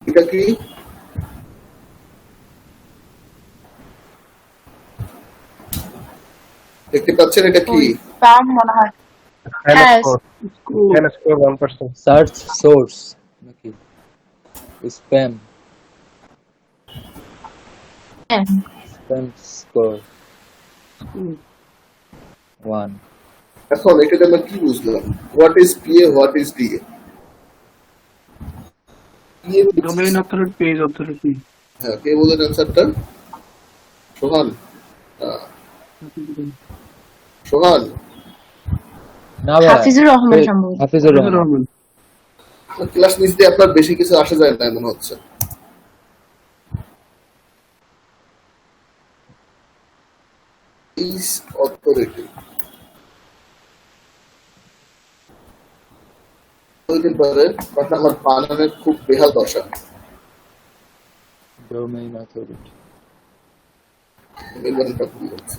এটা কি? দেখতে পাচ্ছেন এটা কি? স্প্যাম মনে হয়। স্কোর 1%। সার্চ সোর্স নাকি স্প্যাম? Spam score 1। এখন এটাতে আমরা কি বুঝলাম? What is PA, what is DA? Domain authority, page authority. হ্যাঁ, কে বলেন অ্যান্সারটা? সোহান। সোহান না ভাই, হাফিজুর রহমান সম্ভবত। হাফিজুর রহমান। ক্লাস নিচ দিয়ে আপনার বেশি কিছু আসা যায় না মনে হচ্ছে। ইজ অথরিটি হইতে পারে, বাট আমার বানানের খুব বেহাল দশা। Domain authority. এই বানানটা ভুল হচ্ছে।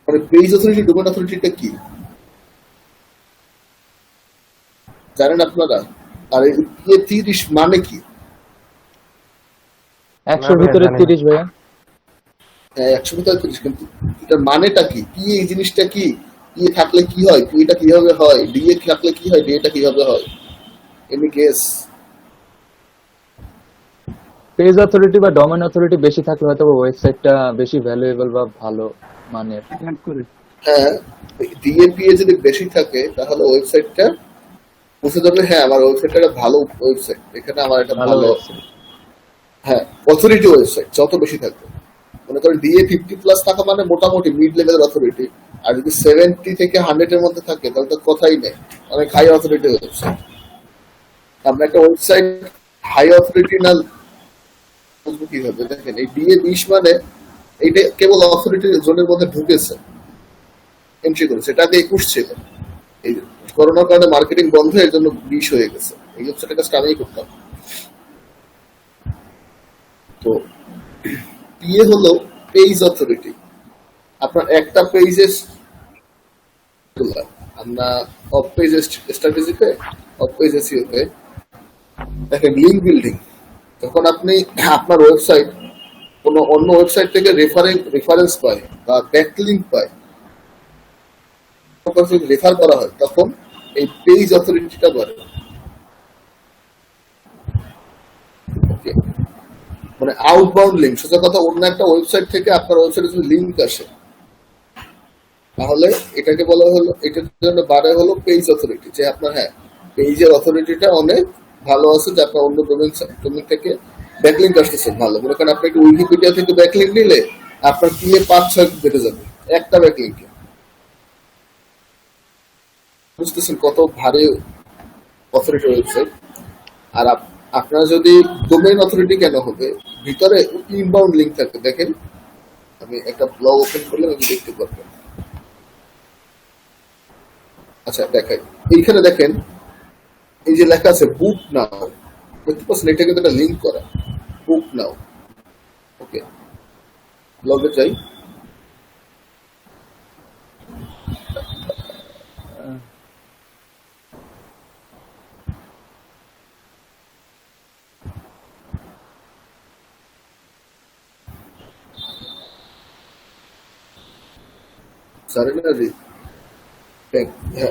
মানে পেজ অথরিটি, ডোমেইন অথরিটিটা কি জানেন আপনারা? আর এই 30 মানে কি? 100 ভিতরে 30 ভাইয়া। হ্যাঁ, 100 ভিতরে 30, কিন্তু এটার মানেটা কি? পি এই জিনিসটা কি? পি থাকলে কি হয়? পি এটা কিভাবে হয়? ডি এ থাকলে কি হয়? ডি এটা কিভাবে হয়? Any guess? পেজ অথরিটি বা ডোমেইন অথরিটি বেশি থাকলে হয়তো ওয়েবসাইটটা বেশি ভ্যালুয়েবল বা ভালো মানের। হ্যাঁ, ডিএপি যদি বেশি থাকে তাহলে ওয়েবসাইটটা বুঝতে যাবে, হ্যাঁ আমার ওয়েবসাইটটা একটা ভালো ওয়েবসাইট, এখানে আমার একটা ভালো হ্যাঁ অথরিটি ওয়েবসাইট যত বেশি থাকবে। মনে করেন ডিএ 50+ থাকা মানে মোটামুটি মিড লেভেলের অথরিটি, আর যদি 70 থেকে 100 এর মধ্যে থাকে তাহলে তো কথাই নেই, অনেক হাই অথরিটি ওয়েবসাইট। আমরা একটা ওয়েবসাইট হাই অথরিটি না বুঝবো কিভাবে? দেখেন এই ডিএ 20 মানে এইটা কেবল অথরিটি জোনের মধ্যে ঢুকেছে, এন্ট্রি করেছে, এটা আগে 21 ছিল। এই করোনার কারণে মার্কেটিং বন্ধ, এর জন্য 20 হয়ে গেছে। এই ওয়েবসাইটের কাজটা আমিই করতাম। তো পিএ হলো পেজ অথরিটি। আপনার একটা পেজের আমরা অফ পেজ স্ট্র্যাটেজিতে, অফ পেজ এসইওতে দেখেন লিঙ্ক বিল্ডিং। যখন আপনি আপনার ওয়েবসাইট কোনো অন্য ওয়েবসাইট থেকে রেফারেন্স পায় বা ব্যাকলিঙ্ক পায়, রেফার করা হয়, তখন এই পেজ অথরিটিটা বাড়ে। মানে আউটবাউন্ড লিঙ্ক, সোজা কথা অন্য একটা ওয়েবসাইট থেকে আপনার ওয়েবসাইটে যদি লিঙ্ক আসে তাহলে এটাকে বলা হলো, এটার জন্য বাড়ে হলো পেজ অথরিটি, যে আপনার হ্যাঁ পেজের অথরিটিটা অনেক ভালো আছে, যে আপনার অন্য ডোমেইন থেকে ব্যাকলিঙ্ক আসতেছে ভালো। মনে করেন আপনাকে উইকিপিডিয়া থেকে ব্যাকলিঙ্ক নিলে আপনার পিএ 5-6 বেড়ে যাবে একটা ব্যাকলিঙ্কে। বুঝতেছেন কত ভারী অথরিটি ওয়েবসাইট? আর আপনারা যদি ডোমেইন অথরিটি কেন হবে? ভিতরে ইনবাউন্ড লিঙ্ক থাকে। দেখেন আমি একটা ব্লগ ওপেন করলে আমি দেখতে পারবেন। আচ্ছা দেখাই, এইখানে দেখেন এই যে লেখা আছে বুক নাও, দেখতে পাচ্ছেন? এটা কিন্তু একটা লিঙ্ক করা, বুক নাও। ওকে, ব্লগে যাই।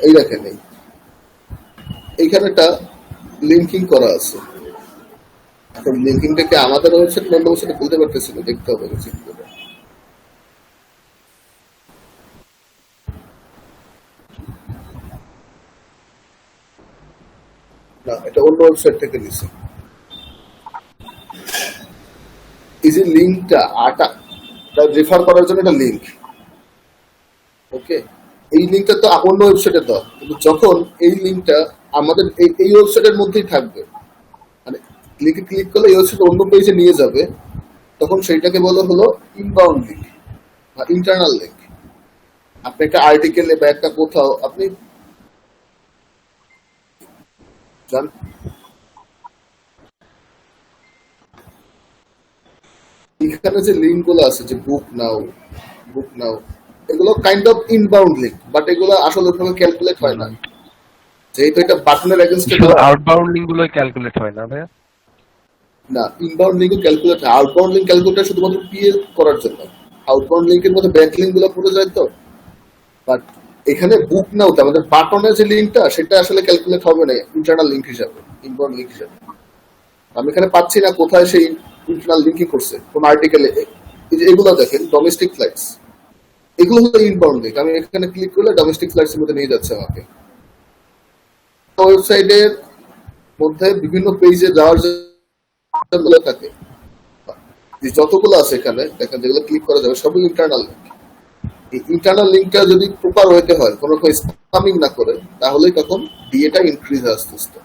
এই দেখেন এইখানে একটা লিঙ্কিং করা আছে। এখন লিঙ্কিংটাকে আমাদের ওয়েবসাইট অন্য ওয়েবসাইটে বলতে পারতেছিল, দেখতে হবে চেক করে। না, এটা অন্য ওয়েবসাইট থেকে নিছে। এই যে লিঙ্কটা রেফার করার জন্য একটা লিঙ্ক, ওকে, এই লিঙ্কটা তো অন্য ওয়েবসাইটে দাও, কিন্তু যখন এই লিঙ্কটা আমাদের এই ওয়েবসাইটের মধ্যেই থাকবে, মানে লিঙ্কে ক্লিক করলে এই ওয়েবসাইট অন্য পেজে নিয়ে যাবে, তখন সেইটাকে বলা হলো ইনবাউন্ড লিঙ্ক বা ইন্টারনাল লিঙ্ক। আপনি একটা আর্টিকেলে বা একটা কোথাও আপনি এখানে যে লিঙ্ক গুলো আছে, যে বুক নাও, বুক নাও, এগুলো kind of inbound link, but এগুলো আসলে ওইভাবে ক্যালকুলেট হয় না, যেহেতু এটা বাটনের এগেনস্টে শুধু আউটবাউন্ড লিঙ্ক গুলো ক্যালকুলেট হয় না ভাইয়া? না, ইনবাউন্ড লিঙ্ক ক্যালকুলেট হয়। আউটবাউন্ড লিঙ্ক ক্যালকুলেট হয় শুধুমাত্র পিএ করার জন্য। আউটবাউন্ড লিঙ্কের মধ্যে ব্যাক লিঙ্ক গুলো পড়ে যায় তো, বাট এখানে বুক নাও তো আমাদের বাটনের যে লিঙ্কটা সেটা আসলে ক্যালকুলেট হবে না ইন্টারনাল লিঙ্ক হিসাবে, ইনবাউন্ড লিঙ্ক হিসাবে। আমি এখানে পাচ্ছি না কোথায় সেই ইন্টারনাল লিঙ্কিং করছে কোন আর্টিকেলে। এই যে এগুলো দেখেন ডোমেস্টিক ফ্লাইটস, এগুলো হলো ইনবাউন্ড লিঙ্ক। আমি এখানে ক্লিক করলে ডোমেস্টিক ফ্লাইটস এর মধ্যে নিয়ে যাচ্ছে আমাকে। ওয়েবসাইটের মধ্যে বিভিন্ন পেজে যাওয়ার জন্য থাকে, যে যতগুলো আছে এখানে দেখেন যেগুলো ক্লিক করা যাবে সবই ইন্টারনাল লিঙ্ক। এই ইন্টারনাল লিঙ্কটা যদি প্রপার হইতে হয়, কোনো স্প্যামিং না করে, তাহলেই তখন ডিএটা ইনক্রিজ হয় আস্তে আস্তে।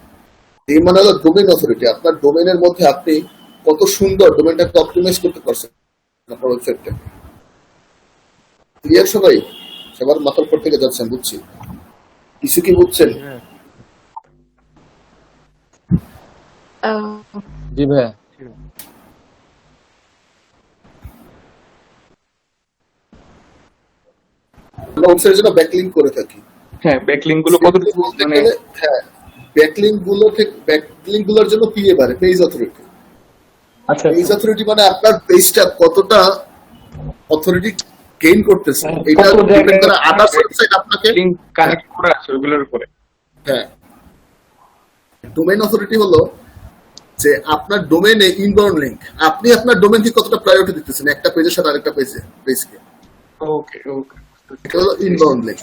এই মানে হলো ডোমেইন অথরিটি। আপনার ডোমেইনের মধ্যে আপনি কত সুন্দর ডোমেইনটাকে অপটিমাইজ করতে পারছেন আপনার ওয়েবসাইটটা। ক্লিয়ার সবাই? সবার মাথার উপর থেকে যাচ্ছেন, বুঝছি। কিছু কি বুঝছেন? জি ভাইয়া। আমরা ওয়েবসাইটের জন্য ব্যাকলিংক করে থাকি। হ্যাঁ, ব্যাকলিংক গুলো কতটুকু মানে হ্যাঁ, ব্যাকলিংক গুলোর জন্য পিএ বাড়ে, পেজ অথরিটি। আচ্ছা, পেজ অথরিটি মানে আপনার পেজটা কতটা অথরিটি গেইন করতেছে, এটা ডিপেন্ড করে আদার্স ওয়েবসাইট আপনাকে লিংক কানেক্ট করা আছে ওগুলোর উপরে। হ্যাঁ, ডোমেইন অথরিটি হলো যে আপনার ডোমেইনে ইনবাউন্ড লিংক, আপনি আপনার ডোমেইনকে কতটা প্রায়োরিটি দিতেছেন একটা পেজের সাথে আরেকটা পেজকে। ওকে ওকে, এটা হলো ইনবাউন্ড লিংক।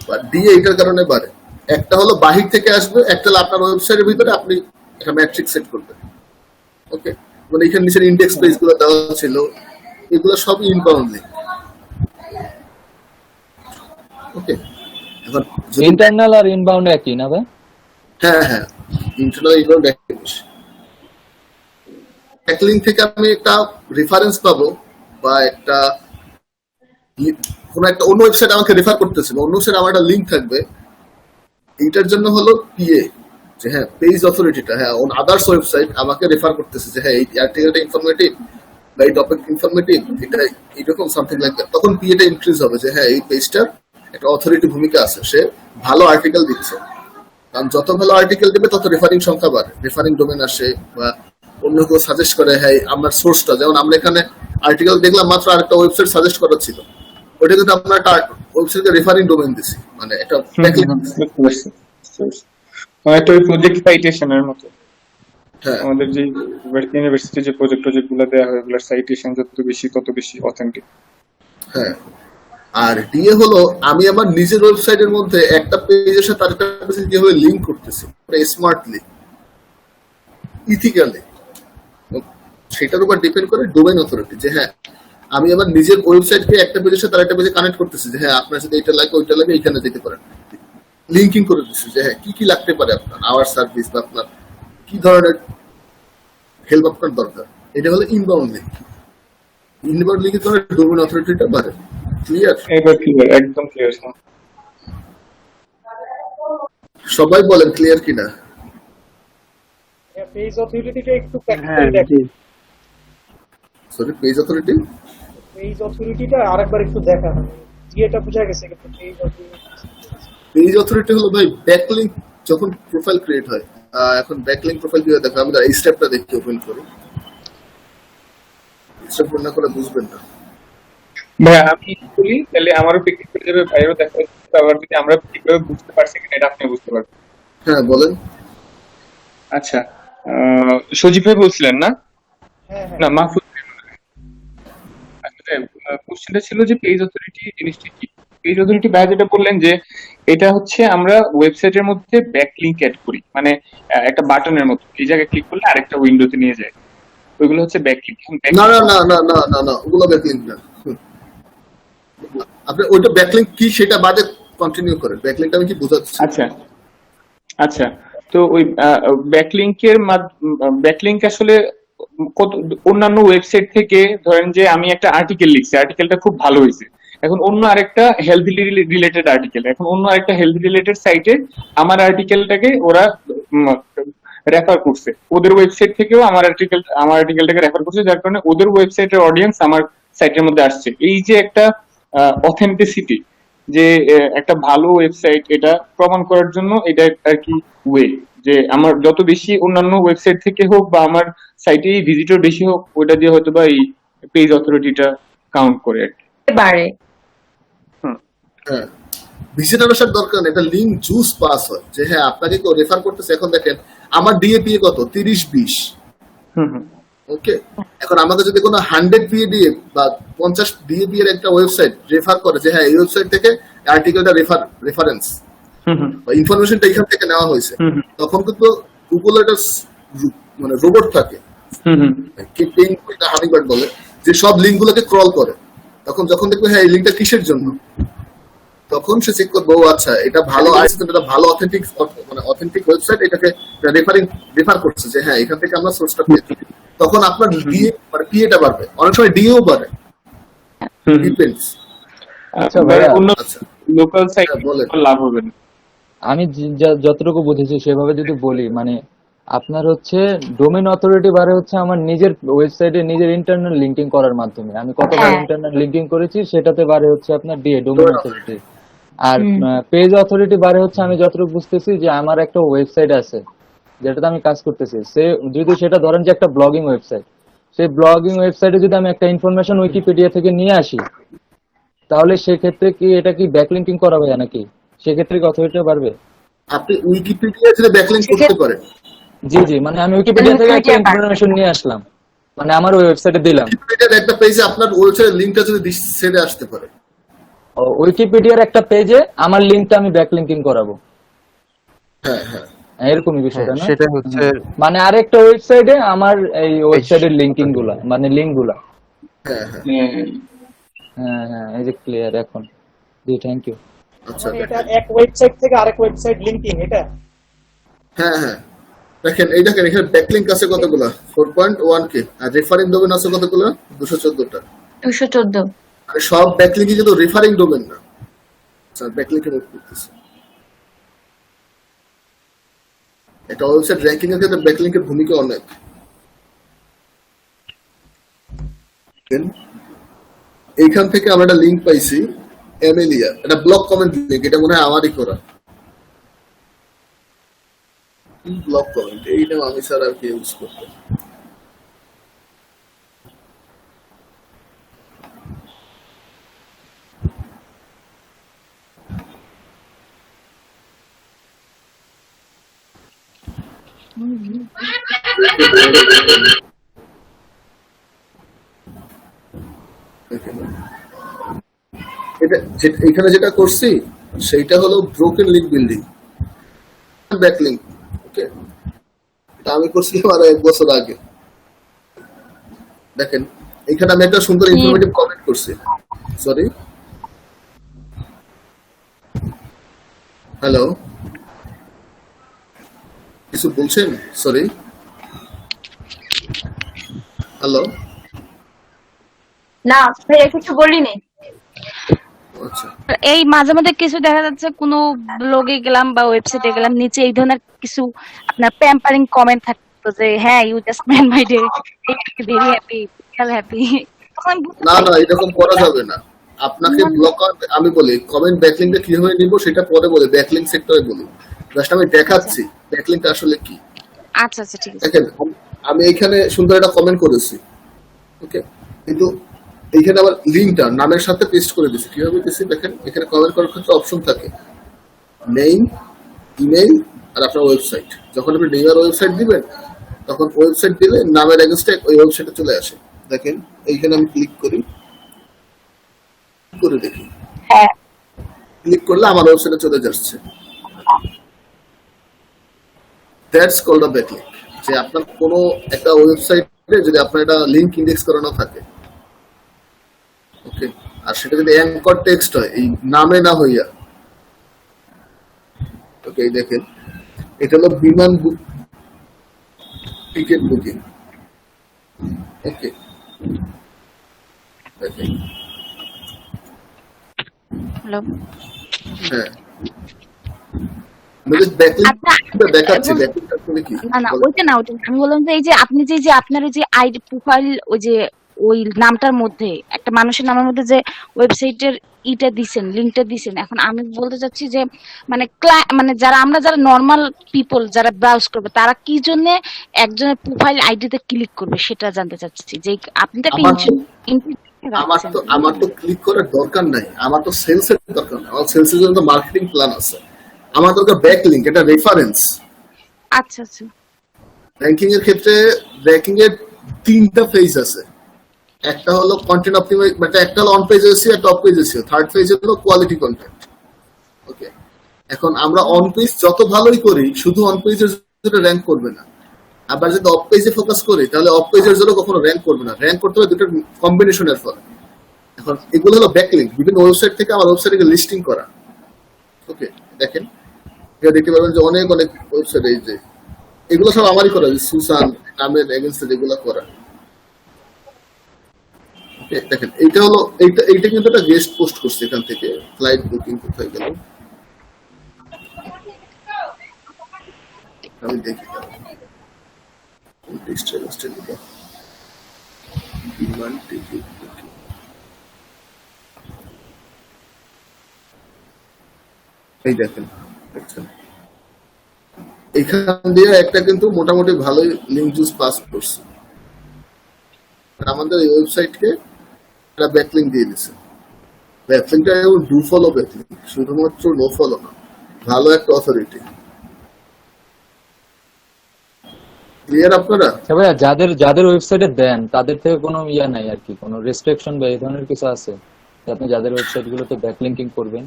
বা ডিএ এটার কারণে বাড়ে। একটা হলো বাহির থেকে আসবে, একটা হলো আপনার ওয়েবসাইটের ভিতরে আপনি একটা ম্যাট্রিক্স সেট করবেন। ওকে, মানে এখানে নিচের ইন্ডেক্স পেজ গুলো দেওয়া ছিল, এগুলো সব ইনবাউন্ড লিংক। ওকে, এখন ইন্টারনাল আর ইনবাউন্ড একই না ভাই? হ্যাঁ হ্যাঁ, ইন্টারনাল ইনবাউন্ড একই জিনিস। ব্যাকলিংক থেকে আমি একটা রেফারেন্স পাবো, বা একটা কোন একটা অন্য ওয়েবসাইট আমাকে রেফার করতেছে, অন্য ওয়েবসাইট আমার একটা লিংক থাকবে, এইটার জন্য হলো পিএ, যে হ্যাঁ পেজ অথরিটিটা, হ্যাঁ অন আদার্স ওয়েবসাইট আমাকে রেফার করতেছে যে হ্যাঁ এই আর্টিকেলটা ইনফরমেটিভ বা এই টপিক ইনফরমেটিভ, এটা এইরকম সামথিং লাইক দ্যাট। তখন পিএটা ইনক্রিজ হবে যে হ্যাঁ এই পেজটার একটা অথরিটি ভূমিকা আছে, সে ভালো আর্টিকেল দিচ্ছে। কারণ যত ভালো আর্টিকেল দেবে তত রেফারিং সংখ্যা বাড়ে, রেফারিং ডোমেন আসে, বা অন্য কেউ সাজেস্ট করে হ্যাঁ আমার সোর্সটা, যেমন আমরা এখানে আর্টিকেল দেখলাম মাত্র আরেকটা ওয়েবসাইট সাজেস্ট করা ছিল, ওটা কিন্তু আমরা একটা ওয়েবসাইটকে রেফারিং ডোমেন দিছি, মানে এটা একটা ওই প্রজেক্ট সাইটেশনের মতো। হ্যাঁ আমাদের যে ইউনিভার্সিটির যে প্রজেক্ট গুলো দেওয়া হয়, ওগুলোর সাইটেশন যত বেশি তত বেশি অথেন্টিক। হ্যাঁ। আর ডিএ হলো আমি আমার নিজের ওয়েবসাইটের মধ্যে একটা পেজের সাথে আরেকটা পেজে কিভাবে লিংক করতেছি, স্মার্টলি, ইথিক্যালি, সেটার উপর ডিপেন্ড করে ডোমেইন অথরিটি, যে হ্যাঁ আমি আমার নিজের ওয়েবসাইটকে একটা পেজের সাথে আরেকটা পেজে কানেক্ট করতেছি, যে হ্যাঁ আপনার সাথে এটা লাগে ওইটা লাগে এখানে যেতে পারেন, লিঙ্কিং করে দিচ্ছি যে হ্যাঁ কি কি লাগতে পারে আপনার আওয়ার সার্ভিস, বা আপনার কি ধরনের হেল্প আপনার দরকার। এটা হলো ইনবাউন্ড লিঙ্ক। ইনবাউন্ড লিঙ্কের কারণে ডোমেইন অথরিটিটা বাড়ে। ক্লিয়ার? এবার ক্লিয়ার, একদম ক্লিয়ার। সবাই বলেন ক্লিয়ার কিনা? পেজ অথরিটিটা একটু প্র্যাকটিক্যালি দেখেন। সরি, পেজ অথরিটি, পেজ অথরিটিটা আরেকবার একটু দেখা, এটা বোঝা গেছে, কিন্তু পেজ অথরিটি হলো ভাই ব্যাকলিংক যখন প্রোফাইল ক্রিয়েট হয়। এখন ব্যাকলিংক প্রোফাইল কিভাবে দেখা, আমরা এই স্টেপটা দেখি, ওপেন করি। স্টেপ না করে বুঝবেন না ভাই। আমি বলি তাহলে আমারও পিকনিক হয়ে যাবে, ভাইও দেখা যাচ্ছে, আবার যদি আমরা ঠিকভাবে বুঝতে পারছি কিনা এটা আপনি বুঝতে পারবেন। হ্যাঁ বলেন। আচ্ছা, সজীব ভাই বলছিলেন না? না, মাহফুজ ভাই মনে হয়। আসলে কোশ্চেনটা ছিল যে পেজ অথরিটি জিনিসটা কি। পেজ অথরিটি ভাই যেটা বললেন যে এটা হচ্ছে আমরা ওয়েবসাইটের মধ্যে ব্যাকলিংক অ্যাড করি, মানে একটা বাটনের মতো, এই জায়গায় ক্লিক করলে আরেকটা উইন্ডোতে নিয়ে যায়, ওইগুলো হচ্ছে ব্যাকলিংক। না না না না না না না, ওগুলো ব্যাকলিংক না। আপনি ওইটা ব্যাকলিংক কি সেটা বাদে কন্টিনিউ করেন। ব্যাকলিংকটা আমি কি বোঝাচ্ছি? আচ্ছা আচ্ছা, তো ওই ব্যাকলিংকের ব্যাকলিংক আসলে কত অন্যান্য ওয়েবসাইট থেকে, ধরেন যে আমি একটা আর্টিকেল লিখছি, আর্টিকেলটা খুব ভালো হয়েছে, এখন অন্য আরেকটা হেলথ রিলেটেড আর্টিকেল, এখন অন্য আরেকটা হেলথ রিলেটেড সাইটে আমার আর্টিকেলটাকে ওরা রেফার করছে, ওদের ওয়েবসাইট থেকেও আমার আর্টিকেলটাকে রেফার করছে, যার কারণে ওদের ওয়েবসাইটের অডিয়েন্স আমার সাইটের মধ্যে আসছে। এই যে একটা অথেন্টিসিটি, যে একটা ভালো ওয়েবসাইট এটা প্রমাণ করার জন্য এটা আর কি ওয়ে, যে আমার যত বেশি অন্যান্য ওয়েবসাইট থেকে হোক বা আমার সাইটে ভিজিটর বেশি হোক, ওটা দিয়ে হয়তো বা এই পেজ অথরিটিটা কাউন্ট করে আর কি। বাড়ে। হ্যাঁ, ভিজিটর আসার দরকার নেই, এটা লিঙ্ক জুস পাস হয় যে হ্যাঁ আপনাকে কেউ রেফার করতেছে। এখন দেখেন আমার ডিএপিএ কত 30-20, ওকে। এখন আমাকে যদি কোনো 100 PA বা 50 DAP এর একটা ওয়েবসাইট রেফার করে যে হ্যাঁ এই ওয়েবসাইট থেকে আর্টিকেলটা রেফারেন্স বা ইনফরমেশনটা এখান থেকে নেওয়া হয়েছে, তখন কিন্তু গুগল একটা মানে রোবট থাকে, হামিংবার্ড বলে, যে সব লিঙ্ক গুলোকে ক্রল করে। তখন যখন দেখবে হ্যাঁ এই লিঙ্কটা কিসের জন্য, তখন সে চেক করবে ও আচ্ছা এটা ভালো আসছে, এটা ভালো অথেন্টিক মানে অথেন্টিক ওয়েবসাইট, এটাকে রেফার করছে যে হ্যাঁ এখান থেকে আমরা সোর্সটা পেয়েছি। তখন আপনার ডিএ মানে পিএটা বাড়বে, অনেক সময় ডিএও বাড়ে, ডিপেন্ডস। আচ্ছা ভাইয়া, অন্য আচ্ছা লোকাল সাইট বলেন। লাভ হবে না। আমি যতটুকু বুঝেছি সেভাবে যদি বলি, মানে আপনার হচ্ছে ডোমেইন অথরিটি বাড়ে হচ্ছে আমার নিজের ওয়েবসাইটে নিজের ইন্টারনাল লিঙ্কিং করার মাধ্যমে। আমি কতবার হ্যাঁ। ইন্টারনাল লিঙ্কিং করেছি সেটাতে বাড়ে হচ্ছে আপনার ডিএ, ডোমেইন অথরিটি। আর পেজ অথরিটি বাড়ে হচ্ছে আমি যতটুকু বুঝতেছি যে আমার একটা ওয়েবসাইট আছে যেটাতে আমি কাজ করতেছি, সে যদি সেটা ধরেন যে একটা ব্লগিং ওয়েবসাইট, সেই ব্লগিং ওয়েবসাইটে যদি আমি একটা ইনফরমেশন উইকিপিডিয়া থেকে নিয়ে আসি, তাহলে সেক্ষেত্রে কি এটা কি ব্যাকলিঙ্কিং করা হবে নাকি? সেক্ষেত্রে কি অথরিটিটা বাড়বে? আপনি উইকিপিডিয়া থেকে ব্যাকলিংক করতে পারেন। জি জি, মানে আমি উইকিপিডিয়া থেকে একটা ইনফরমেশন নিয়ে আসলাম, মানে আমার ওয়েবসাইটে দিলাম, উইকিপিডিয়ার একটা পেজে আপনার ওয়েবসাইটের লিংকটা যদি ছেড়ে আসতে পারে। উইকিপিডিয়ার একটা পেজে আমার লিঙ্কটা আমি ব্যাকলিঙ্কিং করাবো। হ্যাঁ হ্যাঁ এরকমই বিষয়টা না? সেটা হচ্ছে মানে আরেকটা ওয়েবসাইটে আমার এই ওয়েবসাইটের লিঙ্কিং গুলা, মানে লিঙ্ক গুলা। হ্যাঁ হ্যাঁ হ্যাঁ হ্যাঁ, এই যে ক্লিয়ার এখন। জি, থ্যাংক ইউ। আচ্ছা মানে এটা এক ওয়েবসাইট থেকে আরেক ওয়েবসাইট লিংকিং, এটা হ্যাঁ হ্যাঁ দেখেন এই দেখেন এখানে ব্যাকলিংক আছে কতগুলো 4.1K, আর রেফারিং ডোমেন আছে কতগুলো 214টা। 214। আর সব ব্যাকলিংকে কিন্তু রেফারিং ডোমেন না, স্যার ব্যাকলিংকে মুভ করতেছে। এটা ওয়েবসাইট র্যাঙ্কিং এর ক্ষেত্রে ব্যাকলিংকের ভূমিকা অনেক। এইখান থেকে আমরা একটা লিংক পাইছি এমেলিয়া, এটা ব্লগ কমেন্ট লিংক, এটা মনে হয় আমারই করা ব্লগ কমেন্ট। এইটা আমি স্যার আর কি ইউজ করতে এখানে যেটা করছি সেইটা হলো ব্রোকেন লিঙ্ক বিল্ডিং ব্যাকলিংক। ওকে, এটা আমি করছিলাম আরো 1 বছর আগে। দেখেন এখানে আমি একটা সুন্দর ইনফরমেটিভ কমেন্ট করছি। সরি, হ্যালো, কিছু বলছেন? সরি, হ্যালো, না ভাইয়া কিছু বলিনি। আচ্ছা এই মাঝে মাঝে কিছু দেখা যাচ্ছে কোনো ব্লগে গেলাম বা ওয়েবসাইটে গেলাম, নিচে এই ধরনের কিছু আপনার প্যাম্পারিং কমেন্ট থাকতো যে হ্যাঁ you just made my day, very happy, feel happy. না না এরকম করা যাবে না। আপনাকে ব্লক, আমি বলি কমেন্ট ব্যাকলিংটা কিভাবে নিব সেটা পরে বলি, ব্যাকলিং সেক্টরে বলি। জাস্ট আমি দেখাচ্ছি ব্যাকলিংটা আসলে কি। আচ্ছা আচ্ছা ঠিক আছে। দেখেন আমি এখানে সুন্দর একটা কমেন্ট করেছি, ওকে, কিন্তু এইখানে আবার লিঙ্কটা নামের সাথে পেস্ট করে দিছি। কিভাবে দিছি দেখেন, এখানে কমেন্ট করার ক্ষেত্রে অপশন থাকে নেম, ইমেইল আর আপনার ওয়েবসাইট। যখন আপনি নেম আর ওয়েবসাইট দিবেন তখন ওয়েবসাইট দিলে নামের এগেইনস্টে ওই ওয়েবসাইটে চলে আসে। দেখেন এইখানে আমি ক্লিক করি, করে দেখি, হ্যাঁ ক্লিক করলে আমার ওয়েবসাইটে চলে যাচ্ছে। That's called a backlink. যে আপনার কোনো একটা ওয়েবসাইটে যদি আপনার একটা লিংক ইন্ডেক্স করানো থাকে, ওকে, আর সেটা যদি অ্যাঙ্কর টেক্সট হয় এই নামে না হইয়া, ওকে, দেখেন এটা হলো বিমান টিকিট বুকিং, ওকে, দেখেন হ্যালো, হ্যাঁ আমি জাস্ট ব্যাকলিংকটা দেখাচ্ছি। ব্যাকলিংকটা আসলে কি না না ওইটা না, ওইটা না। আমি বললাম যে এই যে আপনি যে আপনার ওই যে আইডি প্রোফাইল, ওই যে ওই নামটার মধ্যে একটা মানুষের নামের মধ্যে যে ওয়েবসাইটের ইটা দিছেন, লিংকটা দিছেন, এখন আমি বলতে চাচ্ছি যে মানে মানে যারা নর্মাল পিপল যারা ব্রাউজ করবে তারা কি জন্য একজনের প্রোফাইল আইডিতে ক্লিক করবে সেটা জানতে চাচ্ছি। যে আপনি তো একটা আমার তো ক্লিক করার দরকার নাই, আমার তো সেলস এর দরকার নাই, আমার সেলস এর জন্য তো মার্কেটিং প্ল্যান আছে। আমার দরকার ব্যাকলিংক, এটা রেফারেন্স। আচ্ছা আচ্ছা। র্যাঙ্কিং এর ক্ষেত্রে র্যাঙ্কিং এর 3টা ফেজ আছে। একটা হলো কন্টেন্ট অপটিমাইজ, মানে একটা হলো on page SEO, top page SEO, third phase হলো কোয়ালিটি কন্টেন্ট। ওকে, এখন আমরা অন পেজ যত ভালোই করি শুধু অন পেজের জন্য র্যাঙ্ক করবে না, আবার যদি অফ পেজে ফোকাস করি তাহলে অফ পেজের জন্য কখনো র্যাঙ্ক করবে না, র্যাঙ্ক করতে হবে দুটোর কম্বিনেশনের ফলে। এখন এগুলো হলো ব্যাকলিংক, বিভিন্ন ওয়েবসাইট থেকে আমার ওয়েবসাইটে লিস্টিং করা। ওকে, দেখেন এটা দেখতে পাবেন যে অনেক অনেক ওয়েবসাইট, এই যে এগুলো সব আমারই করা, সুসান আমের এগেন্সে যেগুলো করা। ওকে, দেখেন এইটা হলো এইটা কিন্তু একটা গেস্ট পোস্ট করছে এখান থেকে, ফ্লাইট বুকিং কোথায় গেল আমি দেখি। এই দেখেন, দেখছেন এখান দিয়ে একটা কিন্তু মোটামুটি ভালোই লিঙ্ক জুস পাস করছে, আমাদের এই ওয়েবসাইটকে একটা ব্যাকলিঙ্ক দিয়ে দিছে। ব্যাকলিঙ্কটা ডু ফলো ব্যাকলিঙ্ক, শুধুমাত্র নো ফলো না, ভালো একটা অথরিটি। ক্লিয়ার আপনারা? আচ্ছা ভাইয়া, যাদের ওয়েবসাইটে দেন তাদের থেকে কোনো ইয়া নাই আর কি, কোনো রেস্ট্রিকশন বা এই ধরনের কিছু আছে যে আপনি যাদের ওয়েবসাইট গুলোতে ব্যাকলিংকিং করবেন?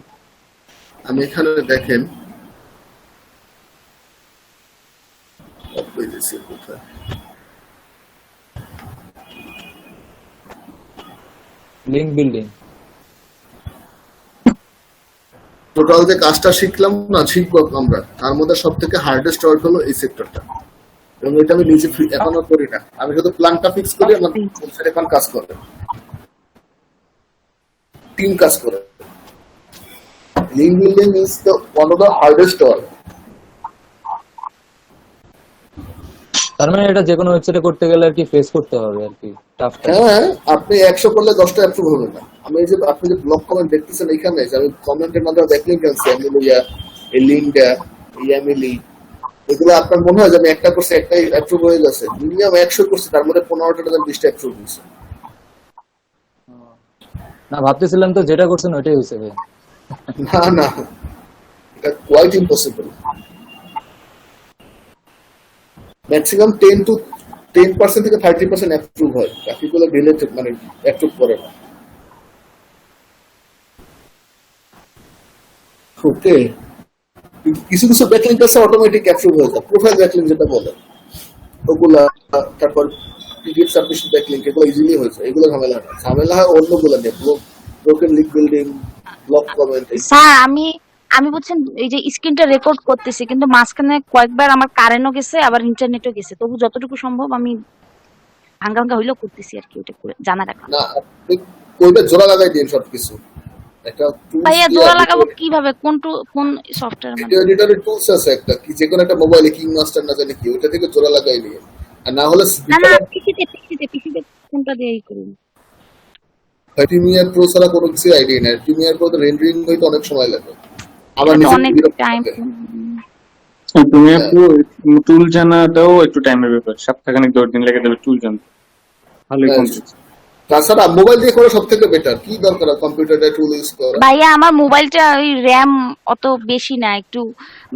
আমি এখানে দেখেন কোথায় লিংক বিল্ডিং, টোটাল যে কাজটা শিখলাম না, শিখবো আমরা, তার মধ্যে সব থেকে হার্ডেস্ট ওয়ার্ক হলো এই সেক্টরটা, এবং এটা আমি নিজে এখনো করি না, আমি শুধু প্ল্যানটা ফিক্স করি, আমার ওয়েবসাইট এখন কাজ করে, টিম কাজ করে। Link building is the one of the hardest work. তার মানে এটা যে কোনো ওয়েবসাইটে করতে গেলে আর কি ফেস করতে হবে আর কি টাফ। হ্যাঁ, আপনি 100 করলে 10টা অ্যাপ্রুভ হবে না। আমি এই যে আপনি যে ব্লগ কমেন্ট দেখতেছেন এখানে, যে আমি কমেন্টের মাধ্যমে ব্যাকলিংক আনছি, এমিলিয়া, এই লিঙ্কটা, এই এমিলি, এগুলো আপনার মনে হয় যে আমি একটা করছি একটাই অ্যাপ্রুভ হয়ে গেছে, মিনিমাম 100 করছি, তার মধ্যে 15টা 20টা অ্যাপ্রুভ হয়েছে। না, ভাবতেছিলাম তো যেটা করছেন ওইটাই হয়েছে ভাই। না না, এটা কোয়াইট ইম্পসিবল। ম্যাক্সিমাম 10% থেকে 30% অ্যাপ্রুভ হয়, বাকিগুলো রিলেটেড মানে অ্যাপ্রুভ করে না। ওকে, কিছু কিছু ব্যাকলিংক আছে অটোমেটিক অ্যাপ্রুভ হয়ে যায়, প্রোফাইল ব্যাকলিংক যেটা বলে ওগুলা, তারপর পিডিএফ সাবমিশন ব্যাকলিংক, এগুলো ইজিলি হয়ে যায়, এগুলো ঝামেলা হয় অন্যগুলো নিয়ে, broken link building, block comment. Sir আমি বলছেন এই যে স্ক্রিনটা রেকর্ড করতেছি, কিন্তু মাঝখানে কয়েকবার আমার কারেন্টও গেছে আবার ইন্টারনেটও গেছে, তবু যতটুকু সম্ভব আমি ভাঙ্গা ভাঙ্গা হইলেও করতেছি আর কি, ওটা করে জানা রাখা। না, আপনি কইটা জোড়া লাগাই দিন সবকিছু। একটা ভাইয়া জোড়া লাগাবো কিভাবে? কোন সফটওয়্যার ভিডিও এডিটরের টুলস আছে একটা, কি যে কোনো একটা মোবাইলে কিং মাস্টার না জানি কি, ওটা থেকে জোড়া লাগাই নিয়ে, আর না হলে না পিসিতে কোনটা দিয়ে করুন? প্রিমিয়ার প্রো ছাড়া কোনো কিছু আইডিয়া নাই, প্রিমিয়ার প্রো তো রেন্ডারিং হইতে অনেক সময় লাগে, আমার নিজে অনেক টাইম। প্রিমিয়ার প্রো টুল জানাটাও একটু টাইমের ব্যাপার, সপ্তাহখানেক 10 দিন লেগে যাবে টুল জানতে। ভালোই কমপ্লিট। তাছাড়া মোবাইল দিয়ে করা সবথেকে বেটার, কি দরকার কম্পিউটারে টুল ইউজ করা? ভাইয়া আমার মোবাইলটা ওই র‍্যাম অত বেশি না, একটু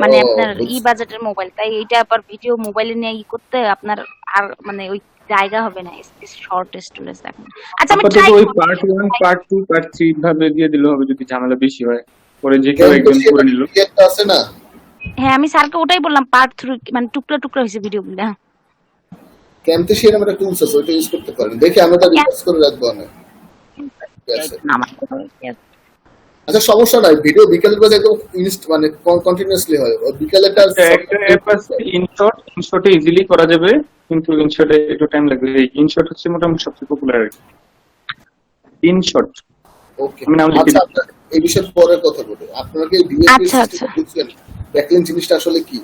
মানে আপনার বাজেটের মোবাইল, তাই এইটা আবার ভিডিও মোবাইলে নিয়ে করতে আপনার আর মানে ওই জায়গা হবে না, শর্ট স্টোরেজ এখন। আচ্ছা আমি ট্রাই ওই পার্ট 1 পার্ট 2 পার্ট 3 ভাবে দিয়ে দিলে হবে, যদি ঝামেলা বেশি হয় পরে যে কেউ একজন করে নিল। একটা আছে না? হ্যাঁ, আমি স্যারকে ওটাই বললাম, পার্ট 3 মানে টুকরা টুকরা হইছে ভিডিওগুলো। ক্যামটেশিয়ার নামে একটা টুলস আছে, ওটা ইউজ করতে পারেন, দেখি আমরা এটা রিসার্চ করে রাখবো না। আচ্ছা, সমস্যা নাই, ভিডিও বিকেলের বাজে একদম মানে কন্টিনিউয়াসলি হয়, বিকেলেটা একটা অ্যাপ আছে ইনশটে ইজিলি করা যাবে, কিন্তু ইনশটে একটু টাইম লাগবে। এই ইনশট হচ্ছে মোটামুটি সবচেয়ে পপুলার ইনশট। ওকে, আচ্ছা আমরা এই বিষয়ে পরে কথা বলবো। আপনারা কি ডিএপি সিস্টেম বুঝছেন ব্যাকলিংক জিনিসটা আসলে কি?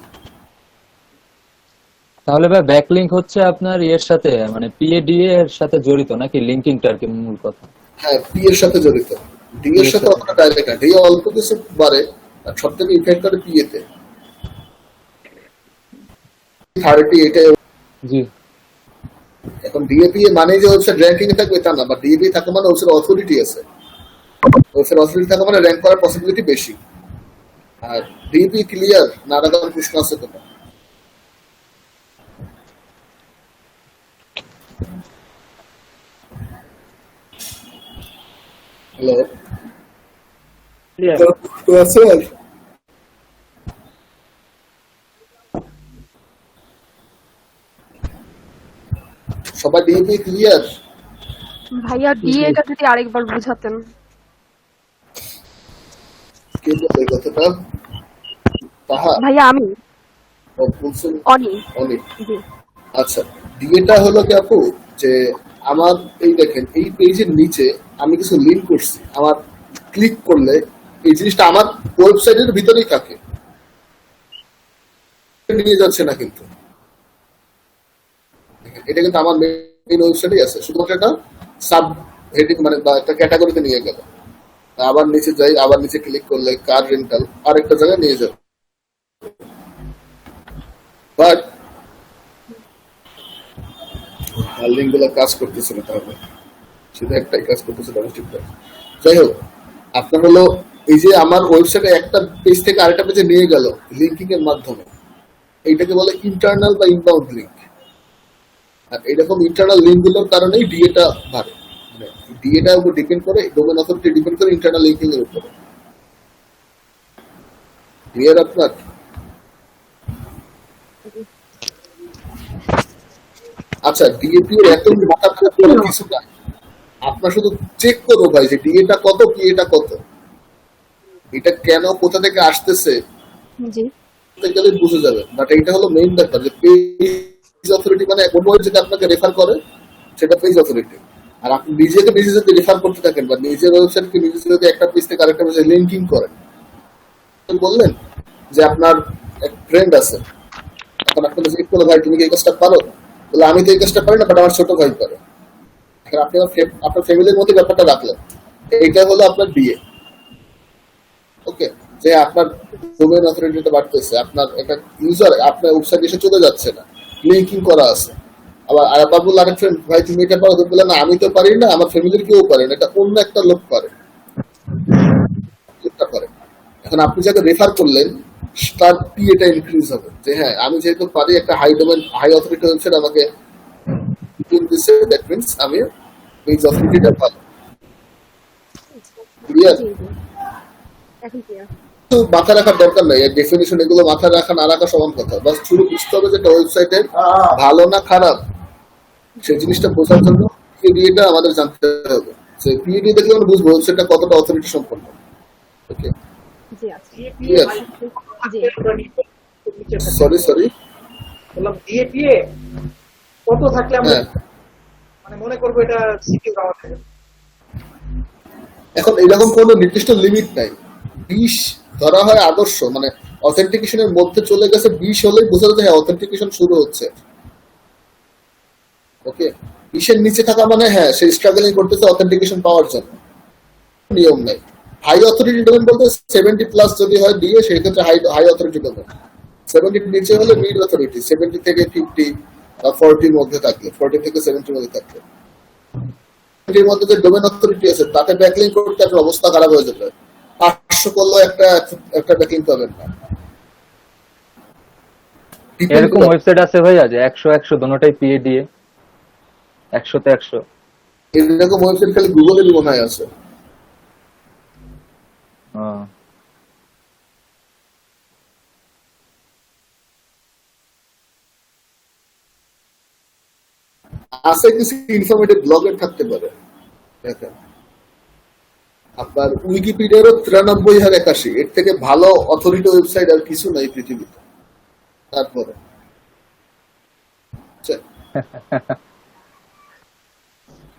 তাহলে ভাই ব্যাকলিংক হচ্ছে আপনার এর সাথে মানে পিএডিএ এর সাথে জড়িত নাকি লিঙ্কিংটা আর কি মূল কথা? হ্যাঁ, পি এর সাথে জড়িত। ডি এর সাথে অতটা ডাইরেক্ট না, ডি অল্প কিছু বাড়ে, আর সব থেকে ইফেক্ট করে পি এতে। 30 এটা। জি। এখন ডিএপি মানে যে ওয়েবসাইট র্যাঙ্কিং এ থাকবে তা না, বা ডিএপি থাকা মানে ওয়েবসাইট অথরিটি আছে, ওয়েবসাইট অথরিটি থাকা মানে র্যাঙ্ক করার পসিবিলিটি বেশি। আর ডিএপি ক্লিয়ার না রাখার প্রশ্ন আছে কোনো? হ্যালো, সবাই ডিএপি ক্লিয়ার? ভাইয়া ডিএটা যদি আরেকবার বুঝাতেন। কে বলে এই কথাটা? তাহা ভাইয়া আমি বলছেন অনি। অনেক। জি। আচ্ছা, ডিএটা হলো কি আপু, যে আমার এই দেখেন এই পেজের নিচে আমি কিছু লিঙ্ক করছি, আমার ক্লিক করলে এই জিনিসটা আমার ওয়েবসাইটের ভিতরেই থাকে, নিয়ে যাচ্ছে না কিন্তু। এটা কিন্তু আমার মেইন ওয়েবসাইটেই আছে, শুধুমাত্র একটা সাব হেডিং মানে বা একটা ক্যাটাগরিতে নিয়ে গেল। আবার নিচে যাই, আবার নিচে ক্লিক করলে কার রেন্টাল আরেকটা জায়গায় নিয়ে যাবে। বাট লিঙ্ক গুলো কাজ করতেছে না, তাহলে শুধু একটাই কাজ করতেছে ডোমেস্টিকটা। যাই হোক, আপনার হলো এই যে আমার ওয়েবসাইটে একটা পেজ থেকে আরেকটা পেজে নিয়ে গেল লিঙ্কিং এর মাধ্যমে, এইটাকে বলে ইন্টারনাল বা ইনবাউন্ড লিঙ্ক। আর এইরকম ইন্টারনাল লিঙ্ক গুলোর কারণেই ডিএটা বাড়ে, মানে ডিএটা উপর ডিপেন্ড করে, ডোমেন অথরিটি ডিপেন্ড করে ইন্টারনাল লিঙ্কিং এর উপরে। ক্লিয়ার আপনার? আচ্ছা, ডিএপি এর এত মাথা খারাপ করার কিছু নাই, আপনার শুধু চেক করো ভাই যে ডিএটা কত, পিএটা কত, এটা কেন কোথা থেকে আসতেছে জি। গেলে বুঝে যাবে। বাট এটা হলো মেইন ব্যাপার, যে পেজ অথরিটি মানে কোনো যেটা আপনাকে রেফার করে সেটা পেজ অথরিটি। আর আপনি নিজেকে নিজে যদি রেফার করতে থাকেন বা নিজের ওয়েবসাইটকে নিজে যদি একটা পেজ থেকে আরেকটা পেজে লিঙ্কিং করেন, বললেন যে আপনার এক ফ্রেন্ড আছে, এখন আপনাকে জিজ্ঞেস করলো ভাই তুমি কি এই কাজটা পারো, বলে আমি তো এই কাজটা পারি না, বাট আমার ছোট ভাই পারে। এখন আপনি আপনার ফ্যামিলির মধ্যে ব্যাপারটা রাখলেন, এইটা হলো আপনার বিয়ে। ওকে, যে আপনার ডোমেইন অথরিটিটা বাড়তেছে, আপনার একটা ইউজার আপনার ওয়েবসাইট এসে চলে যাচ্ছে না, লিঙ্কিং করা আছে। আবার আরেকবার বললো আরেক ফ্রেন্ড ভাই তুমি এটা পারো, তুমি বললে না আমি তো পারি না, আমার ফ্যামিলির কেউ পারে না, এটা অন্য একটা লোক পারে, লোকটা পারে। এখন আপনি যাকে রেফার করলেন তার পিএটা ইনক্রিজ হবে, যে হ্যাঁ আমি যেহেতু পারি, একটা high domain high authority website আমাকে দিচ্ছে, দ্যাট মিন্স আমি পেজ অথরিটিটা ভালো। ক্লিয়ার? জি জি। এখন ক্লিয়ার। তো মাথায় রাখার দরকার নাই, ডেফিনিশন এগুলো মাথায় রাখা না রাখা সমান কথা। বাস শুরু বুঝতে হবে যে ওয়েবসাইটের ভালো না খারাপ, সেই জিনিসটা বোঝার জন্য পিএডিটা আমাদের জানতে হবে। যে পিএডি দেখলে আমরা বুঝবো ওয়েবসাইটটা কতটা অথরিটি সম্পন্ন। ওকে, জি আচ্ছা। ক্লিয়ার? জি। সরি বললাম ডিএপিএ কত থাকলে আমরা হ্যাঁ, মানে মনে করবো এটা সিকিউর আমাদের। এখন এরকম কোনো নির্দিষ্ট লিমিট নাই। 20 ধরা হয় আদর্শ, মানে অথেন্টিকেশনের মধ্যে চলে গেছে 20 হলেই বোঝা যায় হ্যাঁ অথেন্টিকেশন শুরু হচ্ছে। ওকে, 20 নিচে থাকা মানে হ্যাঁ সে স্ট্রাগলিং করতেছে অথেন্টিকেশন পাওয়ার জন্য, নিয়ম নাই। হাই অথরিটি ডোমেন বলতে 70 প্লাস যদি হয় দিয়ে, সেই ক্ষেত্রে হাই অথরিটি ডোমেন। 70 নিচে হলে মিড অথরিটি, 70 থেকে 50 বা 40 মধ্যে থাকলে, 40 থেকে 70 মধ্যে থাকলে। এর মধ্যে যে ডোমেন অথরিটি আছে তাতে ব্যাকলিং করতে আপনার অবস্থা খারাপ হয়ে যাবে। 500 করলেও একটা ব্যাকলিং পাবেন না। এরকম ওয়েবসাইট আছে ভাইয়া যে 100 দুটোটাই পিএডিএ, 100-তে 100। এরকম ওয়েবসাইট খালি গুগলেরই মনে হয় আছে। আছে কিছু ইনফরমেটিভ ব্লগের থাকতে পারে। দেখেন আপনার উইকিপিডিয়ারও 93,081, এর থেকে ভালো অথরিটি ওয়েবসাইট আর কিছু নাই পৃথিবীতে। তারপরে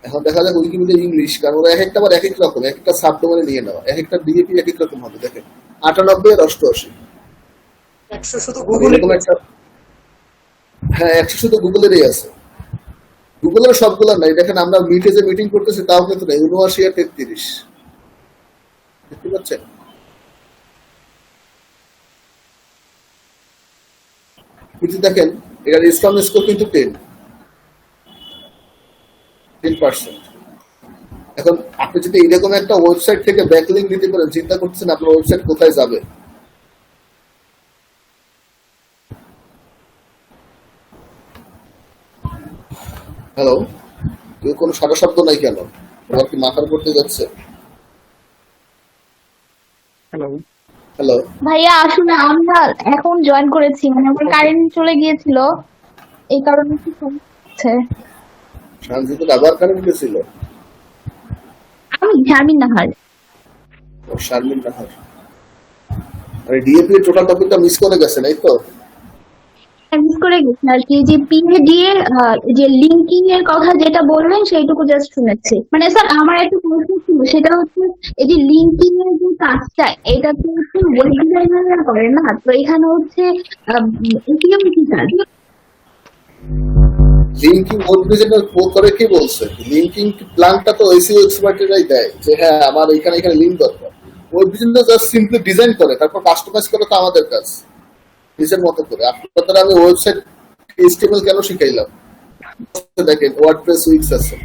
এখন দেখা যাক উইকিপিডিয়া ইংলিশ, কারণ ওরা এক একটা আবার এক এক রকম, এক একটা সাবডোমেনে নিয়ে নেওয়া, এক একটা ডিএপি এক এক রকম হবে। দেখেন 98 আর 88 100 শুধু গুগলে। এরকম একটা, হ্যাঁ, অ্যাক্সেস শুধু গুগলেরই আছে। গুগলের সবগুলো নাই। দেখেন আমরা মিটে যে মিটিং করতেছি তাও কিন্তু নাই, ৭৯ আর ৩৩ দেখতে পাচ্ছেন। কিন্তু দেখেন এটার স্পাম স্কোর কিন্তু 10%। এখন আপনি যদি এরকম একটা ওয়েবসাইট থেকে ব্যাকলিংক নিতে পারেন, চিন্তা করতেছেন আপনার ওয়েবসাইট কোথায় যাবে। হ্যালো, কেউ কোনো সারা শব্দ নাই কেন? আমার কি মাথার করতে যাচ্ছে? হ্যালো, হ্যালো, ভাইয়া আসলে আমরা এখন জয়েন করেছি, মানে আমার কারেন্ট চলে গিয়েছিল, এই কারণে কি হচ্ছে। শান্তিতে আবার কারেন্ট গেছিল। আমি শারমিন নাহার। ও শারমিন নাহার, মানে ডিএপি এর টোটাল টপিকটা মিস করে গেছেন, এই তো? মিস করে গেছি আর কি, যে পিএডি এর যে লিঙ্কিং এর কথা যেটা বললেন সেইটুকু জাস্ট শুনেছি। মানে স্যার আমার একটা প্রশ্ন ছিল, সেটা হচ্ছে এই যে লিঙ্কিং এর যে কাজটা, এটা তো হচ্ছে ওয়েব ডিজাইনাররা করে না, তো এখানে হচ্ছে এটিএম কি কাজ? লিঙ্কিং ওয়েব ডিজাইনার করে কি বলছে? লিঙ্কিং প্ল্যানটা তো এসইও এক্সপার্টরাই দেয়, যে হ্যাঁ আমার এখানে এখানে লিংক দরকার। Web designer just simply design করে, তারপর কাস্টমাইজ করে তো আমাদের কাজ নিজের মতো করে। আপনাদের আমি ওয়েবসাইট এইচটিএমএল কেন শিখাইলাম? দেখেন ওয়ার্ডপ্রেস উইক্স আছে,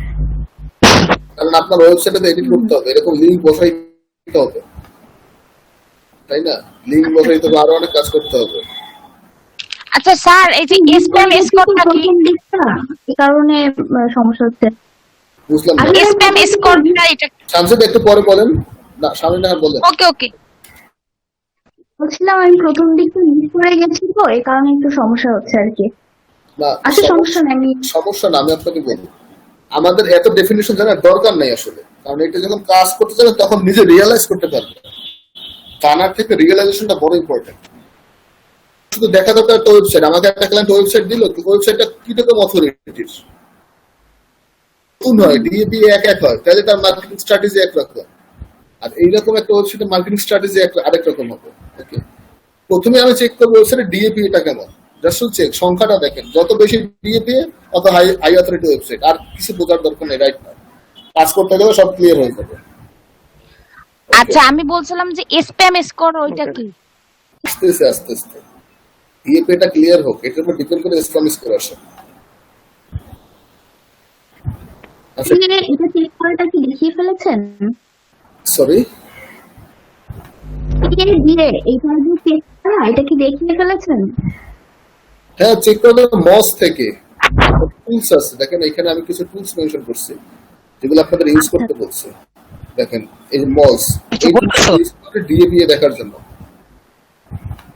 কারণ আপনার ওয়েবসাইটে এডিট করতে হবে, এরকম লিংক বসাইতে হবে, তাই না? লিংক বসাইতে হবে, আরো অনেক কাজ করতে হবে। আচ্ছা স্যার, এই যে স্প্যাম স্কোরটা কি? এই কারণে সমস্যা হচ্ছে। বুঝলাম না। স্প্যাম স্কোরটা এটা শামসুদ একটু পরে বলেন না, সামনে না বলেন। ওকে ওকে। বলছিলাম আমি প্রথম দিকে মিস করে গেছি, তো এই কারণে একটু সমস্যা হচ্ছে আর কি। না আচ্ছা সমস্যা নেই, আমি সমস্যা না, আমি আপনাকে বলি আমাদের এত ডেফিনিশন জানার দরকার নেই আসলে, কারণ এটা যখন কাজ করতে যাবেন তখন নিজে রিয়েলাইজ করতে পারবে। জানার থেকে রিয়েলাইজেশনটা বড় ইম্পর্টেন্ট। শুধু দেখা দরকার একটা ওয়েবসাইট, আমাকে একটা ক্লায়েন্ট ওয়েবসাইট দিল, ওয়েবসাইটটা কি রকম অথরিটির হয়, ডিএপি এক এক হয়, তাহলে তার মার্কেটিং স্ট্র্যাটেজি এক রকম, আর এইরকম একটা ওয়েবসাইটের মার্কেটিং স্ট্র্যাটেজি আরেক রকম হবে। ওকে, প্রথমে আমি চেক করবো ওয়েবসাইটের ডিএপি এটা কেমন, জাস্ট চেক সংখ্যাটা দেখেন, যত বেশি ডিএপি অত হাই অথরিটি ওয়েবসাইট, আর কিছু বোঝার দরকার নেই, রাইট না? কাজ করতে গেলে সব ক্লিয়ার হয়ে যাবে। আচ্ছা আমি বলছিলাম যে স্প্যাম স্কোর ওইটা কি? আস্তে আস্তে ডিএপি এটা ক্লিয়ার হোক, এটার উপর ডিপেন্ড করে স্প্যাম স্কোর আসে। আচ্ছা এটা চেক করাটা কি দেখিয়ে ফেলেছেন? সরি, এইবার যে চেক করা, এটা কি দেখিয়ে ফেলেছেন? হ্যাঁ চেক করলে মস থেকে টুলস আছে, দেখেন এখানে আমি কিছু টুলস মেনশন করছি যেগুলো আপনাদের ইউজ করতে বলছে। দেখেন এই মস ডিএপি দেখার জন্য,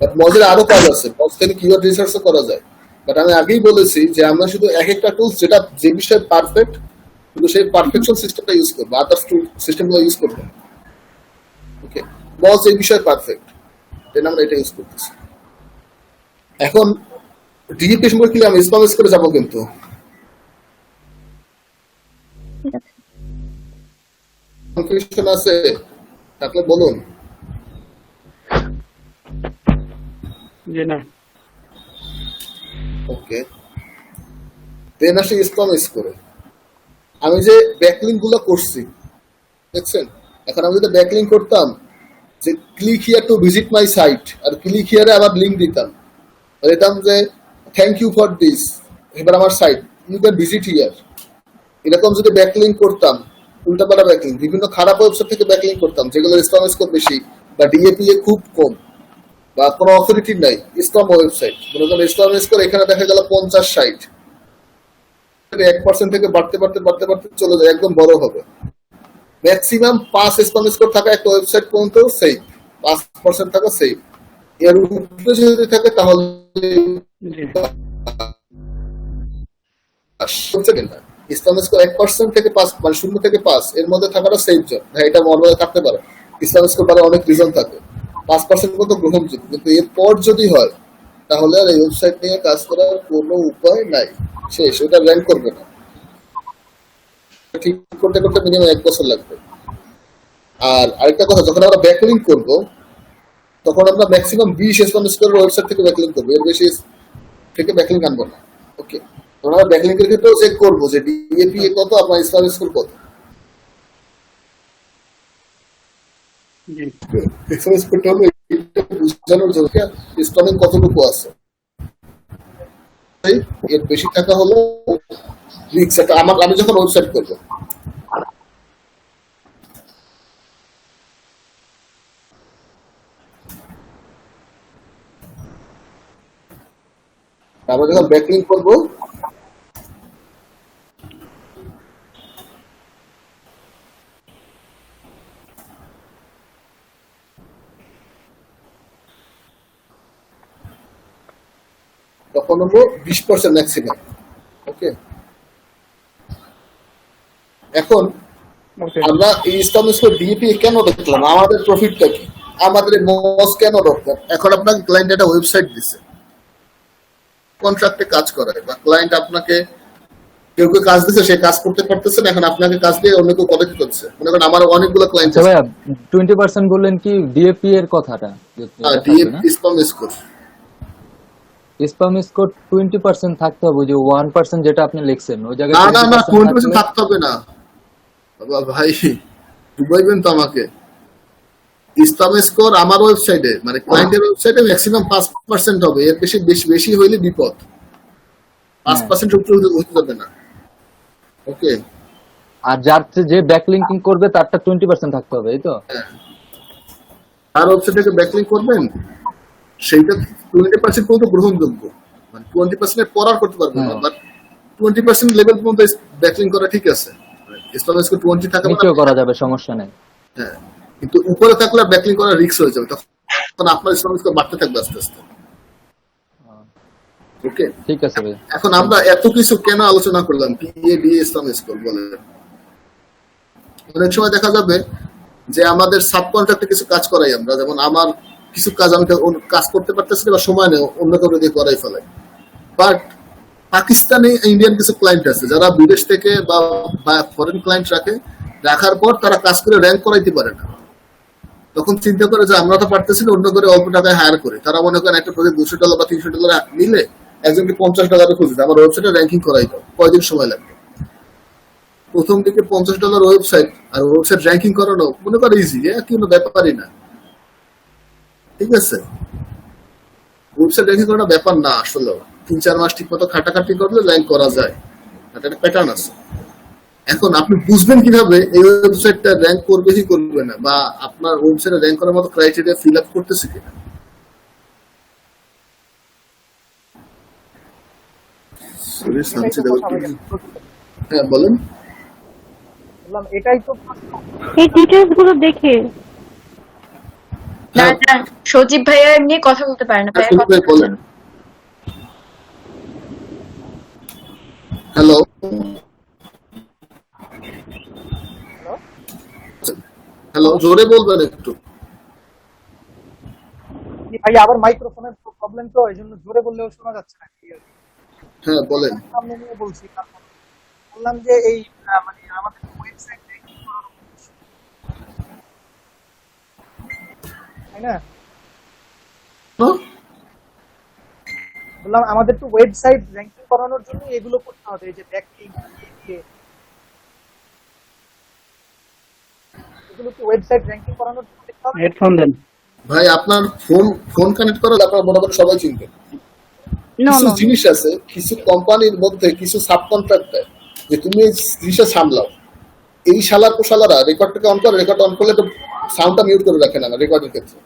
বাট মজের আরো কাজ আছে, মজ থেকে কিওয়ার্ড রিসার্চও করা যায়। বাট আমি আগেই বলেছি যে আমরা শুধু এক একটা টুলস যেটা যে বিষয়ে পারফেক্ট, শুধু সেই পারফেকশন সিস্টেমটা ইউজ করবো, আদার্স সিস্টেমগুলো ইউজ করবো। ওকে, মজ এই বিষয়ে পারফেক্ট, দেন আমরা এটা ইউজ করতেছি। এখন ডিএপি সম্পর্কে আমি স্পাম করে যাবো, কিন্তু কনফিউশন আছে থাকলে বলুন। জি না। ওকে, দেন আসি স্পাম করে। আমি যে ব্যাকলিংক গুলো করছি দেখছেন, এখন আমি যদি ব্যাকলিংক করতাম যে click here to visit my site, আর ক্লিক হিয়ারে আবার লিঙ্ক দিতাম, দিতাম যে থ্যাংক ইউ ফর দিস, এবার আমার site you can visit here, এরকম যদি ব্যাকলিংক করতাম, উল্টাপাল্টা ব্যাকলিংক, বিভিন্ন খারাপ ওয়েবসাইট থেকে ব্যাকলিংক করতাম যেগুলো স্পাম স্কোর বেশি বা ডিএপি খুব কম বা কোনো অথরিটি নাই, স্পাম ওয়েবসাইট, মনে করেন স্পাম স্কোর এখানে দেখা গেল 50-60, 1% থেকে বাড়তে বাড়তে বাড়তে বাড়তে চলে যায়, একদম বড় হবে। ম্যাক্সিমাম 5 স্পাম স্কোর থাকা একটা ওয়েবসাইট পর্যন্ত সেফ, 5% থাকা সেফ। এর উপরে যদি থাকে তাহলে স্পাম স্কোর 1% থেকে 5, মানে 0 থেকে 5 এর মধ্যে থাকাটা সেফ জোন। হ্যাঁ, এটা মনে থাকতে পারে, স্পাম স্কোর বাড়ার অনেক রিজন থাকে, 5% পর্যন্ত গ্রহণযোগ্য, কিন্তু এরপর যদি হয় তাহলে আর এই ওয়েবসাইট নিয়ে কাজ করার কোনো উপায় নাই, শেষ, ওটা র্যাঙ্ক করবে না। ঠিক করতে করতে মিনিমাম 1 বছর লাগবে। আর আরেকটা কথা, যখন আমরা ব্যাকলিংক করব তখন আমরা ম্যাক্সিমাম 20 স্পাম স্কোরের ওয়েবসাইট থেকে ব্যাকলিংক করবো, এর বেশি থেকে ব্যাকলিংক আনবো না। ওকে, আমরা ব্যাকলিংকের ক্ষেত্রেও চেক করবো যে ডিএপিএ কত, আপনার স্পাম স্কোর কত। স্পাম স্কোরটা হলো এটা বোঝানোর জন্য স্পামিং কতটুকু আছে, এর বেশি টাকা হলো রিস্ক। এটা আমি যখন ওয়েবসাইট করবো, আমরা যখন ব্যাকলিং করবো, তখন হলো 20% ম্যাক্সিমাম। ওকে, এখন আমরা এই স্পাম স্কোর ডিএপি কেন দেখলাম, আমাদের প্রফিটটা কি, আমাদের লস কেন দরকার। এখন আপনাকে ক্লায়েন্ট একটা ওয়েবসাইট দিচ্ছে, কন্ট্রাক্টে কাজ করায়, বা ক্লায়েন্ট আপনাকে কেউ কেউ কাজ দিচ্ছে, সে কাজ করতে পারতেছে না, এখন আপনাকে কাজ দিয়ে অন্য কেউ কলেক্ট করছে। মনে করেন আমার অনেকগুলো ক্লায়েন্ট আচ্ছা আছে। ভাইয়া 20% বললেন কি ডিএপি এর কথাটা? DAP spam score spam score 20% থাকতে হবে, যে 1% যেটা আপনি লিখছেন ওই জায়গায় না না না 20% 20% থাকতে হবে না বাবা ভাই, ডুবাইবেন তো আমাকে। স্পাম স্কোর আমার ওয়েবসাইটে, মানে ক্লায়েন্টের ওয়েবসাইটে ম্যাক্সিমাম 5% হবে, এর বেশি বেশি হইলে বিপদ। 5% উপরে হতে যাবে না। ওকে, আর যার যে ব্যাকলিংকিং করবে তারটা 20% থাকতে হবে, এই তো? আর ওয়েবসাইটে ব্যাকলিংক করবেন, সেইটা 20% পর্যন্ত গ্রহণযোগ্য, মানে 20% এর পর আর করতে পারবেন না, বাট 20% লেভেল পর্যন্ত ব্যাকলিংক করা ঠিক আছে। স্পাম স্কোর 20 থাকা নিচেও করা যাবে, সমস্যা নেই। হ্যাঁ, কিন্তু উপরে থাকলে ব্যাকলিংক করা রিস্ক হয়ে যাবে, তখন আপনার স্পাম স্কোর বাড়তে থাকবে আস্তে আস্তে। ওকে, ঠিক আছে ভাই। এখন আমরা এত কিছু কেন আলোচনা করলাম, পিএডিএ স্পাম স্কোর বলে? অনেক সময় দেখা যাবে যে আমাদের সাবকন্ট্রাক্টে কিছু কাজ করাই আমরা, যেমন আমার কিছু কাজ আমি কাজ করতে পারতেছি না বা সময় নেই, অন্য কাউকে দিয়ে করাই ফেলাই। বাট পাকিস্তানি ইন্ডিয়ান কিছু ক্লায়েন্ট আছে যারা বিদেশ থেকে বা ফরেন ক্লায়েন্ট রাখার পর তারা কাজ করে র্যাঙ্ক করাইতে পারে না। তখন চিন্তা করে যে আমরা তো পারতেছি না, অন্য করে অল্প টাকায় হায়ার করে। তারা মনে করেন একটা প্রজেক্ট $200 বা $300 নিলে একজনকে $50 খুঁজে, আমার ওয়েবসাইটে র্যাঙ্কিং করাই দাও, কয়দিন সময় লাগবে? প্রথম দিকে $50 ওয়েবসাইট আর ওয়েবসাইট র্যাঙ্কিং করানো মনে করে ইজি, কোনো ব্যাপারই না। ঠিক আছে, ওয়েবসাইট র্যাঙ্কিং করানো ব্যাপার না আসলে। 3-4 মাস ঠিক মতো খাটাখাটি করলে র্যাঙ্ক করা যায়, একটা প্যাটার্ন আছে। এখন আপনি বুঝবেন কিভাবে এই ওয়েবসাইটটা র্যাঙ্ক করবে কি করবে না, বা আপনার ওয়েবসাইটে র্যাঙ্ক করার মতো ক্রাইটেরিয়া ফিল আপ করতেছে কিনা? হ্যাঁ বলেন। বললাম এটাই তো এই ডিটেইলস গুলো দেখে হ্যাঁ, সজীব ভাইয়া এমনি কথা বলতে পারে না, ভাইয়া কথা বলেন। হ্যালো হ্যালো, জোরে বলবেন একটু। ভাই আবার মাইক্রোফোনের প্রবলেম, তো এই জন্য জোরে বললেও শোনা যাচ্ছে না। হ্যাঁ বলেন। সামনে নিয়ে বলছি, কারণ বললাম যে এই মানে আমাদের ওয়েবসাইট র্যাঙ্কিং করার উদ্দেশ্য, তাই না? বললাম আমাদের তো ওয়েবসাইট র্যাঙ্কিং করানোর জন্য এগুলো করতে হবে, এই যে ব্যাকলিংক, এগুলো তো ওয়েবসাইট র্যাঙ্কিং করানোর জন্য করতে হবে। হেডফোন দেন ভাই আপনার ফোন কানেক্ট করা আপনার মোটামুটি সবাই চিনবেন। নো কিছু নো জিনিস আছে, কিছু কোম্পানির মধ্যে কিছু সাবকন্ট্রাক্টর, যে তুমি এই জিনিসটা সামলাও, এই শালা কোশালারা রেকর্ডটাকে অন করে, রেকর্ড অন করলে তো সাউন্ডটা মিউট করে রাখে না রেকর্ডের ক্ষেত্রে।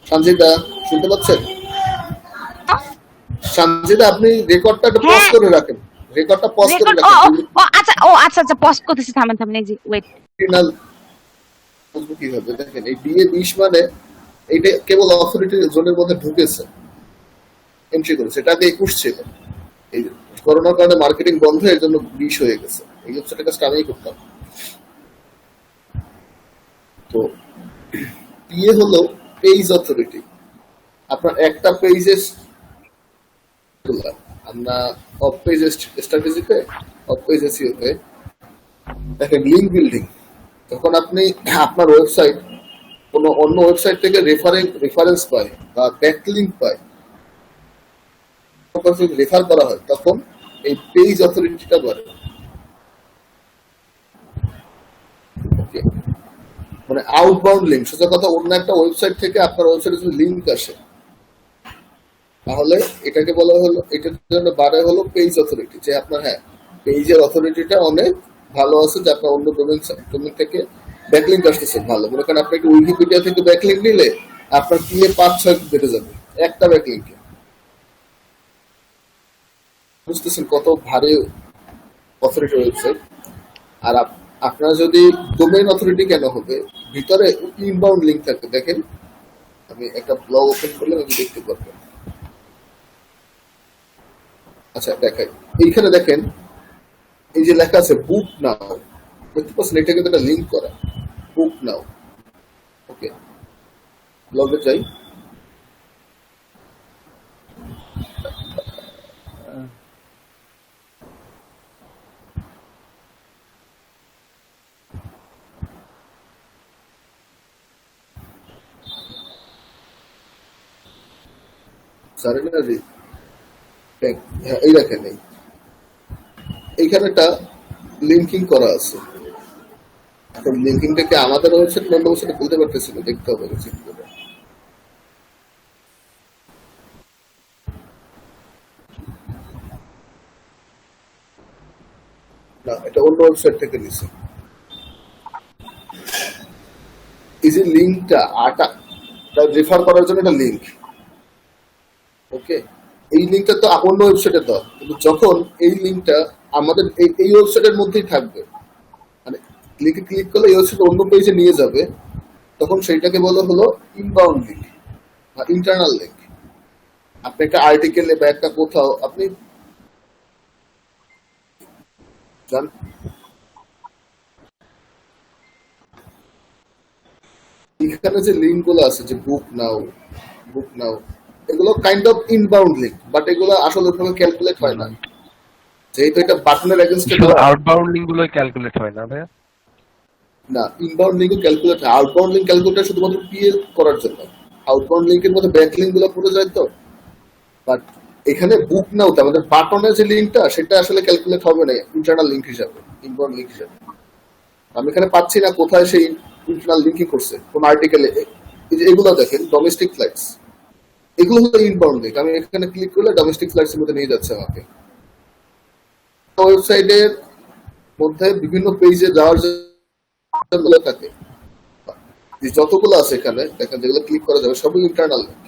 সঞ্জিদা শুনতে পাচ্ছেন? সঞ্জিদা আপনি রেকর্ডটা পজ হ্যাঁ। করে রাখেন, রেকর্ডটা পজ করে রেকর্ড রাখেন। আচ্ছা পজ করতেছি, থামেন এই যে ওয়েট। ক্রিমিনাল বুঝবো কিভাবে? দেখেন এই DA20 মানে এইটা কেবল অথরিটি জোনের মধ্যে ঢুকেছে, এন্ট্রি করেছে। এটা আগে 21 ছিল, এই করোনার কারণে মার্কেটিং বন্ধ, এর জন্য 20 হয়ে গেছে। এই ওয়েবসাইটের কাজটা আমিই করতাম। তো PA হলো পেজ অথরিটি। আপনার একটা পেজের আমরা অফ পেজ স্ট্র্যাটেজিতে, অফ পেজ SEO-তে দেখেন লিঙ্ক বিল্ডিং। তখন আপনি আপনার ওয়েবসাইট কোনো অন্য ওয়েবসাইট থেকে রেফারেন্স পায় বা ব্যাকলিঙ্ক পায়, রেফার করা হয়, তখন এই পেজ অথরিটিটা বাড়ে। ওকে, মানে আউটবাউন্ড লিঙ্ক, সোজা কথা অন্য একটা ওয়েবসাইট থেকে আপনার ওয়েবসাইটে যদি লিঙ্ক আসে, তাহলে এটাকে বলা হলো, এটার জন্য বাড়ে হলো পেজ অথরিটি, যে আপনার হ্যাঁ পেজের অথরিটিটা অনেক ভালো আছে, যে আপনার অন্য ডোমেন থেকে ব্যাকলিঙ্ক আসতেছে ভালো। মনে করেন আপনি একটা উইকিপিডিয়া থেকে ব্যাকলিঙ্ক নিলে আপনার পিএ 5-6 বেড়ে যাবে একটা ব্যাকলিঙ্কে। বুঝতেছেন কত ভারী অথরিটি ওয়েবসাইট। আর আপনার যদি ডোমেইন অথরিটি কেন হবে, ভিতরে ইনবাউন্ড লিঙ্ক থাকে। দেখেন আমি একটা ব্লগ ওপেন করলে আমি দেখতে পারবো। আচ্ছা দেখাই, এইখানে দেখেন এই যে লেখা আছে বুক নাও, দেখতে পাচ্ছেন এটা কিন্তু একটা লিঙ্ক করা, বুক নাও। ওকে, ব্লগে যাই। এই দেখেন এইখানে একটা লিঙ্কিং করা আছে। এখন লিঙ্কিংটাকে আমাদের ওয়েবসাইট অন্য ওয়েবসাইটে বলতে পারতেছি না, দেখতে হবে চেক করে। না, এটা অন্য ওয়েবসাইট থেকে নিছে। এই যে লিঙ্কটা রেফার করার জন্য একটা লিঙ্ক। ওকে, এই লিঙ্কটা তো অন্য ওয়েবসাইটে দাও, কিন্তু যখন এই লিঙ্কটা আমাদের এই ওয়েবসাইটের মধ্যেই থাকবে, মানে লিঙ্কে ক্লিক করলে এই ওয়েবসাইট অন্য পেজে নিয়ে যাবে, তখন সেইটাকে বলা হলো ইনবাউন্ড লিঙ্ক বা ইন্টারনাল লিঙ্ক। আপনি একটা আর্টিকেলে বা একটা কোথাও আপনি এখানে যে লিঙ্ক গুলো আছে, যে বুক নাও, এগুলো kind of inbound link, but এগুলো আসলে ওইভাবে ক্যালকুলেট হয় না, যেহেতু এটা বাটনের এগেইনস্টে। শুধু আউটবাউন্ড লিঙ্ক গুলো ক্যালকুলেট হয় না ভাইয়া? না, ইনবাউন্ড লিঙ্ক ক্যালকুলেট হয়। আউটবাউন্ড লিঙ্ক ক্যালকুলেট শুধুমাত্র পিএ করার জন্য। আউটবাউন্ড লিঙ্কের মধ্যে ব্যাক লিঙ্ক গুলো পড়ে যায় তো, বাট এখানে বুক নাও তো আমাদের বাটনের যে লিঙ্কটা, সেটা আসলে ক্যালকুলেট হবে না ইন্টারনাল লিঙ্ক হিসাবে, ইনবাউন্ড লিঙ্ক হিসাবে। আমি এখানে পাচ্ছি না কোথায় সেই ইন্টারনাল লিঙ্কিং করছে কোন আর্টিকেলে। এগুলো দেখেন ডোমেস্টিক ফ্লাইটস, এগুলো হলো ইনবাউন্ড লিঙ্ক। আমি এখানে ক্লিক করলে ডোমেস্টিক ফ্লাইটস এর মধ্যে নিয়ে যাচ্ছে আমাকে। ওয়েবসাইটের মধ্যে বিভিন্ন পেজে যাওয়ার জন্য থাকে, যতগুলো আছে এখানে দেখেন, যেগুলো ক্লিক করা যাবে সবই ইন্টারনাল লিঙ্ক।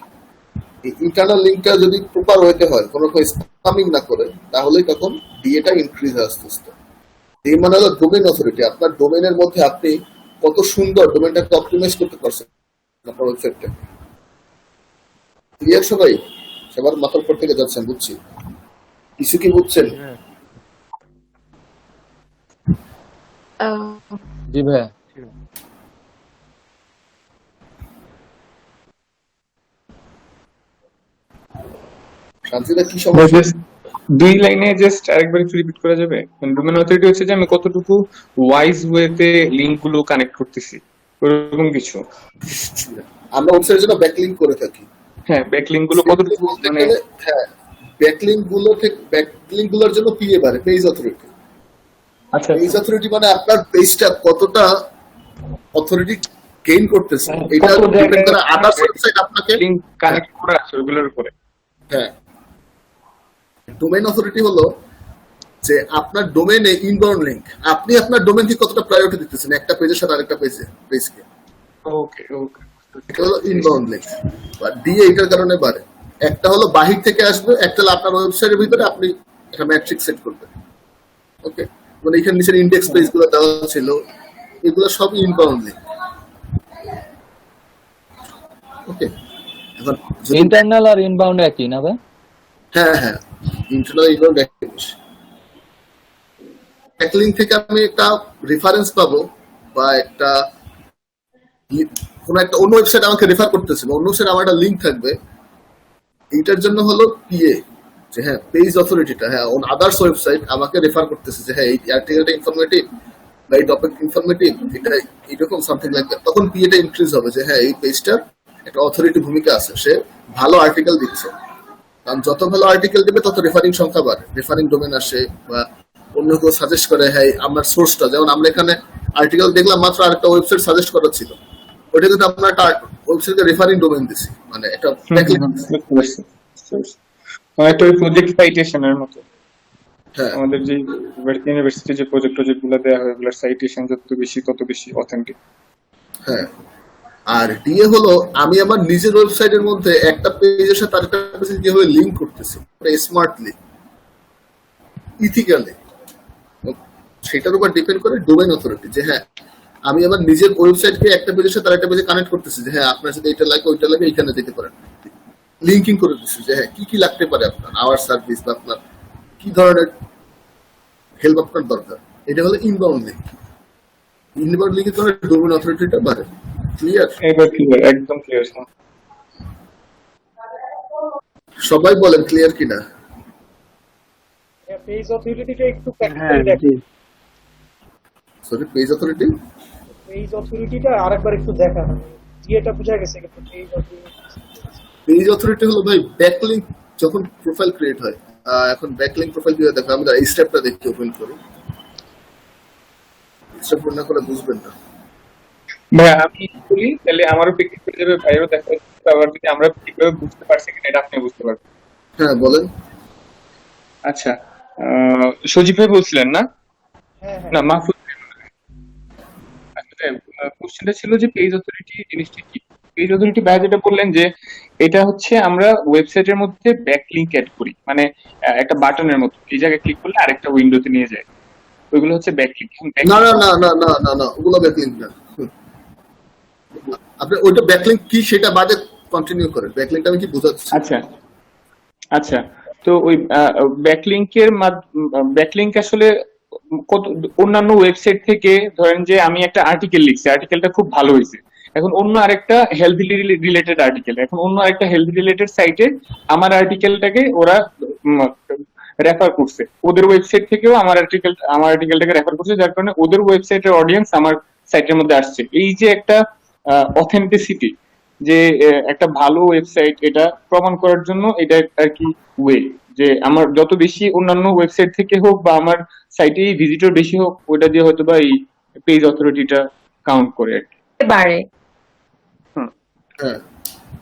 এই ইন্টারনাল লিঙ্কটা যদি প্রপার ওয়েতে হয়, কোনো স্প্যামিং না করে, তাহলেই তখন ডিএটা ইনক্রিজ হয় আস্তে আস্তে। এই মানে হলো ডোমেইন অথরিটি। আপনার ডোমেইনের মধ্যে আপনি কত সুন্দর ডোমেইনটাকে অপটিমাইজ করতে পারছেন আপনার ওয়েবসাইটটা। ক্লিয়ার সবাই? সবার মাথার উপর থেকে যাচ্ছেন, বুঝছি। কিছু কি বুঝছেন? জি ভাইয়া। শান্তিদা কি সমস্যা? দুই লাইনে জাস্ট আরেকবার একটু রিপিট করা যাবে? ডোমেইন অথরিটি হচ্ছে যে আমি কতটুকু ওয়াইজ ওয়েতে লিংক গুলো কানেক্ট করতেছি, ওরকম কিছু। আমরা ওয়েবসাইটের জন্য ব্যাকলিংক করে থাকি। হ্যাঁ, ব্যাকলিংক গুলো কতটুকু, মানে হ্যাঁ ব্যাকলিংক গুলো থেকে ব্যাকলিংক গুলোর জন্য পিএ বাড়ে, পেজ অথরিটি। আচ্ছা, পেজ অথরিটি মানে আপনার পেজটা কতটা অথরিটি গেইন করতেছে, এটা ডিপেন্ড করে আদার্স ওয়েবসাইট আপনাকে লিংক কানেক্ট করা আছে ওগুলোর উপরে। হ্যাঁ, ডোমেইন অথরিটি হলো যে আপনার ডোমেইনে ইনবাউন্ড লিংক, আপনি আপনার ডোমেইনকে কতটা প্রায়োরিটি দিতেছেন একটা পেজের সাথে আরেকটা পেজকে। ওকে ওকে, এটা হলো ইনবাউন্ড লিংক। বা ডিএ এটার কারণে বাড়ে। একটা হলো বাহির থেকে আসবে, একটা হলো আপনার ওয়েবসাইটের ভিতরে আপনি একটা ম্যাট্রিক্স সেট করবেন। ওকে, মানে এখানে নিচের ইন্ডেক্স পেজগুলো দেওয়া ছিল, এগুলো সব ইনবাউন্ড লিংক। ওকে, এখন ইন্টারনাল আর ইনবাউন্ড একই না ভাই? হ্যাঁ হ্যাঁ, ইন্টারনাল ইনবাউন্ড একই জিনিস। ব্যাকলিংক থেকে আমি একটা রেফারেন্স পাবো, বা একটা কোন একটা অন্য ওয়েবসাইট আমাকে রেফার করতেছে, অন্য ওয়েবসাইট আমার একটা লিংক থাকবে, এইটার জন্য হলো পিএ, যে হ্যাঁ পেজ অথরিটিটা, হ্যাঁ আদার্স ওয়েবসাইট আমাকে রেফার করতেছে যে হ্যাঁ এই আর্টিকেলটা ইনফরমেটিভ, বা এই টপিক ইনফরমেটিভ, এটা এরকম সামথিং লাইক দ্যাট, তখন পিএটা ইনক্রিজ হবে যে হ্যাঁ এই পেজটার একটা অথরিটি ভূমিকা আছে, সে ভালো আর্টিকেল দিচ্ছে। কারণ যত ভালো আর্টিকেল দেবে তত রেফারিং সংখ্যা বাড়ে, রেফারিং ডোমেন আসে, বা অন্য কেউ সাজেস্ট করে হ্যাঁ আমার সোর্সটা, যেমন আমরা এখানে আর্টিকেল দেখলাম মাত্র আরেকটা ওয়েবসাইট সাজেস্ট করা ছিল, ওটা কিন্তু আমরা একটা ওয়েবসাইটে রেফারিং ডোমেন দিছি, মানে এটা একটা প্রজেক্ট সাইটেশনের মতো। হ্যাঁ আমাদের যে ইউনিভার্সিটি যে প্রজেক্ট গুলো দেওয়া হয় ওগুলোর সাইটেশন যত বেশি তত বেশি অথেন্টিক। হ্যাঁ। আর ডিএ হলো আমি আমার নিজের ওয়েবসাইটের মধ্যে একটা পেজের সাথে আরেকটা পেজে কিভাবে লিংক করতেছি স্মার্টলি, ইথিক্যালি, সেটার উপর ডিপেন্ড করে ডোমেইন অথরিটি, যে হ্যাঁ আমি আমার নিজের ওয়েবসাইটকে একটা পেজের সাথে আরেকটা পেজে কানেক্ট করতেছি, যে হ্যাঁ আপনার সাথে এটা লাগে ওইটা লাগে এখানে যেতে পারেন, লিঙ্কিং করে দিচ্ছি যে হ্যাঁ কি কি লাগতে পারে আপনার আওয়ার সার্ভিস বা আপনার কি ধরনের হেল্প আপনার দরকার। এটা হলো ইনবাউন্ড লিঙ্ক। ইনবাউন্ড লিঙ্কের কারণে ডোমেইন অথরিটিটা বাড়ে। ক্লিয়ার? এবার ক্লিয়ার, একদম ক্লিয়ার। সবাই বলেন ক্লিয়ার কিনা? পেজ অথরিটিটা একটু প্র্যাকটিক্যালি দেখেন। সরি, পেজ অথরিটি, পেজ অথরিটিটা আরেকবার একটু দেখা, এটা বোঝা গেছে কিন্তু পেজ অথরিটি হলো ভাই ব্যাকলিংক যখন প্রোফাইল ক্রিয়েট হয়। এখন ব্যাকলিংক প্রোফাইল কিভাবে দেখো, আমরা এই স্টেপটা দেখি, ওপেন করি। স্টেপ না করে বুঝবেন না ভাই। আমি বলি তাহলে আমারও পিকনিক করে যাবে, ভাইও দেখা যাচ্ছে, আবার যদি আমরা ঠিকভাবে বুঝতে পারছি কিনা এটা আপনি বুঝতে পারবেন। হ্যাঁ বলেন। আচ্ছা, সজীব ভাই বলছিলেন না? না, মাহফুজ ভাই। আসলে কোশ্চেনটা ছিল যে পেজ অথরিটি জিনিসটা কি। পেজ অথরিটি ভাই যেটা বললেন যে এটা হচ্ছে আমরা ওয়েবসাইটের মধ্যে ব্যাকলিংক অ্যাড করি, মানে একটা বাটনের মতো, এই জায়গায় ক্লিক করলে আরেকটা উইন্ডোতে নিয়ে যায়, ওইগুলো হচ্ছে ব্যাকলিংক। না না না না না না না, ওগুলো ব্যাকলিংক না। আপনি ওইটা ব্যাকলিংক কি সেটা বাদে কন্টিনিউ করেন। ব্যাকলিংকটা আমি কি বোঝাচ্ছি? আচ্ছা আচ্ছা, তো ওই ব্যাকলিংক আসলে কত অন্যান্য ওয়েবসাইট থেকে, ধরেন যে আমি একটা আর্টিকেল লিখছি, আর্টিকেলটা খুব ভালো হয়েছে, এখন অন্য আরেকটা হেলথ রিলেটেড আর্টিকেল, এখন অন্য আরেকটা হেলথ রিলেটেড সাইটে আমার আর্টিকেলটাকে ওরা রেফার করছে, ওদের ওয়েবসাইট থেকেও আমার আর্টিকেলটাকে রেফার করছে, যার কারণে ওদের ওয়েবসাইটের অডিয়েন্স আমার সাইটের মধ্যে আসছে। এই যে একটা অথেন্টিসিটি, যে একটা ভালো ওয়েবসাইট, এটা প্রমাণ করার জন্য এটা আর কি ওয়ে, যে আমার যত বেশি অন্যান্য ওয়েবসাইট থেকে হোক বা আমার সাইটে ভিজিটর বেশি হোক, ওটা দিয়ে হয়তো বা এই পেজ অথরিটিটা কাউন্ট করে আর কি। বাড়ে। হ্যাঁ,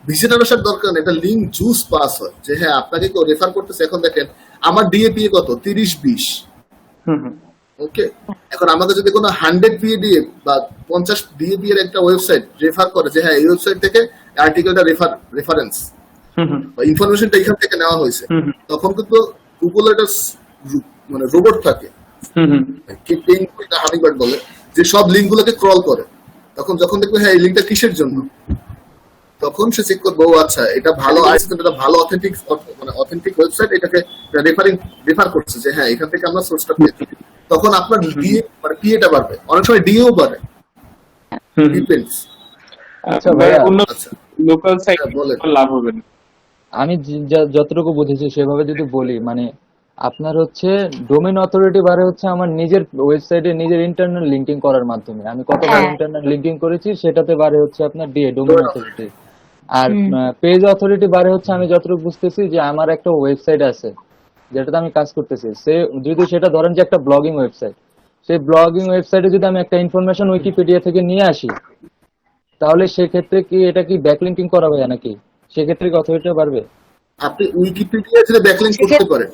ভিজিটর আসার দরকার নেই, এটা লিংক জুস পাস হয়, যে হ্যাঁ আপনাকে কেউ রেফার করতেছে। এখন দেখেন আমার ডিএপি কত, 30-20। ওকে, এখন আমাদের যদি কোনো 100 PA বা 50 DAP এর একটা ওয়েবসাইট রেফার করে যে হ্যাঁ এই ওয়েবসাইট থেকে আর্টিকেলটা রেফারেন্স বা ইনফরমেশনটা এখান থেকে নেওয়া হয়েছে, তখন কিন্তু গুগল একটা মানে রোবট থাকে, কিপিং এটা হামিংবার্ড বলে, যে সব লিঙ্কগুলোকে ক্রল করে। তখন যখন দেখবে হ্যাঁ এই লিঙ্কটা কিসের জন্য, তখন সে চেক করবে ও আচ্ছা এটা ভালো আছে, এটা ভালো অথেন্টিক ওয়েবসাইট, এটাকে রেফার করছে, যে হ্যাঁ এখান থেকে আমরা সোর্সটা পেয়েছি। তখন আপনার ডিএ মানে পিএটা বাড়বে, অনেক সময় ডিএও বাড়ে, ডিপেন্ডস। আচ্ছা ভাইয়া, লোকাল সাইট লাভ হবে না। আমি যতটুকু বুঝেছি সেভাবে যদি বলি, মানে আপনার হচ্ছে ডোমেইন অথরিটি বাড়ে হচ্ছে আমার নিজের ওয়েবসাইটে নিজের ইন্টারনাল লিঙ্কিং করার মাধ্যমে। আমি কতবার ইন্টারনাল লিঙ্কিং করেছি সেটাতে বাড়ে হচ্ছে আপনার ডিএ, ডোমেইন অথরিটি। আর পেজ অথরিটি বাড়ে হচ্ছে আমি যতটুকু বুঝতেছি যে আমার একটা ওয়েবসাইট আছে যেটাতে আমি কাজ করতেছি, সে যদি সেটা ধরেন যে একটা ব্লগিং ওয়েবসাইট, সেই ব্লগিং ওয়েবসাইটে যদি আমি একটা ইনফরমেশন উইকিপিডিয়া থেকে নিয়ে আসি, তাহলে সেক্ষেত্রে কি এটা কি ব্যাকলিঙ্কিং করা হয় নাকি? সেক্ষেত্রে কি অথরিটি বাড়বে? আপনি উইকিপিডিয়া থেকে ব্যাকলিংক করতে পারেন।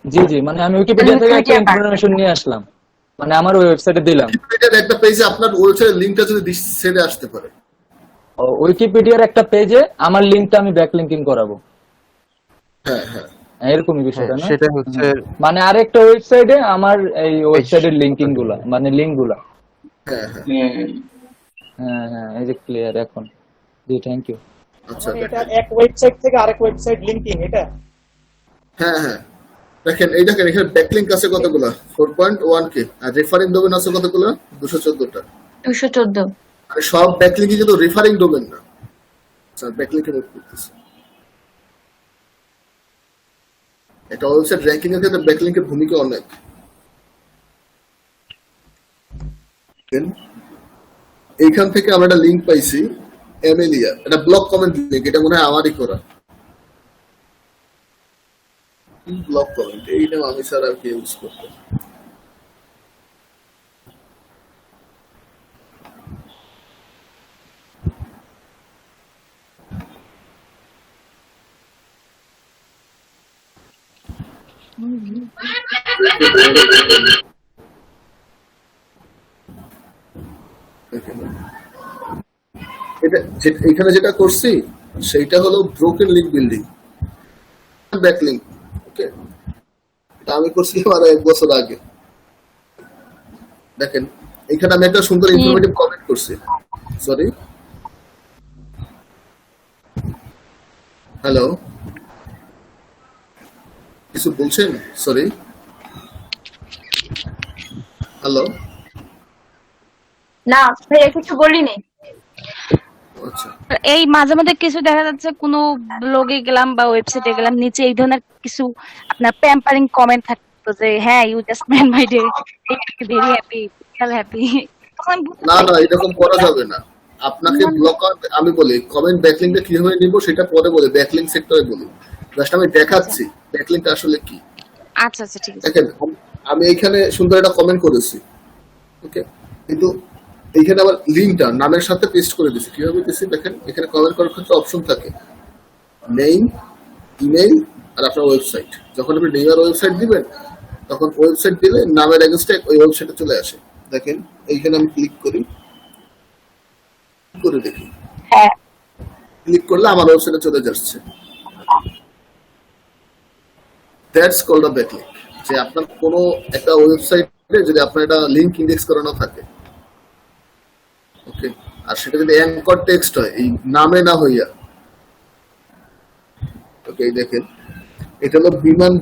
জি জি, মানে আমি উইকিপিডিয়া থেকে একটা ইনফরমেশন নিয়ে আসলাম, মানে আমার ওয়েবসাইটে দিলাম, উইকিপিডিয়ার একটা পেজে আপনার ওয়েবসাইটের লিংকটা যদি ছেড়ে আসতে পারে, উইকিপিডিয়ার একটা পেজে আমার লিংকটা আমি ব্যাকলিঙ্কিং করাবো। হ্যাঁ হ্যাঁ এরকমই বিষয়টা না? সেটা হচ্ছে মানে আরেকটা ওয়েবসাইটে আমার এই ওয়েবসাইটের লিংকিং গুলা, মানে লিংক গুলা। হ্যাঁ হ্যাঁ হ্যাঁ হ্যাঁ, এই যে ক্লিয়ার এখন। জি, থ্যাংক ইউ। আচ্ছা, এটা এক ওয়েবসাইট থেকে আরেক ওয়েবসাইট লিংকিং, এটা হ্যাঁ হ্যাঁ দেখেন এই দেখেন এখানে ব্যাকলিংক আছে কতগুলো, 4.1K, আর রেফারিং ডোমেন আছে কতগুলো, 214টা। 214। আর সব ব্যাকলিংক কিন্তু রেফারিং ডোমেন না, স্যার ব্যাকলিংকে নোট করতেছে। এটা ওয়েবসাইট র‍্যাঙ্কিং এর ক্ষেত্রে ব্যাকলিংকের ভূমিকা অনেক। এইখান থেকে আমরা একটা লিঙ্ক পাইছি, এমিলিয়া, এটা ব্লক কমেন্ট লিঙ্ক, এটা মনে হয় আমারই করা ব্লক কমেন্ট। এইটা আমি স্যার আর কি ইউজ করতাম। এখানে যেটা করছি সেইটা হলো ব্রোকেন লিঙ্ক বিল্ডিং, ব্যাকলিঙ্ক। ওকে, এটা আমি করছিলাম আরো 1 বছর আগে। দেখেন এখানে আমি একটা সুন্দর ইনফরমেটিভ কমেন্ট করছি। সরি, হ্যালো, কিছু বলছেন? সরি, হ্যালো, না ভাইয়া কিছু বলিনি। আচ্ছা, এই মাঝে মাঝে কিছু দেখা যাচ্ছে কোনো ব্লগে গেলাম বা ওয়েবসাইটে গেলাম, নিচে এই ধরনের কিছু আপনার প্যাম্পারিং কমেন্ট থাকতো যে হ্যাঁ you just made my day, very happy, feel happy. না না, এরকম করা যাবে না। আপনাকে ব্লক, আমি বলি কমেন্ট ব্যাকলিংটা কিভাবে নিব সেটা পরে বলি, ব্যাকলিং সেক্টরে বলি। জাস্ট আমি দেখাচ্ছি ব্যাকলিংটা আসলে কি। আচ্ছা আচ্ছা ঠিক আছে। দেখেন আমি এখানে সুন্দর একটা কমেন্ট করেছি, ওকে, কিন্তু এইখানে আবার লিঙ্কটা নামের সাথে পেস্ট করে দিয়েছি। কিভাবে দিয়েছি দেখেন, এখানে কমেন্ট করার ক্ষেত্রে অপশন থাকে নেম, ইমেইল আর আপনার ওয়েবসাইট। যখন আপনি নেম আর ওয়েবসাইট দিবেন তখন ওয়েবসাইট দিলে নামের এগেইনস্টে ওই ওয়েবসাইটে চলে আসে। দেখেন এইখানে আমি ক্লিক করি, করে দেখি, হ্যাঁ ক্লিক করলে আমার ওয়েবসাইটে চলে যাচ্ছে। That's called a backlink. যে আপনার কোনো একটা ওয়েবসাইটে যদি আপনার একটা লিংক ইন্ডেক্স করানো থাকে, ওকে, আর সেটা যদি অ্যাঙ্কর টেক্সট হয়, এই নামে না হইয়া, ওকে, দেখেন এটা হলো বিমান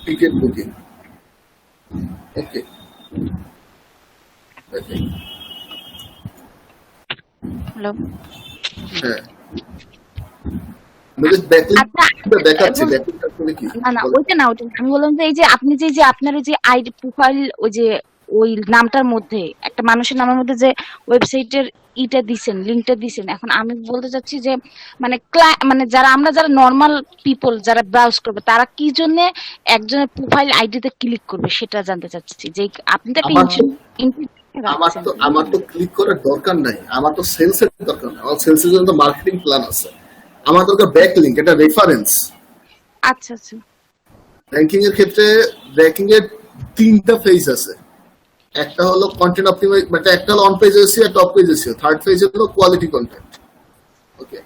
টিকিট বুকিং, ওকে, দেখেন, হ্যালো, হ্যাঁ, আমি ব্যাকলিংক দেখাচ্ছি। এবং ব্যাকলিংক আসলে কি? না না ওইটা না, ওইটা না। আমি বললাম যে এই যে আপনি যে আপনার ওই যে আইডি প্রোফাইল, ওই যে ওই নামটার মধ্যে একটা মানুষের নামের মধ্যে যে ওয়েবসাইটের ইটা দিছেন, লিংকটা দিছেন, এখন আমি বলতে চাচ্ছি যে মানে মানে আমরা যারা নর্মাল পিপল যারা ব্রাউজ করবে তারা কি জন্য একজনের প্রোফাইল আইডিতে ক্লিক করবে সেটা জানতে চাচ্ছি। যে আপনি তো একটা আমার তো ক্লিক করার দরকার নাই, আমার তো সেলস এর দরকার নাই, আমার সেলস এর জন্য মার্কেটিং প্ল্যান আছে। আমার দরকার ব্যাকলিংক, এটা রেফারেন্স। আচ্ছা আচ্ছা ব্যাংকিং এর ক্ষেত্রে ব্যাংকিং এর 3টা ফেজ আছে। একটা হলো কন্টেন্ট অপটিমাইজ, মানে একটা হলো অন পেজ এসইও, একটা of page SEO, third phase হলো কোয়ালিটি কন্টেন্ট। ওকে,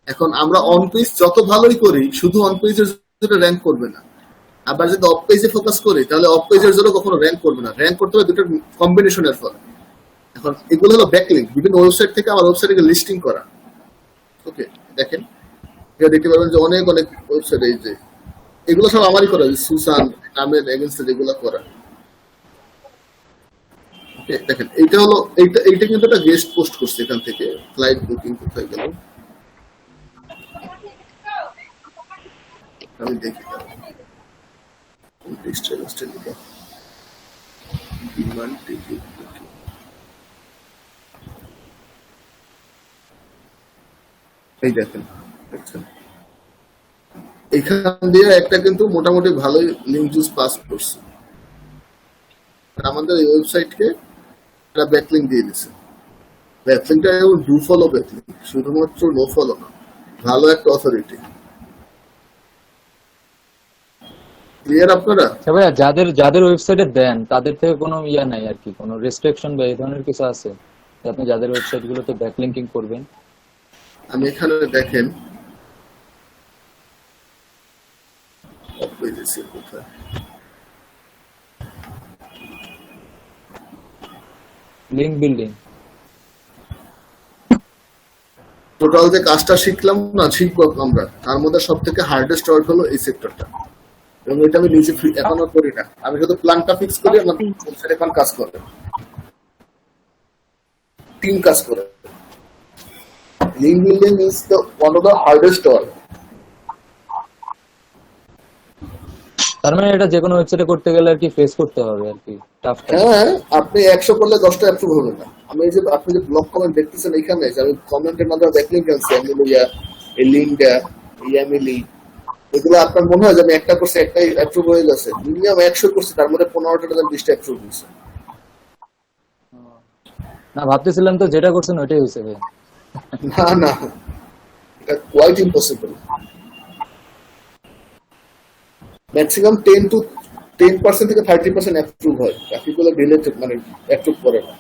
এখন আমরা অন পেজ যত ভালোই করি শুধু অন পেজের জন্য র‍্যাঙ্ক করবে না, আবার যদি অফ পেজে ফোকাস করি তাহলে অফ পেজের জন্য কখনো র‍্যাঙ্ক করবে না। র‍্যাঙ্ক করতে হবে দুটোর কম্বিনেশনের ফলে। এখন এগুলো হলো ব্যাকলিংক, বিভিন্ন ওয়েবসাইট থেকে আমার ওয়েবসাইটে লিস্টিং করা। ওকে, দেখেন এটা দেখতে পাবেন যে অনেক অনেক ওয়েবসাইট, এই যে এগুলো সব আমারই করা, সুসান নামের এগেইনস্টে যেগুলো করা। ওকে, দেখেন এইটা হলো, এইটা কিন্তু একটা গেস্ট পোস্ট করছে এখান থেকে। ফ্লাইট বুকিং কোথায় গেল আমি দেখি, এই দেখেন, এখান দিয়ে একটা কিন্তু মোটামুটি ভালোই লিঙ্ক জুস পাস করছে। আমাদের এই ওয়েবসাইটকে একটা ব্যাকলিংক দিয়ে দিছে। ব্যাকলিংকটা ডু ফলো ব্যাকলিংক, শুধুমাত্র নো ফলো না, ভালো একটা অথরিটি। ক্লিয়ার আপনারা? ভাইয়া যাদের ওয়েবসাইটে দেন তাদের থেকে কোনো ইয়া নাই আর কি, কোনো রেস্ট্রিকশন বা এই ধরনের কিছু আছে যে আপনি যাদের ওয়েবসাইট গুলোতে ব্যাকলিংকিং করবেন? আমি এখানে দেখেন কোথায় লিংক বিল্ডিং, টোটাল যে কাজটা শিখলাম না, শিখবো আমরা, তার মধ্যে সব থেকে হার্ডেস্ট ওয়ার্ক হলো এই সেক্টরটা। এবং এটা আমি নিজে এখনো করি না, আমি শুধু প্ল্যানটা ফিক্স করি, আমার ওয়েবসাইট এখন কাজ করে, টিম কাজ করে। Link building is the one of the hardest work. তার মানে এটা যে কোনো ওয়েবসাইটে করতে গেলে আর কি ফেস করতে হবে আর কি টাফ। হ্যাঁ, আপনি 100 করলে 10টা অ্যাপ্রুভ হবে না। আমি এই যে আপনি যে ব্লক কমেন্ট দেখতেছেন এখানে, যে আমি কমেন্টের মাধ্যমে ব্যাকলিংক আনছি, এমিলিয়া, এই লিঙ্কটা, এই এমিলি, এগুলো আপনার মনে হয় যে আমি একটা করছি একটাই অ্যাপ্রুভ হয়ে গেছে? মিনিমাম 100 করছি, তার মধ্যে 15টা 20টা অ্যাপ্রুভ হয়েছে। না ভাবতেছিলাম তো যেটা করছেন ওইটাই হয়েছে ভাই। না না, এটা কোয়াইট ইম্পসিবল। ম্যাক্সিমাম 10% থেকে 30% অ্যাপ্রুভ হয়, বাকিগুলো ডিলেটেড, মানে অ্যাপ্রুভ করে না।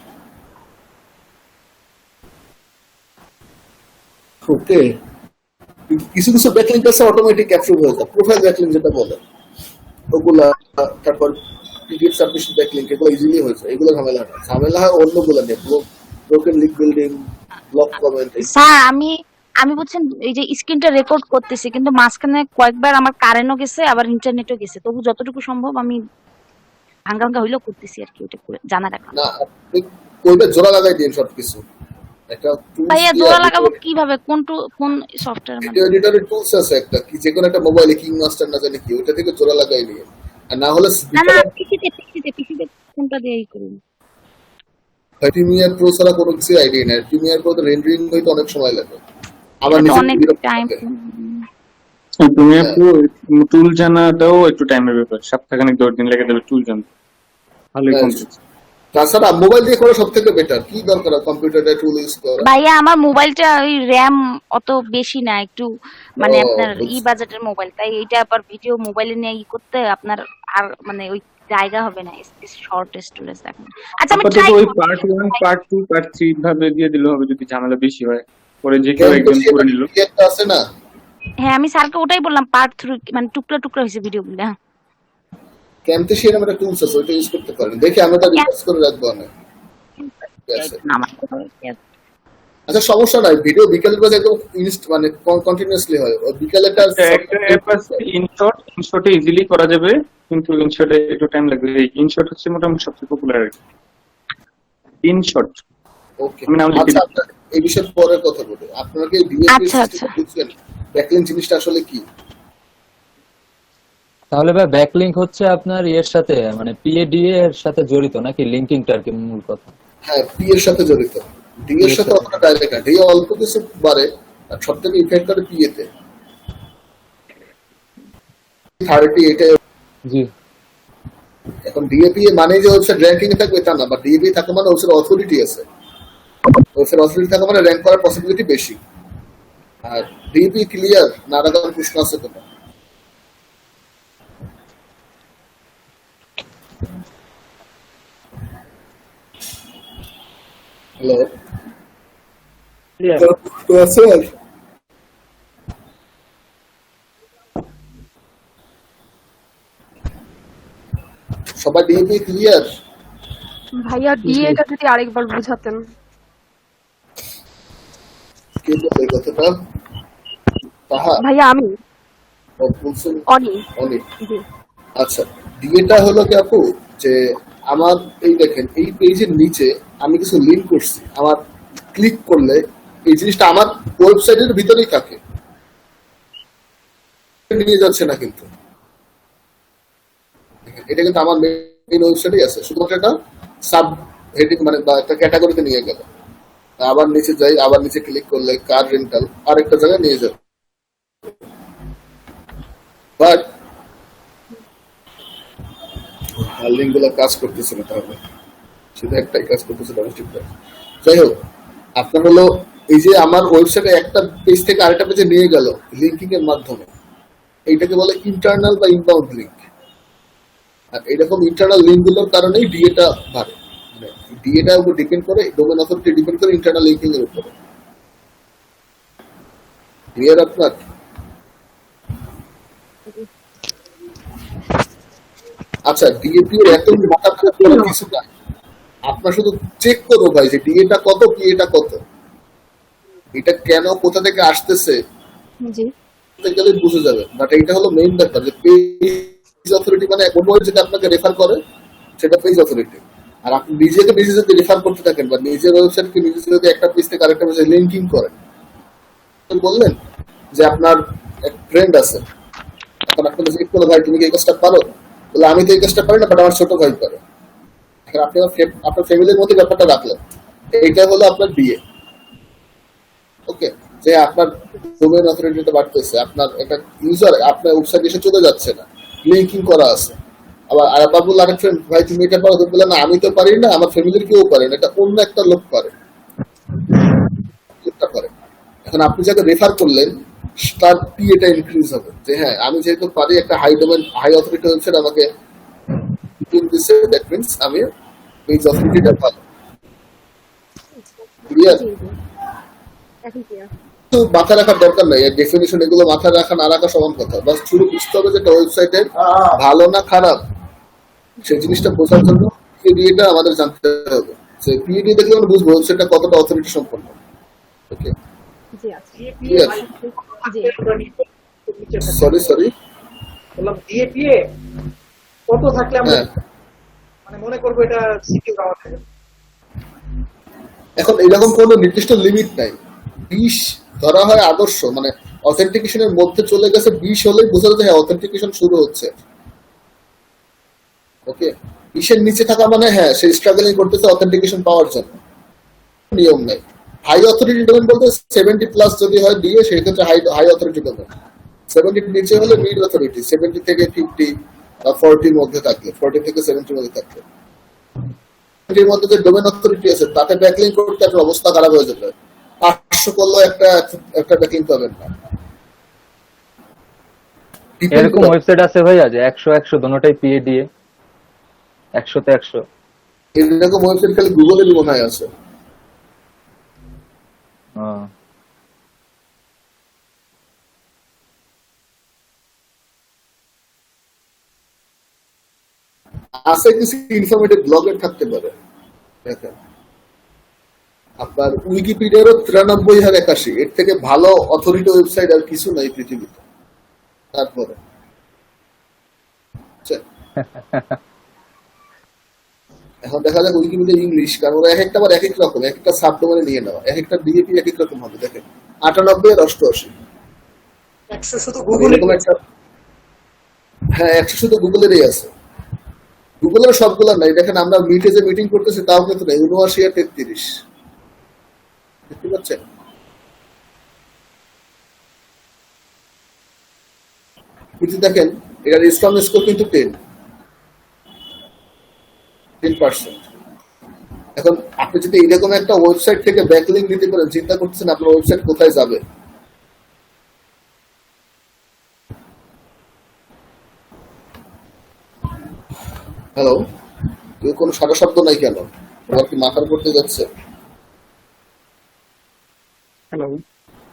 ওকে, কিছু কিছু ব্যাকলিংক আছে অটোমেটিক অ্যাপ্রুভ হয়ে যায়, প্রোফাইল ব্যাকলিংক যেটা বলে ওগুলা, তারপর পিডিএফ সাবমিশন ব্যাকলিংক, এগুলো ইজিলি হয়েছে। এগুলো ঝামেলা না, ঝামেলা হয় অন্যগুলো নিয়ে, broken link building, block comment. Sir আমি বলছেন এই যে স্ক্রিনটা রেকর্ড করতেছি, কিন্তু মাঝখানে কয়েকবার আমার কারেন্টও গেছে, আবার ইন্টারনেটও গেছে, তবু যতটুকু সম্ভব আমি ভাঙ্গা ভাঙ্গা হইলেও করতেছি আর কি, ওটা করে জানা রাখলাম। না, আপনি ওইটা জোড়া লাগাই দিন সবকিছু। একটা ভাইয়া জোড়া লাগাবো কিভাবে? কোন সফটওয়্যার মানে? ভিডিও এডিটরের টুলস আছে একটা, কি যে কোনো একটা মোবাইলে, কিং মাস্টার না জানি কি, ওইটা থেকে জোড়া লাগাই নিয়ে, আর না হলে না পিসিতে কোনটা দিয়েই করুন। প্রিমিয়ার প্রো ছাড়া কোনো কিছু আইডিয়া নাই। প্রিমিয়ার প্রো তো রেন্ডারিং হইতে অনেক সময় লাগে, আমার এটা নিজে অনেক বিরক্ত টাইম। লাগে। তুমি একটু টুল জানাটাও একটু টাইমের ব্যাপার, সপ্তাহখানেক 10 দিন লেগে যাবে টুল জানতে, ভালোই হ্যাঁ, কমপ্লিট। তাছাড়া মোবাইল দিয়ে করা সব থেকে বেটার। কি দরকার কম্পিউটারে টুল ইউজ করা? ভাইয়া আমার মোবাইলটা ওই র্যাম অত বেশি না, একটু মানে ও, আপনার বুঝছি। বাজেটের মোবাইল, তাই এইটা আবার ভিডিও মোবাইলে নিয়ে করতে আপনার আর মানে ওই জায়গা হবে না, শর্ট স্টোরেজ এখন। আচ্ছা আমি আপাতত ট্রাই ওই পার্ট 1 পার্ট 2 পার্ট 3 ভাবে দিয়ে দিলে হবে, যদি ঝামেলা বেশি হয় পরে যে কেউ একজন করে নিল। কি একটা আছে না, হ্যাঁ আমি স্যারকে ওটাই বললাম, পার্ট 3 মানে টুকরা টুকরা হয়েছে ভিডিওগুলো। ক্যামটেশিয়া নামের একটা টুলস আছে, ওইটা ইউজ করতে পারেন। দেখি আমি ওটা রিসার্চ করে রাখবো। আমি আছে। আচ্ছা, সমস্যা নাই, ভিডিও বিকেলের বাজে একদম মানে কন্টিনিউয়াসলি হয়, ওই বিকেলেরটা একটা অ্যাপ আছে ইনশটে ইজিলি করা যাবে, কিন্তু ইনশটে একটু টাইম লাগবে। এই ইনশট হচ্ছে মোটামুটি সবচেয়ে পপুলার আর কি, ইনশট। ওকে। আমি নাম লিখে আচ্ছা, আপনার এই বিষয়ে পরে কথা বলবো। আপনারা কি ডিএপি আচ্ছা, সিস্টেম বুঝছেন? ব্যাকলিংক জিনিসটা আসলে কি? তাহলে ভাই ব্যাকলিংক হচ্ছে আপনার এর সাথে মানে পিএডিএ এর সাথে জড়িত নাকি লিংকিংটা আর কি মূল কথা? হ্যাঁ, পি এর সাথে জড়িত। ডি এর সাথে অতটা ডাইরেক্ট না, ডি অল্প কিছু বাড়ে, আর সব থেকে ইফেক্ট করে পি এতে। 30 এটা। জি। এখন ডিএপি মানে যে ওয়েবসাইট র্যাঙ্কিং এ থাকবে তা না, বা ডিএপি থাকে মানে ওয়েবসাইট অথরিটি আছে, ওয়েবসাইট অথরিটি থাকে মানে র্যাঙ্ক করার পসিবিলিটি বেশি। আর ডিএপি ক্লিয়ার না রাখার প্রশ্ন আছে তো? হ্যালো, স্যার, সবাই ডিএপি ক্লিয়ার? ভাইয়া ডিএটা যদি আরেকবার বুঝাতেন। কে বলে কথাটা? তাহা ভাইয়া আমি বলছেন অনি। অনেক। জি। আচ্ছা, ডিএটা হলো কি আপু, যে আমার এই দেখেন এই পেজের নিচে আমি কিছু লিঙ্ক করছি, আমার ক্লিক করলে এই জিনিসটা আমার ওয়েবসাইটের ভিতরেই থাকে, নিয়ে যাচ্ছে না। কিন্তু এটা কিন্তু আমার মেইন ওয়েবসাইটেই আছে, শুধুমাত্র একটা সাব হেডিং মানে বা একটা ক্যাটাগরিতে নিয়ে গেল। আবার নিচে যাই, আবার নিচে ক্লিক করলে কার রেন্টাল আরেকটা জায়গায় নিয়ে যাবে। বাট লিঙ্ক গুলো কাজ করতেছে না, তাহলে শুধু একটাই কাজ করতেছে ডোমেস্টিক। যাই হোক, আপনার হলো এই যে আমার ওয়েবসাইটে একটা পেজ থেকে আরেকটা পেজে নিয়ে গেল লিঙ্কিং এর মাধ্যমে, এইটাকে বলে ইন্টারনাল বা ইনবাউন্ড লিঙ্ক। আর এইরকম ইন্টারনাল লিঙ্ক গুলোর কারণেই ডিএটা বাড়ে। ডিএটার উপর ডিপেন্ড করে, ডোমেন অথরিটি ডিপেন্ড করে ইন্টারনাল লিঙ্কিং এর উপরে। ক্লিয়ার আপনার? আচ্ছা, ডিএপি এর এত মাথা খারাপ করার কিছু নাই, আপনার শুধু চেক করো ভাই যে ডিএটা কত, পিএটা কত, এটা কেন কোথা থেকে আসতেছে জি। গেলে বুঝে যাবে। বাট এইটা হলো মেইন ব্যাপার, যে পেজ অথরিটি মানে কোন ওয়েবসাইট আপনাকে রেফার করে সেটা পেজ অথরিটি। আর আপনি নিজেকে নিজে যদি রেফার করতে থাকেন বা নিজের ওয়েবসাইটকে নিজে যদি একটা পেজ থেকে আরেকটা পেজে লিঙ্কিং করেন, বললেন যে আপনার এক ফ্রেন্ড আছে, এখন করলে চেক করলো, ভাই তুমি কি এই কাজটা পারো? বলে আমি তো এই কাজটা পারি না, বাট আমার ছোট ভাই পারে। এখন আপনি আপনার ফ্যামিলির মধ্যে ব্যাপারটা রাখলেন, এইটা হলো আপনার বিয়ে। ওকে, যে আপনার ডোমেইন অথরিটিটা বাড়তেছে, আপনার একটা ইউজার আপনার ওয়েবসাইট এসে চলে যাচ্ছে না, লিঙ্কিং করা আছে। আবার আবার বললো আরেক ফ্রেন্ড, ভাই তুমি এটা পারো? তুমি বললে না আমি তো পারি না, আমার ফ্যামিলির কেউ পারে না, এটা অন্য একটা লোক পারে, লোকটা পারে। এখন আপনি যাকে রেফার করলেন তার পিএটা ইনক্রিজ হবে, যে হ্যাঁ আমি যেহেতু পারি, একটা high domain high authority website আমাকে দিচ্ছে, দ্যাট মিন্স আমি পেজ অথরিটিটা পাবো। ক্লিয়ার? তো মাথা রাখার দরকার নাই, ডেফিনিশন এগুলো মাথা রাখা না রাখা সমান কথা। বাস শুরু বুঝতে হবে যে একটা ওয়েবসাইটের ভালো না খারাপ, সেই জিনিসটা বোঝার জন্য পিএডিটা আমাদের জানতে হবে। সেই পিএডি দেখলে আমরা বুঝবো ওয়েবসাইটটা কতটা অথরিটি সম্পন্ন। ওকে, ক্লিয়ার? সরি বললাম ডিএপিএ কত থাকলে আমরা হ্যাঁ। মানে মনে করবো এটা সিকিউর আমাদের? এখন এরকম কোনো নির্দিষ্ট লিমিট নাই। 20 ধরা হয় আদর্শ, মানে অথেন্টিকেশনের মধ্যে চলে গেছে 20 হলেই বোঝা যাচ্ছে হ্যাঁ অথেন্টিকেশন শুরু হচ্ছে। ওকে, 20-এর নিচে থাকা মানে হ্যাঁ সে স্ট্রাগলিং করতেছে অথেন্টিকেশন পাওয়ার জন্য। নিয়ম নাই। হাই অথরিটি ডোমেন বলতে 70 প্লাস যদি হয় দিয়ে, সেই ক্ষেত্রে হাই অথরিটি ডোমেন। 70 নিচে হলে মিড অথরিটি, 70 থেকে 50 বা 40 এর মধ্যে থাকলে, 40 থেকে 70 এর মধ্যে থাকলে। এর মধ্যে যে ডোমেন অথরিটি আছে তাতে ব্যাকলিংক করতে আপনার অবস্থা খারাপ হয়ে যাবে। 500 করলেও একটা ব্যাকলিংক পাবেন না। এরকম ওয়েবসাইট আছে ভাইয়া যে 100 দোনোটাই পিএডিএ, 100-তে 100। এরকম ওয়েবসাইট খালি গুগলেরই মনে হয় আছে। আছে কিছু ইনফরমেটিভ ব্লগের থাকতে পারে। দেখেন আপনার উইকিপিডিয়ারও 93,081, এর থেকে ভালো অথরিটি ওয়েবসাইট আর কিছু নাই পৃথিবীতে। তারপরে এখন দেখা যাক উইকিপিডিয়া ইংলিশ, কারণ ওরা এক একটা আবার এক এক রকম, এক একটা সাবডোমেনে নিয়ে নেওয়া, এক একটা ডিএপি এক এক রকম হবে। দেখেন 98 আর 88, 100 শুধু গুগলে। এরকম একটা, হ্যাঁ 100 শুধু গুগলেরই আছে। গুগলের সবগুলো নাই। দেখেন আমরা মিটে যে মিটিং করতেছি তাও কিন্তু নাই, 79 আর 33। দেখতে পাচ্ছেন? কিন্তু দেখেন এটার স্পাম স্কোর কিন্তু 10%। এখন আপনি যদি এরকম একটা ওয়েবসাইট থেকে ব্যাকলিংক নিতে পারেন, চিন্তা করতেছেন আপনার ওয়েবসাইট কোথায় যাবে। হ্যালো, কেউ কোনো সারা শব্দ নাই কেন? তোমার কি মাথার করতে যাচ্ছে?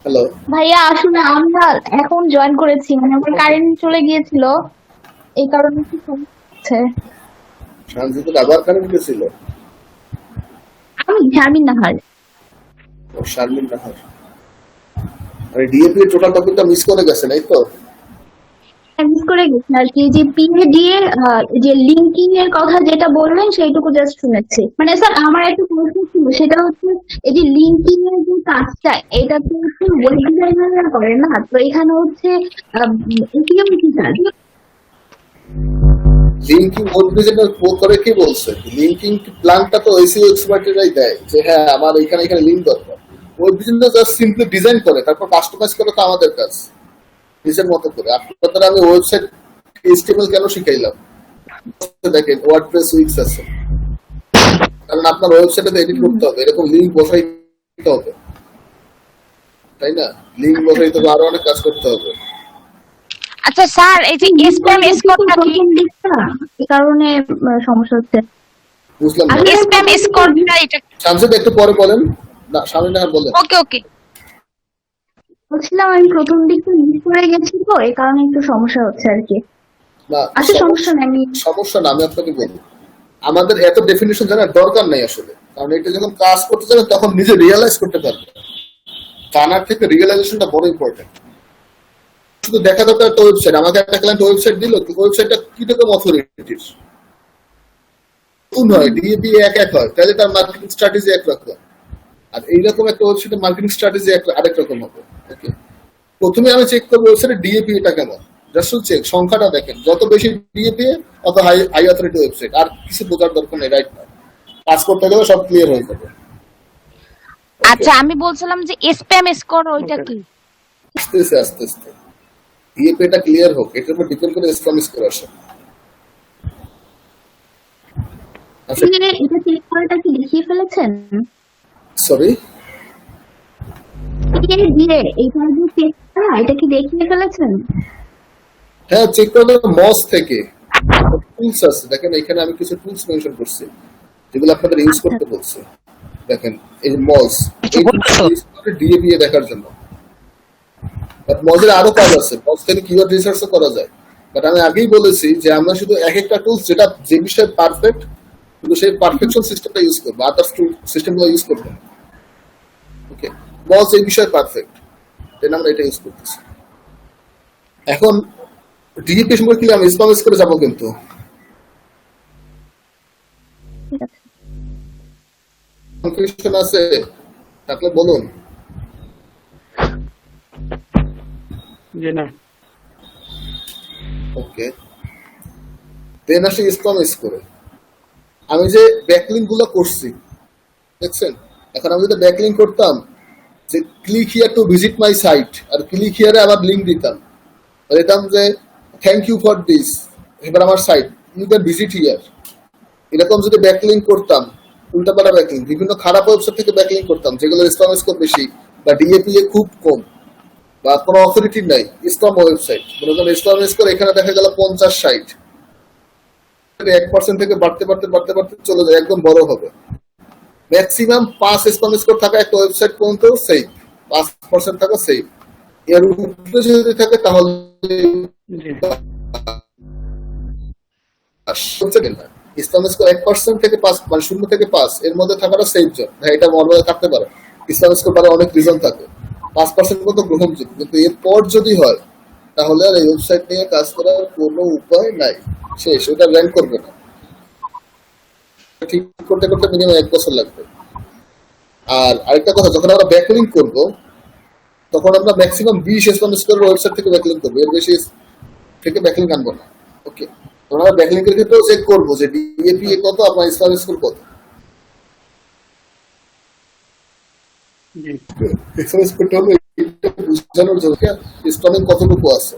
হ্যালো, ভাইয়া আসলে আমরা এখন জয়েন করেছি, মানে আমার কারেন্ট চলে গিয়েছিল, এই কারণে কি হচ্ছে। শান্তিতে আবার কারেন্ট গেছিল? আমি শারমিন নাহার। ও শারমিন নাহার, মানে ডিএপি এর টোটাল টপিকটা মিস করে গেছে, নাই তো? মিস করে গেছি আর কি, যে পিএডিএ যে লিঙ্কিং এর কথা যেটা বললেন সেইটুকু জাস্ট শুনেছি। মানে স্যার আমার একটা প্রশ্ন ছিল, সেটা হচ্ছে এই যে লিঙ্কিং এর যে কাজটা, এটা তো হচ্ছে ওয়েব ডিজাইনাররা করে না, তো এখানে হচ্ছে এটিএম কি কাজ? লিঙ্কিং ওয়েব ডিজাইনার করে কি বলছে? লিঙ্কিং প্ল্যানটা তো এসইও এক্সপার্টরাই দেয়, যে হ্যাঁ আমার এখানে লিঙ্ক দরকার। Web designer just simply design করে, তারপর কাস্টমাইজ করে, তো আমাদের কাজ নিজের মতো করে। আপনাদের আমি ওয়েবসাইট এইচটিএমএল কেন শিখাইলাম? দেখেন ওয়ার্ডপ্রেস উইক্স আছে, কারণ আপনার ওয়েবসাইটে এডিট করতে হবে, এরকম লিঙ্ক বসাইতে হবে, তাই না? লিঙ্ক বসাইতে হবে, আরো অনেক কাজ করতে হবে। আচ্ছা স্যার, এই যে স্প্যাম স্কোরটা কি? এই কারণে সমস্যা হচ্ছে। বুঝলাম না। স্প্যাম স্কোরটা এটা শামসুদ একটু পরে বলেন না, সামনে না বলেন। ওকে ওকে। বলছিলাম আমি প্রথম দিকে মিস করে গেছি, তো এই কারণে একটু সমস্যা হচ্ছে আর কি। না আচ্ছা সমস্যা নেই, আমি সমস্যা না, আমি আপনাকে বলি আমাদের এত ডেফিনিশন জানার দরকার নাই আসলে, কারণ এটা যখন কাজ করতে যাবে তখন নিজে রিয়েলাইজ করতে পারবে। জানার থেকে রিয়েলাইজেশনটা বড় ইম্পর্টেন্ট। শুধু দেখা দরকার একটা ওয়েবসাইট, আমাকে একটা ক্লায়েন্ট ওয়েবসাইট দিল, ওয়েবসাইটটা কি রকম অথরিটির হয়, ডিএপি এক হয়, তাহলে তার মার্কেটিং স্ট্র্যাটেজি একরকম, আর এইরকম একটা ওয়েবসাইটের মার্কেটিং স্ট্র্যাটেজি আরেক রকম হবে। ওকে, প্রথমে আমি চেক করবো ওয়েবসাইটে ডিএপি এটা কেমন, জাস্ট চেক সংখ্যাটা দেখেন, যত বেশি ডিএপি তত হাই অথরিটি ওয়েবসাইট। আর কিছু বোঝার দরকার নেই, রাইট না? কাজ করতে গেলে সব ক্লিয়ার হয়ে যাবে। আচ্ছা, আমি বলছিলাম যে স্প্যাম স্কোর ওইটা কি? আস্তে আস্তে ডিএপি টা ক্লিয়ার হোক, এটার উপর ডিপেন্ড করে স্প্যাম স্কোর আসে। আচ্ছা, এটা চেক করাটা কি দেখিয়ে ফেলেছেন? সরি, দিয়ে এটা যে চেক করা, এটা কি দেখিয়ে ফেলেছেন? হ্যাঁ চেক করলে মস থেকে টুলস আছে, দেখেন এখানে আমি কিছু টুলস মেনশন করছি যেগুলো আপনাদের ইউজ করতে বলছে। দেখেন এই মস ডিএপি দেখার জন্য, বাট মজের আরো কাজ আছে, মজ থেকে কিওয়ার্ড রিসার্চও করা যায়। বাট আমি আগেই বলেছি যে আমরা শুধু এক একটা টুলস যেটা যে বিষয়ে পারফেক্ট, কিন্তু সেই পারফেকশন সিস্টেমটা ইউজ করবো, আদার্স টুল সিস্টেমগুলো ইউজ করবো না। ওকে, মজ এই বিষয়ে পারফেক্ট, দেন আমরা এটা ইউজ করতেছি। এখন ডিএপি সম্পর্কে আমি স্পাম করে যাবো, কিন্তু কনফিউশন আছে থাকলে বলুন। জি না, ওকে, দেন আসি স্পাম করে। আমি যে ব্যাকলিঙ্ক গুলো করছি দেখছেন, এখন আমি যদি ব্যাকলিঙ্ক করতাম যে click here to visit my site, আর ক্লিক হিয়ারে আবার লিঙ্ক দিতাম, দিতাম যে থ্যাংক ইউ ফর দিস, এবার আমার site you can visit here, এরকম যদি ব্যাকলিঙ্ক করতাম, উল্টাপাল্টা ব্যাকলিঙ্ক, বিভিন্ন খারাপ ওয়েবসাইট থেকে ব্যাকলিঙ্ক করতাম যেগুলো স্প্যাম স্কোর বেশি বা ডিএপি খুব কম বা কোনো অথরিটি নাই, স্প্যাম ওয়েবসাইট, মনে করেন স্প্যাম স্কোর এখানে দেখা গেল 50-60, 1% থেকে বাড়তে বাড়তে বাড়তে বাড়তে চলে যায়, একদম বড় হবে। ম্যাক্সিমাম 5 স্প্যাম স্কোর থাকা একটা ওয়েবসাইট পর্যন্ত সেফ, 5% থাকা সেফ। এর উপরে যদি থাকে তাহলে স্প্যাম স্কোর 1% থেকে 5, মানে 0 থেকে 5 এর মধ্যে থাকাটা সেফ জোন। হ্যাঁ, এটা মর্যাদা থাকতে পারে, স্প্যাম স্কোর বাড়ার অনেক রিজন থাকে, 5% মতো গ্রহণযোগ্য, কিন্তু এরপর যদি হয় তাহলে আর এই ওয়েবসাইট নিয়ে কাজ করার কোনো উপায় নাই, শেষ, ওটা র্যাঙ্ক করবে না। ঠিক করতে করতে মিনিমাম 1 বছর লাগবে। আর আরেকটা কথা, যখন আমরা ব্যাকলিঙ্ক করব তখন আমরা ম্যাক্সিমাম 20 স্প্যাম স্কোরের ওয়েবসাইট থেকে ব্যাকলিঙ্ক করবো, এর বেশি থেকে ব্যাকলিঙ্ক আনবো না। ওকে, আমরা ব্যাকলিঙ্কের ক্ষেত্রেও চেক করবো যে ডিএপি কত, আপনার স্প্যাম স্কোর কত। স্প্যাম স্কোরটা হলো এটা বোঝানোর জন্য স্প্যামিং কতটুকু আছে,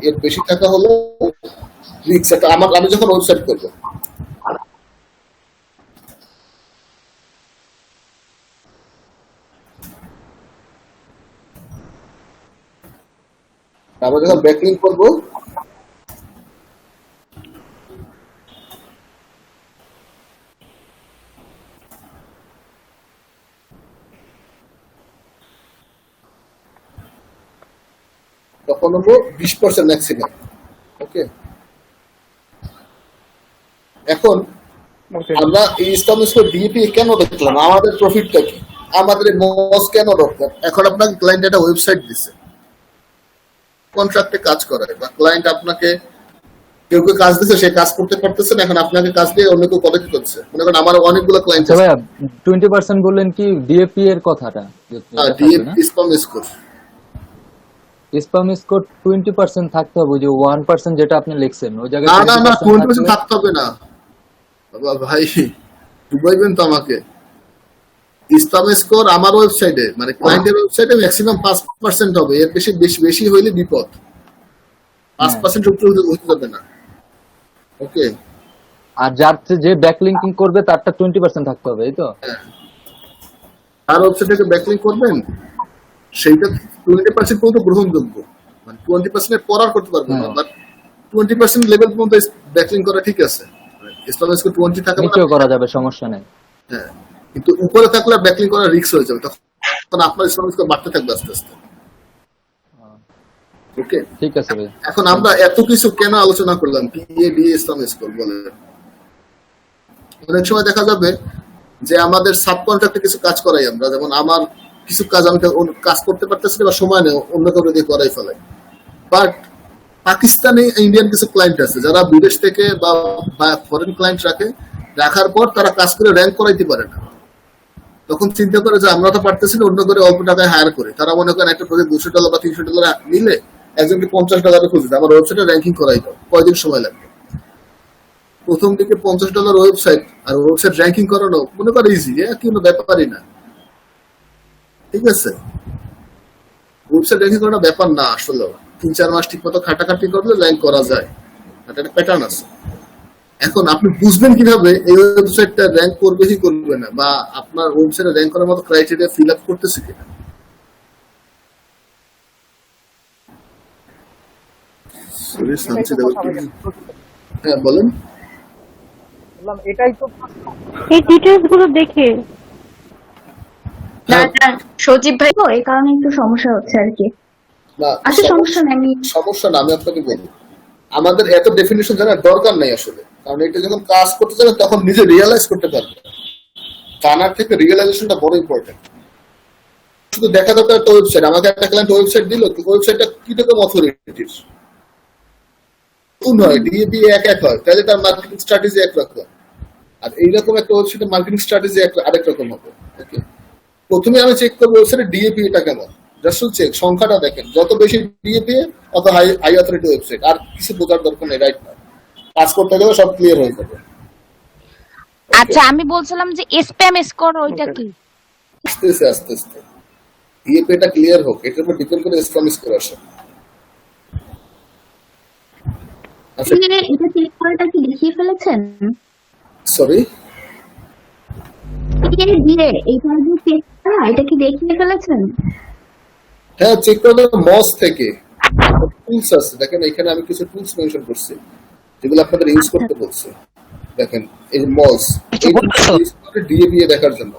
এর বেশি থাকা হলো রিস্ক। এটা আমি যখন ওয়েবসাইট করবো, আমরা যখন ব্যাকলিঙ্ক করবো তখন হবো 20% ম্যাক্সিমাম। ওকে, এখন আমরা এই স্প্যাম স্কোর ডিএপি কেন দেখলাম, আমাদের প্রফিটটা কি, আমাদের মস কেন দরকার? এখন আপনাকে ক্লায়েন্ট একটা ওয়েবসাইট দিছে, কন্ট্রাক্টে কাজ করায়, বা ক্লায়েন্ট আপনাকে কেউ কেউ কাজ দিচ্ছে, সে কাজ করতে পারতেছে না, এখন আপনাকে কাজ দিয়ে অন্য কেউ কোয়ালিটি করছে। মনে করেন আমার অনেকগুলো ক্লায়েন্ট আছে। ভাইয়া 20% বললেন কি ডিএপি এর কথাটা? DAP spam score, spam score 20% থাকতে হবে, যে 1% যেটা আপনি লিখছেন ওই জায়গায়। না 20% থাকতে হবে না বাবা ভাই, ডুবাইবেন তো আমাকে। স্প্যাম স্কোর আমার ওয়েবসাইটে, মানে ক্লায়েন্টের ওয়েবসাইটে ম্যাক্সিমাম 5% হবে, এর বেশি বেশি হইলে বিপদ। 5% উপরে হতে যাবে না। ওকে, আর যার যে ব্যাকলিঙ্কিং করবে তারটা 20% থাকতে হবে, এই তো? আর ওয়েবসাইটে ব্যাকলিঙ্ক করবেন সেইটা 20% পর্যন্ত গ্রহণযোগ্য, মানে 20% এর পর আর করতে পারবেন না, বাট 20% লেভেল পর্যন্ত ব্যাকলিঙ্ক করা ঠিক আছে। স্প্যাম স্কোর 20 থাকা নিচেও করা যাবে, সমস্যা নেই। হ্যাঁ, কিন্তু উপরে থাকলে ব্যাকলিঙ্ক করা রিস্ক হয়ে যাবে, তখন আপনার স্প্যাম স্কোর বাড়তে থাকবে আস্তে আস্তে। ওকে, ঠিক আছে ভাই। এখন আমরা এত কিছু কেন আলোচনা করলাম, পিএডি স্প্যাম স্কোর বলে? অনেক সময় দেখা যাবে যে আমাদের সাব কন্ট্রাক্টে কিছু কাজ করাই আমরা, যেমন আমার কিছু কাজ আমি কাজ করতে পারতেছি না বা সময় নেই, অন্য কাউকে দিয়ে করাই ফেলাই। বাট পাকিস্তানে ইন্ডিয়ান কিছু ক্লায়েন্ট আছে যারা বিদেশ থেকে বা ফরেন ক্লায়েন্ট রাখার পর তারা কাজ করে র্যাঙ্ক করাইতে পারে না। তখন চিন্তা করে যে আমরা তো পারতেছি না, অন্য করে অল্প টাকায় হায়ার করে। তারা মনে করেন একটা প্রজেক্ট $200 বা $300 নিলে একজনকে $50 খুঁজে আমার ওয়েবসাইটে র্যাঙ্কিং করাই দাও, কয়দিন সময় লাগবে? প্রথম দিকে $50 ওয়েবসাইট আর ওয়েবসাইট র্যাঙ্কিং করানো মনে করে ইজি, কোনো ব্যাপারই না। ঠিক আছে, ওয়েবসাইট র্যাঙ্কিং করানো ব্যাপার না আসলে। 3-4 মাস ঠিক মতো খাটাখাটি করলে র্যাঙ্ক করা যায়, এটা একটা প্যাটার্ন আছে। এখন আপনি বুঝবেন কিভাবে এই ওয়েবসাইটটা র্যাঙ্ক করবে কি করবে না, বা আপনার ওয়েবসাইটে র্যাঙ্ক করার মতো ক্রাইটেরিয়া ফিল আপ করতেছে কিনা? হ্যাঁ বলেন। বললাম এটাই তো এই ডিটেলস গুলো দেখে না না সজীব ভাই তো এই কারণে একটু সমস্যা হচ্ছে আর কি। না, আচ্ছা সমস্যা নেই, আমি সমস্যা না, আমি আপনাকে বলি, আমাদের এত ডেফিনিশন জানার দরকার নেই আসলে। কারণ এটা যখন কাজ করতে যাবে তখন নিজে রিয়েলাইজ করতে পারবে। জানার থেকে রিয়েলাইজেশনটা বড় ইম্পর্টেন্ট। শুধু দেখা দরকার একটা ওয়েবসাইট, আমাকে একটা ক্লায়েন্ট ওয়েবসাইট দিল, ওয়েবসাইটটা কি রকম অথরিটির হয়, ডিএপি এক হয়, তাহলে তার মার্কেটিং স্ট্র্যাটেজি একরকম, আর এইরকম একটা ওয়েবসাইটের মার্কেটিং স্ট্র্যাটেজি আরেক রকম হবে। ওকে, প্রথমে আমি চেক করবো ওয়েবসাইটের ডিএপি এটা কেমন, জাস্ট চেক সংখ্যাটা দেখেন, যত বেশি ডিএপি অত হাই অথরিটি ওয়েবসাইট, আর কিছু বোঝার দরকার নেই, রাইট না? কাজ করতে গেলে সব ক্লিয়ার হয়ে যাবে। আচ্ছা আমি বলছিলাম যে স্প্যাম স্কোর ওইটা কি? আস্তে আস্তে ডিএপি এটা ক্লিয়ার হোক, এটার উপর ডিপেন্ড করে স্প্যাম স্কোর আসে। আচ্ছা এটা চেক করাটা কি দেখিয়ে ফেলেছেন? সরি, দিয়ে এইটা যে চেক করা, এটা কি দেখিয়ে ফেলেছেন? হ্যাঁ চেক করলে মস থেকে টুলস আছে, দেখেন এখানে আমি কিছু টুলস মেনশন করছি যেগুলো আপনাদের ইউজ করতে বলছে। দেখেন এই মস, এই ডিএপি দেখার জন্য।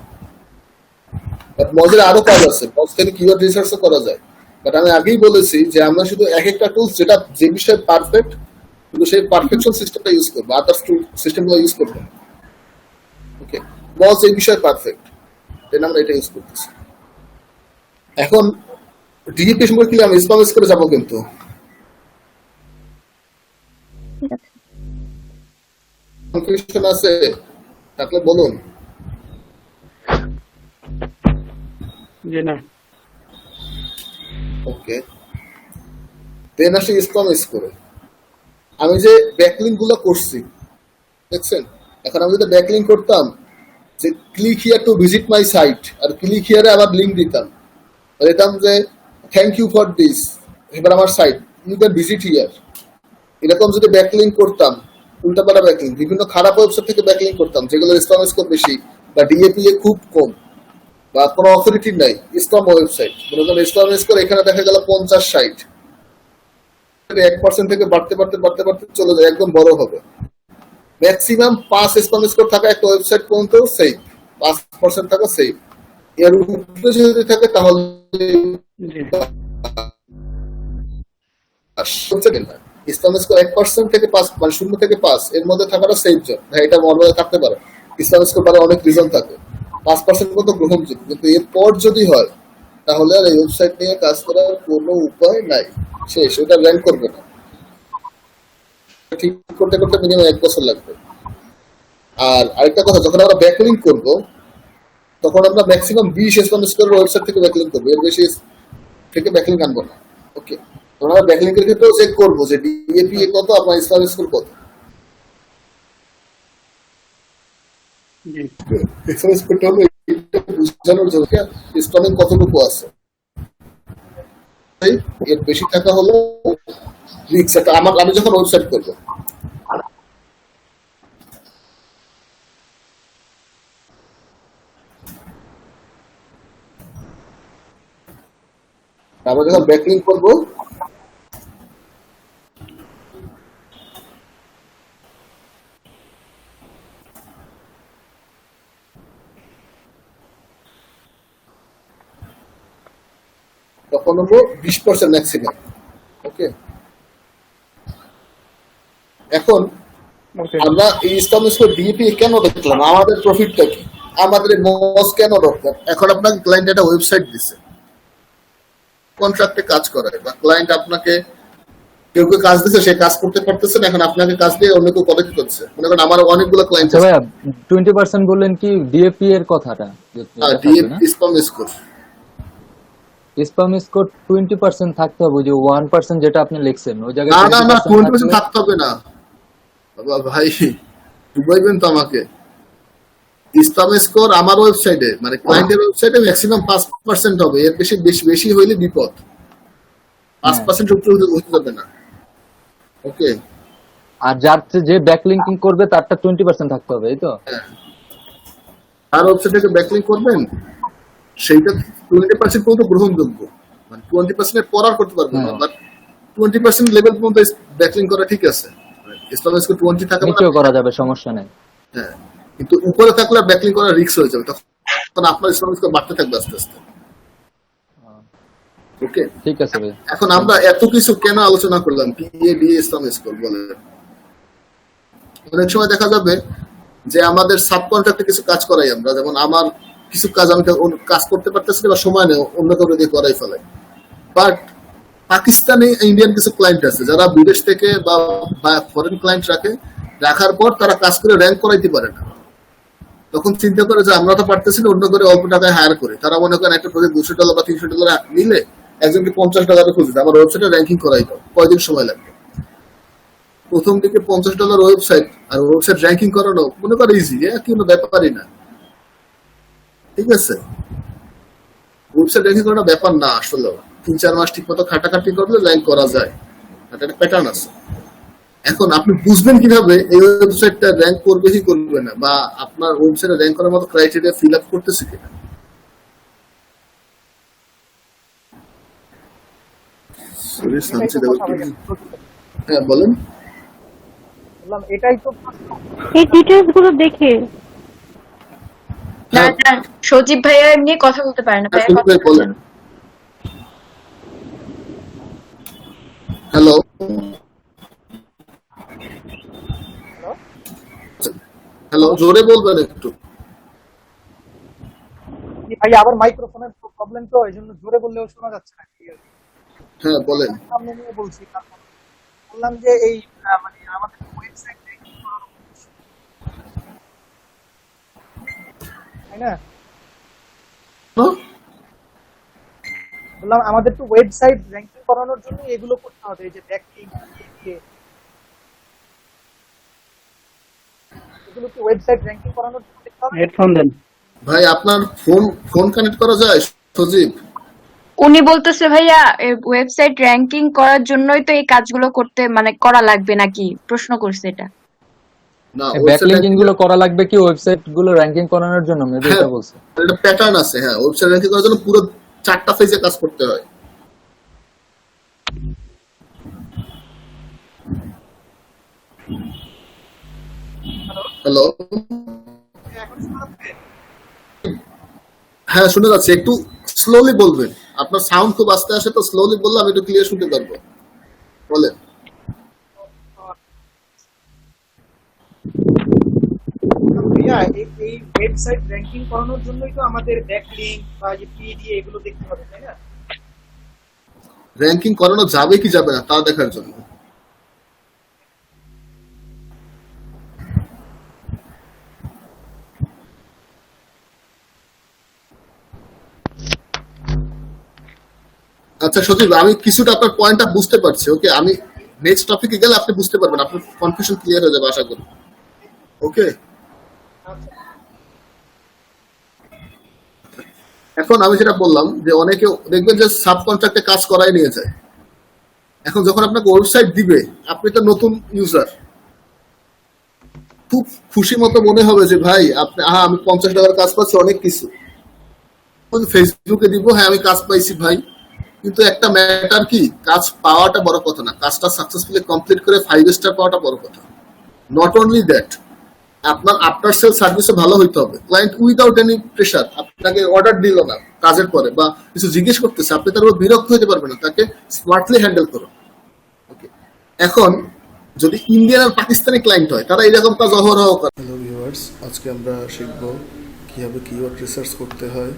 বাট মজের আরো কাজ আছে, মজ থেকে কিওয়ার্ড রিসার্চও করা যায়। বাট আমি আগেই বলেছি যে আমরা শুধু এক একটা টুলস যেটা যে বিষয়ে পারফেক্ট, কিন্তু সেই পারফেকশন সিস্টেমটা ইউজ করবো, আদার্স টুল সিস্টেমগুলো ইউজ করবো। ওকে, মজ এই বিষয়ে পারফেক্ট, তাই আমরা এটা ইউজ করতেছি। এখন ডিএপি সম্পর্কে আমি স্প্যাম করে যাবো, কিন্তু ঠিক আছে, কনফিউশন আছে থাকলে বলুন। জি না। ওকে, দেন আসে স্প্যাম করে। আমি যে ব্যাকলিঙ্ক গুলো করছি দেখছেন, এখন আমি যদি ব্যাকলিঙ্ক করতাম যে click here to visit my site, আর ক্লিক হিয়ারে আবার লিঙ্ক দিতাম যে থ্যাংক ইউ ফর দিস, এবার আমার site you can visit here, এরকম যদি ব্যাকলিঙ্ক করতাম, উল্টাপাল্টা ব্যাকলিঙ্ক, বিভিন্ন খারাপ ওয়েবসাইট থেকে ব্যাকলিঙ্ক করতাম যেগুলো স্প্যাম স্কোর বেশি বা ডিএপি খুব কম বা কোনো অথরিটি নাই, স্প্যাম ওয়েবসাইট, মনে করেন স্প্যাম স্কোর এখানে দেখা গেল 50-60, 1% থেকে বাড়তে চলে যায়, একদম বড় হবে। ম্যাক্সিমাম 5 স্প্যাম স্কোর থাকা একটা ওয়েবসাইট পর্যন্ত সেফ, 5% থাকা সেফ। এর উপরে যদি থাকে তাহলে স্প্যাম স্কোর 1% থেকে 5, মানে 0 থেকে 5 এর মধ্যে থাকাটা সেফ জোন। এটা মর্যাদা থাকতে পারে, স্প্যাম স্কোর বাড়ার অনেক রিজন থাকে, 5% পর্যন্ত গ্রহণযোগ্য। কিন্তু এরপর যদি হয় তাহলে আর এই ওয়েবসাইট নিয়ে কাজ করার কোনো উপায় নাই, শেষ, ওটা র্যাঙ্ক করবে না। ঠিক করতে মিনিমাম 1 বছর লাগবে। আর আরেকটা কথা, যখন আমরা ব্যাকলিঙ্ক করবো তখন আমরা ম্যাক্সিমাম 20 স্প্যাম স্কোরের ওয়েবসাইট থেকে ব্যাকলিঙ্ক করবো, এর বেশি থেকে ব্যাকলিঙ্ক আনবো না। ওকে, আমরা ব্যাকলিঙ্কের ক্ষেত্রেও চেক করবো যে ডিএপি কত, আপনার স্প্যাম স্কোর কত। স্প্যাম স্কোরটা হলো এটা বোঝানোর জন্য স্প্যামিং কতটুকু আছে, এর বেশি টাকা হলো রিস্ক। এটা আমি যখন ওয়েবসাইট করবো, আমরা যখন ব্যাকলিঙ্ক করবো তখন হবো 20% ম্যাক্সিমাম। ওকে, এখন আমরা এই স্প্যাম স্কোর ডিএপি কেন দেখলাম, আমাদের প্রফিটটা কি, আমাদের মস কেন দরকার? এখন আপনাকে ক্লায়েন্ট একটা ওয়েবসাইট দিছে, কন্ট্রাক্টে কাজ করায়, বা ক্লায়েন্ট আপনাকে কেউ কেউ কাজ দিচ্ছে, সে কাজ করতে পারতেছে না, এখন আপনাকে কাজ দিয়ে অন্য কেউ কলেক্ট করছে। মনে করেন আমার অনেকগুলো ক্লায়েন্ট আচ্ছা আছে। ভাইয়া 20% বললেন কি ডিএপি এর কথাটা? স্পাম স্কোর স্প্যাম স্কোর 20% থাকতে হবে, যে 1% যেটা আপনি লিখছেন ওই জায়গায় না 20% 20% থাকতে হবে না বাবা ভাই, ডুবাইবেন তো আমাকে। স্পাম স্কোর আমার ওয়েবসাইটে, মানে ক্লায়েন্টের ওয়েবসাইটে ম্যাক্সিমাম 5% হবে, এর বেশি বেশি বেশি হইলে বিপদ। 5% উপরে হতে যাবে না। ওকে, আর যার যে ব্যাকলিংকিং করবে তারটা 20% থাকতে হবে, এই তো? আর ওয়েবসাইটে ব্যাকলিংক করবেন, সেইটা 20% পর্যন্ত গ্রহণযোগ্য, মানে 20% এর পর আর করতে পারবেন না, বাট 20% লেভেল পর্যন্ত ব্যাকলিংক করা ঠিক আছে। স্পাম স্কোর 20 থাকা মানে নিচেও করা যাবে, সমস্যা নেই। হ্যাঁ, কিন্তু উপরে থাকলে ব্যাকলিং করা রিস্ক হয়ে যাবে, তখন আপনার স্পাম স্কোর বাড়তে থাকবে আস্তে আস্তে। ওকে, ঠিক আছে ভাই। এখন আমরা এত কিছু কেন আলোচনা করলাম? পিএডি স্পাম স্কোর বলে অনেক সময় দেখা যাবে যে আমাদের সাবকন্ট্রাক্টে কিছু কাজ করাই আমরা, যেমন আমার কিছু কাজ আমি কাজ করতে পারতেছি না বা সময় নেই, অন্য কাউকে দিয়ে করাই ফেলাই। বাট পাকিস্তানি ইন্ডিয়ান কিছু ক্লায়েন্ট আছে যারা বিদেশ থেকে বা ফরেন ক্লায়েন্ট রাখার পর তারা কাজ করে র্যাঙ্ক করাইতে পারে না। তখন চিন্তা করে যে আমরা তো পারতেছি না, অন্য করে অল্প টাকায় হায়ার করে। তারা মনে করেন একটা প্রজেক্ট $200 বা $300 নিলে একজনকে $50 খুঁজছে, আমার ওয়েবসাইটে র্যাঙ্কিং করাই দাও, কয়দিন সময় লাগবে? প্রথম দিকে $50 ওয়েবসাইট আর ওয়েবসাইট র্যাঙ্কিং করানো মনে করে ইজি, কোনো ব্যাপারই না। ঠিক আছে, ওয়েবসাইট র্যাঙ্কিং করানো ব্যাপার না আসলে। 3-4 মাস ঠিক মতো খাটাখাটি করলে র্যাঙ্ক করা যায়, একটা প্যাটার্ন আছে। এখন আপনি বুঝবেন কিভাবে এই ওয়েবসাইটটা র্যাঙ্ক করবে কি করবে না, বা আপনার ওয়েবসাইটে র্যাঙ্ক করার মতো ক্রাইটেরিয়া ফিল আপ করতেছে কিনা? হ্যাঁ বলেন। বললাম এটাই তো প্রশ্ন। এই ডিটেইলস গুলো দেখে না না, সজীব ভাইয়া এমনি কথা বলতে পারে না, ভাইয়া কথা বলেন। হ্যালো হ্যালো, জোরে বলবেন একটু। ভাই আবার মাইক্রোফোনের প্রবলেম, তো এই জন্য জোরে বললেও শোনা যাচ্ছে না। হ্যাঁ বলেন। সামনে নিয়ে বলছি, কারণ বললাম যে এই মানে আমাদের ওয়েবসাইট র্যাঙ্কিং করার উদ্দেশ্য, তাই না? বললাম আমাদের তো ওয়েবসাইট র্যাঙ্কিং করানোর জন্য এগুলো করতে হবে, এই যে ব্যাকলিংক দিয়ে এগুলো কি ওয়েবসাইট র্যাঙ্কিং করানোর জন্য করতে হবে? হেডফোন দেন ভাই, আপনার ফোন কানেক্ট করা যায় সজীব? উনি বলতেছে ভাইয়া ওয়েবসাইট র্যাঙ্কিং করার জন্যই তো এই কাজগুলো করতে মানে করা লাগবে নাকি, প্রশ্ন করছে এটা। না, ব্যাকলিংকিং গুলো করা লাগবে কি ওয়েবসাইট গুলো র্যাঙ্কিং করানোর জন্য? মেবি এটা বলছে। একটা প্যাটার্ন আছে। হ্যাঁ, ওয়েবসাইট র্যাঙ্কিং করার জন্য পুরো 4টা ফেজে কাজ করতে হয়। হ্যালো, হ্যাঁ শুনে যাচ্ছে, একটু স্লোলি বলবেন, আপনার সাউন্ড খুব আস্তে আসে, তো স্লোলি বললে আমি একটু ক্লিয়ার শুনতে পারবো। বলেন। ভাইয়া এই ওয়েবসাইট র্যাঙ্কিং করানোর জন্যই তো আমাদের ব্যাকলিংক বা এই পিডি এগুলো দেখতে হবে, তাই না? র্যাঙ্কিং করানো যাবে কি যাবে না তা দেখার জন্য। আচ্ছা সজীব, আমি কিছুটা আপনার পয়েন্টটা বুঝতে পারছি। ওকে, আমি নেক্সট টপিকে গেলে আপনি বুঝতে পারবেন, আপনার কনফিউশন ক্লিয়ার হয়ে যাবে আশা করি। ওকে, এখন আমি যেটা বললাম যে অনেকে দেখবেন যে সাব কন্ট্রাক্টে কাজ করাই নিয়ে যায়। এখন যখন আপনাকে ওয়েবসাইট দিবে, আপনি তো নতুন ইউজার, খুব খুশি মতো মনে হবে যে ভাই আপনি আমি $50 কাজ পাচ্ছি, অনেক কিছু। ফেসবুকে দিব, হ্যাঁ আমি কাজ পাইছি ভাই। কিন্তু একটা ম্যাটার কি, কাজ পাওয়াটা বড় কথা না, কাজটা সাকসেসফুলি কমপ্লিট করে 5 স্টার পাওয়াটা বড় কথা। নট অনলি দ্যাট, আপনার আফটার সেল সার্ভিসও ভালো হইতে হবে। ক্লায়েন্ট উইদাউট এনি প্রেশার আপনাকে অর্ডার দিল না, কাজের পরে বা কিছু জিজ্ঞেস করতেছে, আপনি তার উপর বিরক্ত হতে পারবেন না, তাকে স্মার্টলি হ্যান্ডেল করুন। ওকে, এখন যদি ইন্ডিয়ান আর পাকিস্তানি ক্লায়েন্ট হয়, তারা এরকম কাজ অহরহ করে। হ্যালো ভিউয়ার্স, আজকে আমরা শিখব কিভাবে কিওয়ার্ড রিসার্চ করতে হয়,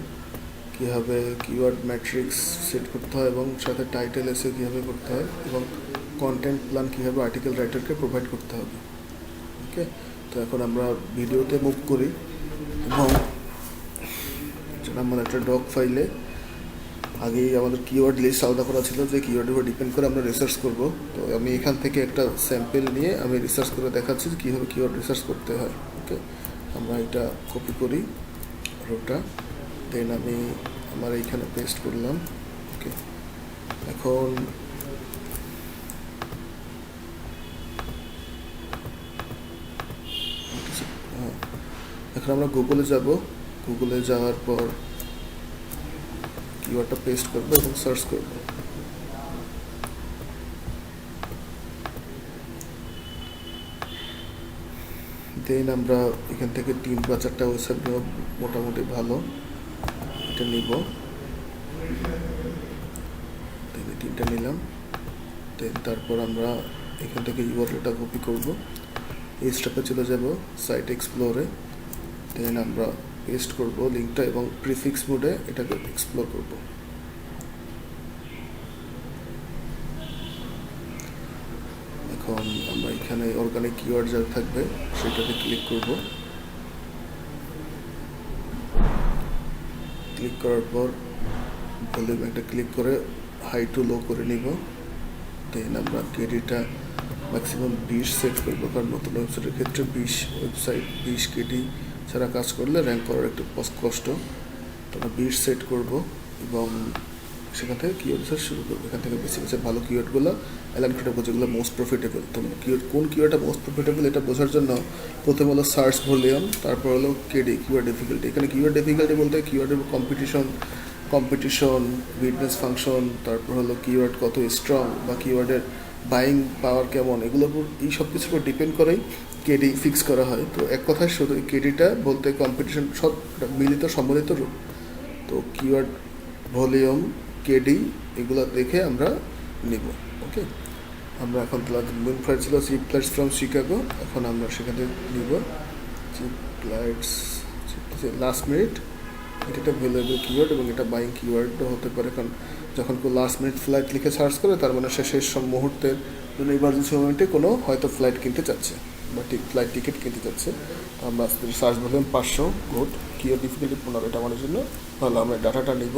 কিভাবে কিওয়ার্ড ম্যাট্রিক্স সেট করতে হয় এবং সাথে টাইটেল এসে কিভাবে করতে হয়, এবং কন্টেন্ট প্ল্যান কীভাবে আর্টিকেল রাইটারকে প্রোভাইড করতে হবে। ওকে, তো এখন আমরা ভিডিওতে মুভ করি এবং আমাদের একটা ডক ফাইলে আগেই আমাদের কিওয়ার্ড লিস্ট আলাদা করা ছিল, যে কিওয়ার্ডের উপর ডিপেন্ড করে আমরা রিসার্চ করব। তো আমি এখান থেকে একটা স্যাম্পল নিয়ে আমি রিসার্চ করে দেখাচ্ছি যে কীভাবে কিওয়ার্ড রিসার্চ করতে হয়। ওকে, আমরা এটা কপি করি রোটা, দেন আমি আমার এইখানে পেস্ট করলাম। ওকে, এখন এখন আমরা গুগলে যাব। গুগলে যাওয়ার পর কিওয়ার্ডটা পেস্ট করবো এবং সার্চ করব। দেন আমরা এখান থেকে 3 বা 4টা ওয়েবসাইট নেব, মোটামুটি ভালো এটা নিব। দেন 3টা নিলাম। দেন তারপর আমরা এখান থেকে ইউআরএলটা কপি করব, এই স্টেপে চলে যাব সাইট এক্সপ্লোরে। দেন আমরা পেস্ট করব লিঙ্কটা এবং প্রিফিক্স মোডে এটাকে এক্সপ্লোর করব। এখন আমরা এখানে অর্গানিক কিওয়ার্ড যা থাকবে সেটাতে ক্লিক করব। ক্লিক করার পর ভলিউম একটা ক্লিক করে হাই টু লো করে নিব। দেন আমরা কেডিটা ম্যাক্সিমাম 20 সেট করবো, কারণ নতুন ওয়েবসাইটের ক্ষেত্রে 20 কেডি ছাড়া কাজ করলে র্যাঙ্ক করার একটু কষ্ট। তো আমরা 20 সেট করব এবং সেখান থেকে কিওয়ার্ড সার্চ শুরু করবো। এখান থেকে বেশি বেশি ভালো কিওয়ার্ডগুলো অ্যালাইন করে রাখবো, যেগুলো মোস্ট প্রফিটেবল। তো কোন কিওয়ার্ডটা মোস্ট প্রফিটেবল এটা বোঝার জন্য প্রথম হলো সার্চ ভলিউম, তারপর হলো কেডি কিওয়ার্ড ডিফিকাল্টি। এখানে কিওয়ার্ড ডিফিকাল্টি বলতে কিওয়ার্ডের কম্পিটিশন উইটনেস ফাংশন, তারপর হলো কিওয়ার্ড কত স্ট্রং বা কিওয়ার্ডের বাইং পাওয়ার কেমন, এগুলোর উপর এই সব কিছুর উপর ডিপেন্ড করেই কেডি ফিক্স করা হয়। তো এক কথায় শুধু এই কেডিটা বলতে কম্পিটিশন সব মিলিত সম্মিলিত রূপ। তো কিওয়ার্ড ভলিউম কেডি এগুলো দেখে আমরা নিব। ওকে, আমরা এখন মেন ফ্লাইট ছিল চিপ ফ্লাইটস ফ্রম শিকাগো, এখন আমরা সেখানে নিব চিপ ফ্লাইটস লাস্ট মিনিট। এটা একটা ভ্যালুয়েবল কিওয়ার্ড এবং এটা বাইং কিওয়ার্ডও হতে পারে, কারণ যখন কেউ লাস্ট মিনিট ফ্লাইট লিখে সার্চ করে তার মানে সে শেষ মুহূর্তের জন্য ইমার্জেন্সি মোমেন্টে কোনো হয়তো ফ্লাইট কিনতে চাচ্ছে বা ফ্লাইট টিকিট কিনতে চাচ্ছে। আমরা search volume 500 good, keyword difficulty 15, এটা আমাদের জন্য ভালো। আমরা ডাটাটা নিব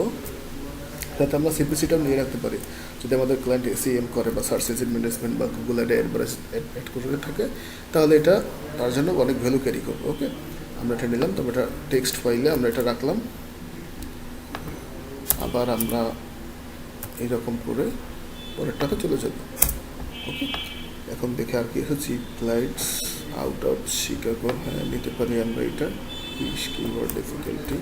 যাতে আমরা সিপিসিটাও নিয়ে রাখতে পারি। যদি আমাদের ক্লায়েন্ট এসইএম করে বা সার্চ ইঞ্জিন ম্যানেজমেন্ট বা গুগল অ্যাড করে থাকে, তাহলে এটা তার জন্য অনেক ভ্যালু ক্যারি করবে। ওকে, আমরা এটা নিলাম, তবে এটা টেক্সট ফাইলে আমরা এটা রাখলাম। আবার আমরা এইরকম করে পরেরটাতে চলে যাব। ওকে, এখন দেখে আর কি হচ্ছে ফ্লাইটস আউট অফ শিকাগো, হ্যাঁ নিতে পারি আমরা এটা 20 keyword difficulty.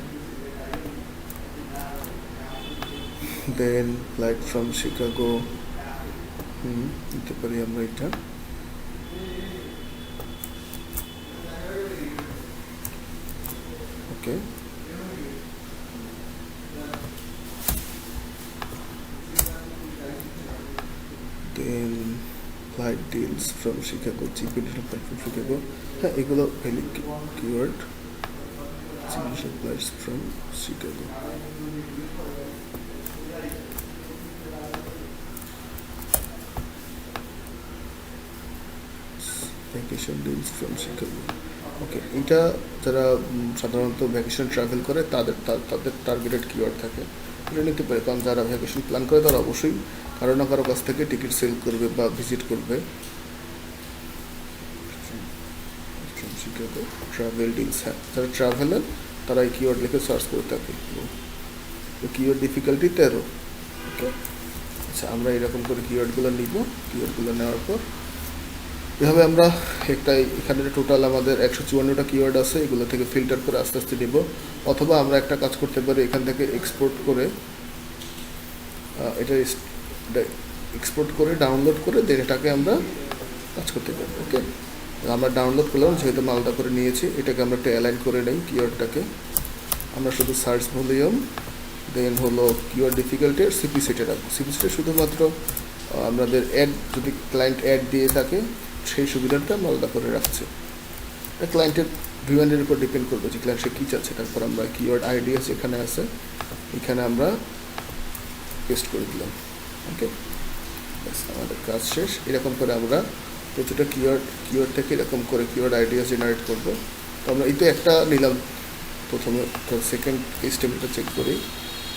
Then flight from Chicago নিতে পারি আমরা এটা। Okay, then flight deals from Chicago, cheap flight from Chicago, হ্যাঁ এগুলো valid keyword. Flights from Chicago, vacation deals from Chicago. Okay, এটা যারা সাধারণত ভ্যাকেশন ট্রাভেল করে তাদের টার্গেটেড কিওয়ার্ড থাকে, এটা নিতে পারে। কারণ যারা ভ্যাকেশন প্ল্যান করে তারা অবশ্যই কারো না কারো কাছ থেকে টিকিট সেল করবে বা ভিজিট করবে। শিকাগো ট্রাভেল ডিলস, হ্যাঁ যারা ট্রাভেলার তারা এই কিওয়ার্ড লিখে সার্চ করে থাকে। Keyword difficulty 13। ওকে, আচ্ছা আমরা এরকম করে কিওয়ার্ডগুলো নিব। কিওয়ার্ডগুলো নেওয়ার পর এভাবে আমরা একটা এখানে টোটাল আমাদের 154টা কিওয়ার্ড আছে, এগুলো থেকে ফিল্টার করে আস্তে আস্তে নিব। অথবা আমরা একটা কাজ করতে পারি, এখান থেকে এক্সপোর্ট করে এটা এক্সপোর্ট করে ডাউনলোড করে দেন এটাকে আমরা কাজ করতে পারি। ওকে, আমরা ডাউনলোড করলাম, যেহেতু মালটা করে নিয়েছি, এটাকে আমরা একটা অ্যালাইন করে নিই। কিওয়ার্ডটাকে আমরা শুধু সার্চ ভলিউম দেন হলো কিওয়ার্ড ডিফিকাল্টি আর সিপিসিটা রাখবো। সিপিসিটা শুধুমাত্র আমাদের অ্যাড, যদি ক্লায়েন্ট অ্যাড দিয়ে থাকে সেই সুবিধাটা আমরা আলাদা করে রাখছি। ক্লায়েন্টের ডিমান্ডের উপর ডিপেন্ড করবে যে ক্লায়েন্ট সে কী চাচ্ছে। তারপর আমরা কিওয়ার্ড আইডি আছে এখানে আছে, এখানে আমরা পেস্ট করে দিলাম। ওকে, ব্যাস, আমাদের কাজ শেষ। এরকম করে আমরা প্রতিটা কিওয়ার্ড থেকে এরকম করে কিওয়ার্ড আইডিয়া জেনারেট করব। তো আমরা এই তো একটা নিলাম প্রথমে, তো সেকেন্ড স্টেপটা চেক করি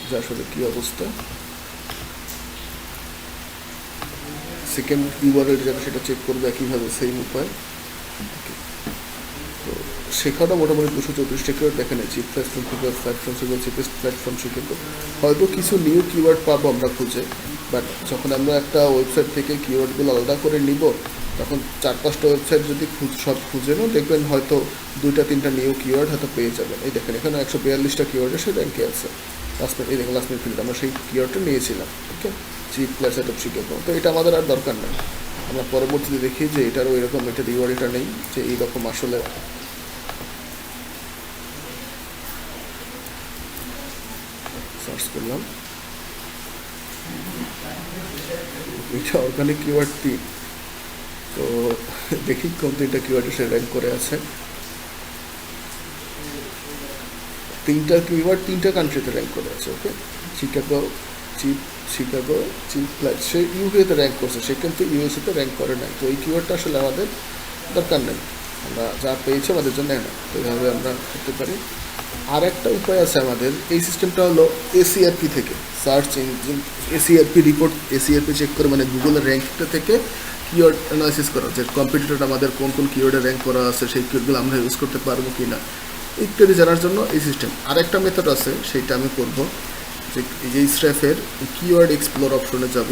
যে আসলে কী অবস্থা। সেকেন্ড কিওয়ার্ডের যেটা সেটা চেক করবো একইভাবে সেম উপায়। তো সেখানেও মোটামুটি 234টা কিওয়ার্ড দেখেন, cheap platform keyword, platform keyword, cheapest platform keyword. হয়তো কিছু নিউ কিওয়ার্ড পাবো আমরা খুঁজে, বাট যখন আমরা একটা ওয়েবসাইট থেকে কিওয়ার্ডগুলো আলাদা করে নিব, তখন 4-5টা ওয়েবসাইট যদি সব খুঁজে নাও, দেখবেন হয়তো 2-3টা নিউ কিওয়ার্ড হয়তো পেয়ে যাবেন। এই দেখেন এখানে 142টা কিওয়ার্ডের সে র্যাঙ্কে আছে। লাস্ট মিনিট, এই দেখেন লাস্ট মিনিট ফিল্ড আমরা সেই কিওয়ার্ডটা নিয়েছিলাম। ওকে, চিপ প্লাস সেটআপ শিখেবো, তো এটা আমাদের আর দরকার নেই। আমরা পরবর্তীতে দেখি যে এটারও এরকম এটা রিওয়ার্ড এটা নেই, যে এইরকম আসলে সার্চ করলাম, এটা অর্গানিক কিওয়ার্ড 3। তো দেখি কোন 3টা কিওয়ার্ডে সে র্যাঙ্ক করে আছে। 3টা কিওয়ার্ড 3টা কান্ট্রিতে র্যাঙ্ক করে আছে। ওকে, শিকাগো চিপ প্লাস, সে ইউকেতে র্যাঙ্ক করছে, সে কিন্তু ইউএসএতে র্যাঙ্ক করে নাই। তো এই কিওয়ার্ডটা আসলে আমাদের দরকার নেই, আমরা যা পেয়েছি আমাদের জন্য না, এইভাবে আমরা করতে পারি। আর একটা উপায় আছে আমাদের, এই সিস্টেমটা হলো এসিআরপি থেকে search engine ACRP report, ACRP check করে, মানে গুগলের র্যাঙ্কটা থেকে কিওয়ার্ড অ্যানালাইসিস করা, যে কম্পিটিটর আমাদের কোন কোন কিওয়ার্ডে র্যাঙ্ক করা আছে, সেই কিওয়ার্ডগুলো আমরা ইউজ করতে পারবো কি না ইত্যাদি জানার জন্য এই সিস্টেম। আরেকটা মেথড আছে, সেইটা আমি করব, যে এই স্ট্র্যাফের কিওয়ার্ড এক্সপ্লোর অপশনে যাব,